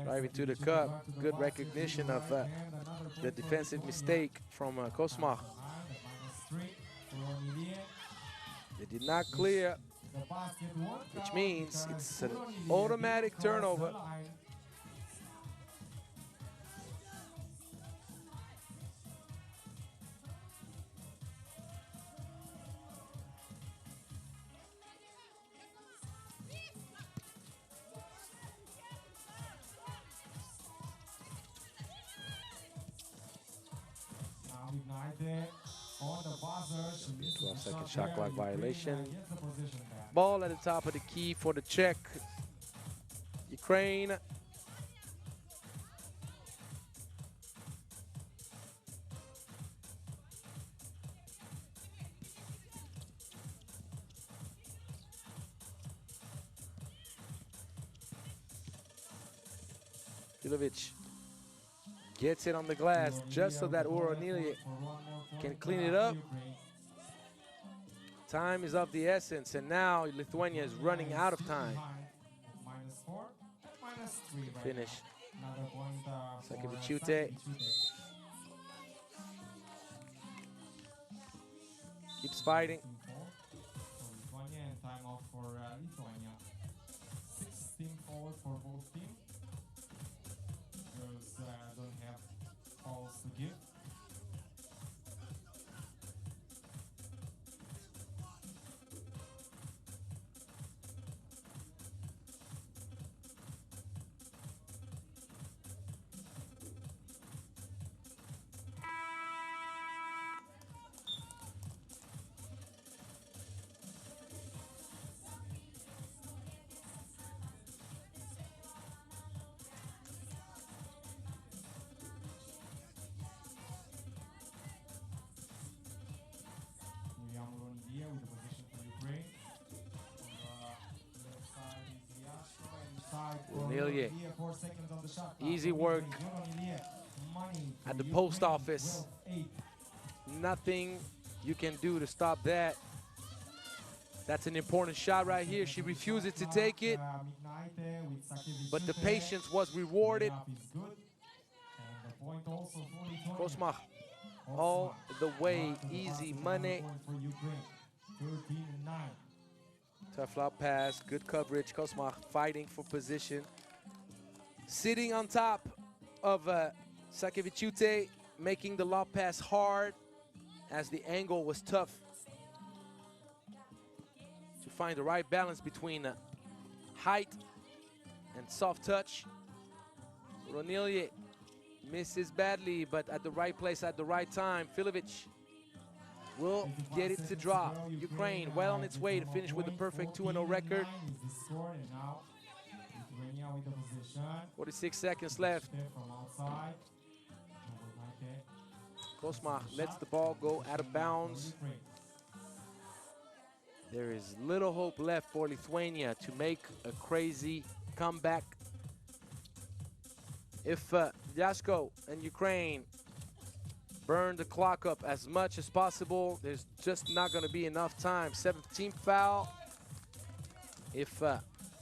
Speaker 2: Driving to the cup, good recognition of the defensive mistake from Kosmach. They did not clear, which means it's an automatic turnover.
Speaker 1: On the buzzer,
Speaker 2: 12-second shot clock violation. Ball at the top of the key for the Czech. Ukraine. Filovic gets it on the glass just so that Uranili can clean it up. Time is of the essence, and now Lithuania is running out of time. Finish. Sakeviciute keeps fighting.
Speaker 1: Time off for Lithuania. 16 forward for both teams. Girls don't have calls to give.
Speaker 2: Ronilje. Easy work at the post office. Nothing you can do to stop that. That's an important shot right here. She refuses to take it, but the patience was rewarded. Kosmach all the way, easy money. Tough lob pass, good coverage. Kosmach fighting for position. Sitting on top of Sakevichute, making the lob pass hard as the angle was tough to find the right balance between height and soft touch. Ronilje misses badly, but at the right place at the right time. Filovic will get it to draw. Ukraine well on its way to finish with a perfect 2-0 record. 46 seconds left. Kosmach lets the ball go out of bounds. There is little hope left for Lithuania to make a crazy comeback. If Jasko and Ukraine burn the clock up as much as possible, there's just not going to be enough time. 17th foul. If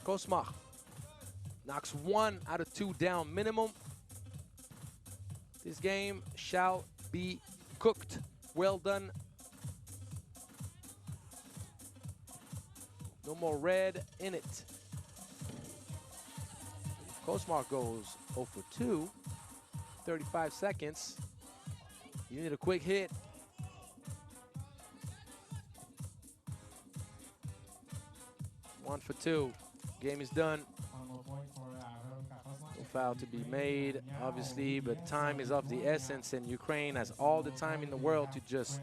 Speaker 2: Kosmach knocks 1 out of 2 down minimum, this game shall be cooked. Well done. No more red in it. Kosmach goes 0 for 2, 35 seconds. You need a quick hit. One for 2. Game is done. No foul to be made, obviously, but time is of the essence, and Ukraine has all the time in the world to just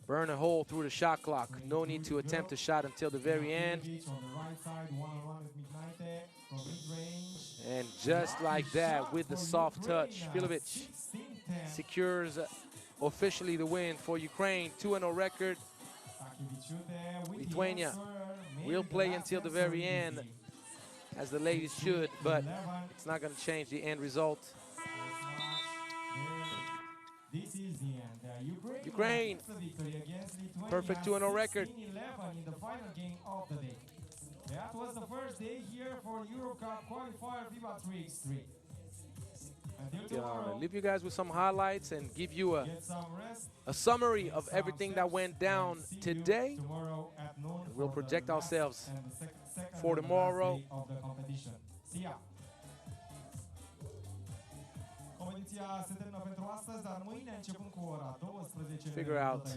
Speaker 2: burn a hole through the shot clock. No need to attempt a shot until the very end. And just like that, with the soft touch, Filovic secures officially the win for Ukraine. 2-0 record. Lithuania will play until the very end, as the ladies should, but it's not going to change the end result. Ukraine, perfect 2-0 record.
Speaker 1: In the final game of the day. That was the first day here for Europe Cup Qualifier FIBA 3x3.
Speaker 2: I'll leave you guys with some highlights and give you a summary of everything that went down today. We'll project ourselves for tomorrow. Figure out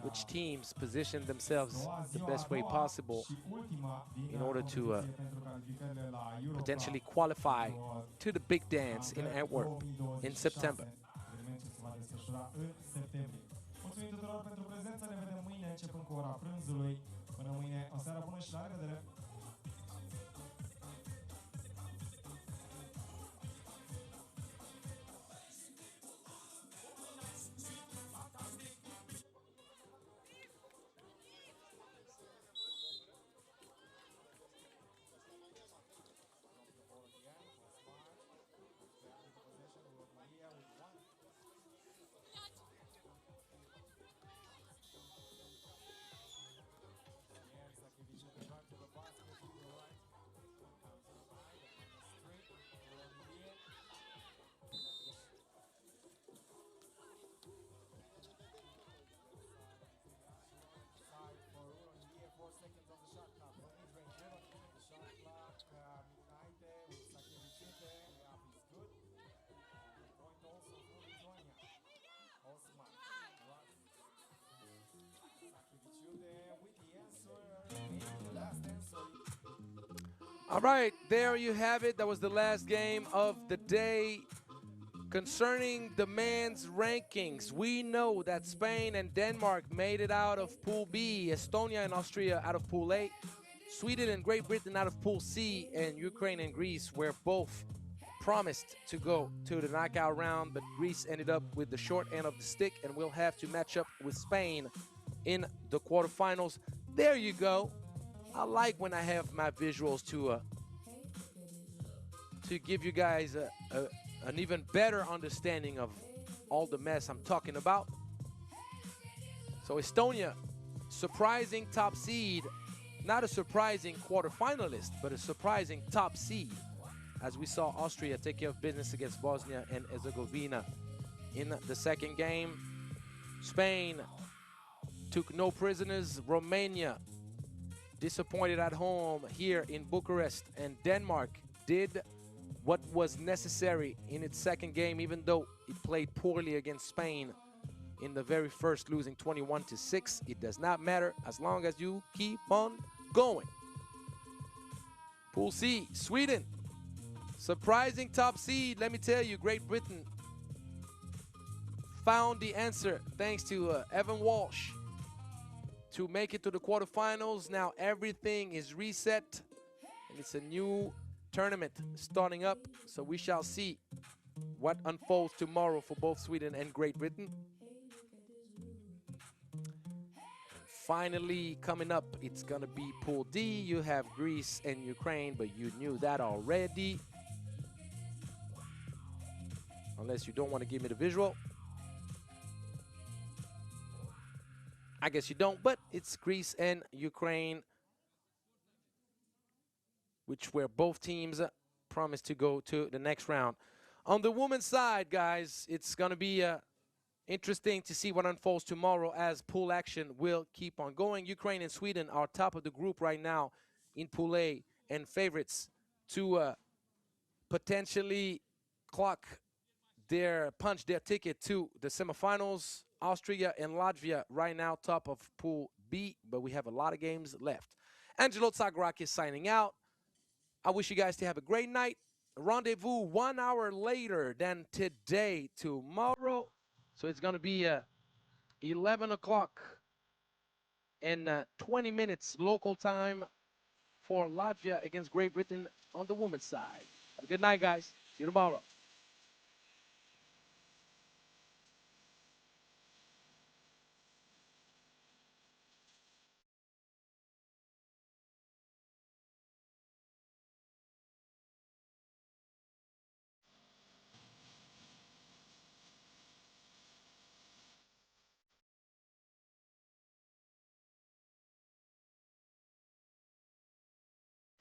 Speaker 2: which teams position themselves the best way possible in order to potentially qualify to the big dance in Antwerp in September.
Speaker 1: Mulțumim tuturor pentru prezență, ne vedem mâine începând cu ora prânzului. Până mâine, o seară bună și la revedere!
Speaker 2: All right, there you have it. That was the last game of the day. Concerning the men's rankings, we know that Spain and Denmark made it out of Pool B, Estonia and Austria out of Pool A, Sweden and Great Britain out of Pool C, and Ukraine and Greece were both promised to go to the knockout round, but Greece ended up with the short end of the stick and will have to match up with Spain in the quarterfinals. There you go. I like when I have my visuals to give you guys an even better understanding of all the mess I'm talking about. So Estonia, surprising top seed, not a surprising quarterfinalist, but a surprising top seed, as we saw Austria take care of business against Bosnia and Herzegovina in the second game. Spain took no prisoners. Romania disappointed at home here in Bucharest, and Denmark did what was necessary in its second game, even though it played poorly against Spain in the very first, losing 21-6. It does not matter as long as you keep on going. Pool C, Sweden, surprising top seed. Let me tell you, Great Britain found the answer thanks to Evan Walsh to make it to the quarterfinals. Now everything is reset, and it's a new tournament starting up, so we shall see what unfolds tomorrow for both Sweden and Great Britain. Finally, coming up, it's gonna be Pool D. You have Greece and Ukraine, but you knew that already, unless you don't want to give me the visual. I guess you don't, but it's Greece and Ukraine, which were both teams promised to go to the next round. On the women's side, guys, it's going to be interesting to see what unfolds tomorrow, as pool action will keep on going. Ukraine and Sweden are top of the group right now in Pool A and favorites to potentially punch their ticket to the semifinals. Austria and Latvia right now top of Pool B, but we have a lot of games left. Angelo Zagorakis signing out. I wish you guys to have a great night. Rendezvous 1 hour later than today, tomorrow. So it's going to be 11 o'clock and 20 minutes local time for Latvia against Great Britain on the women's side. Have a good night, guys. See you tomorrow.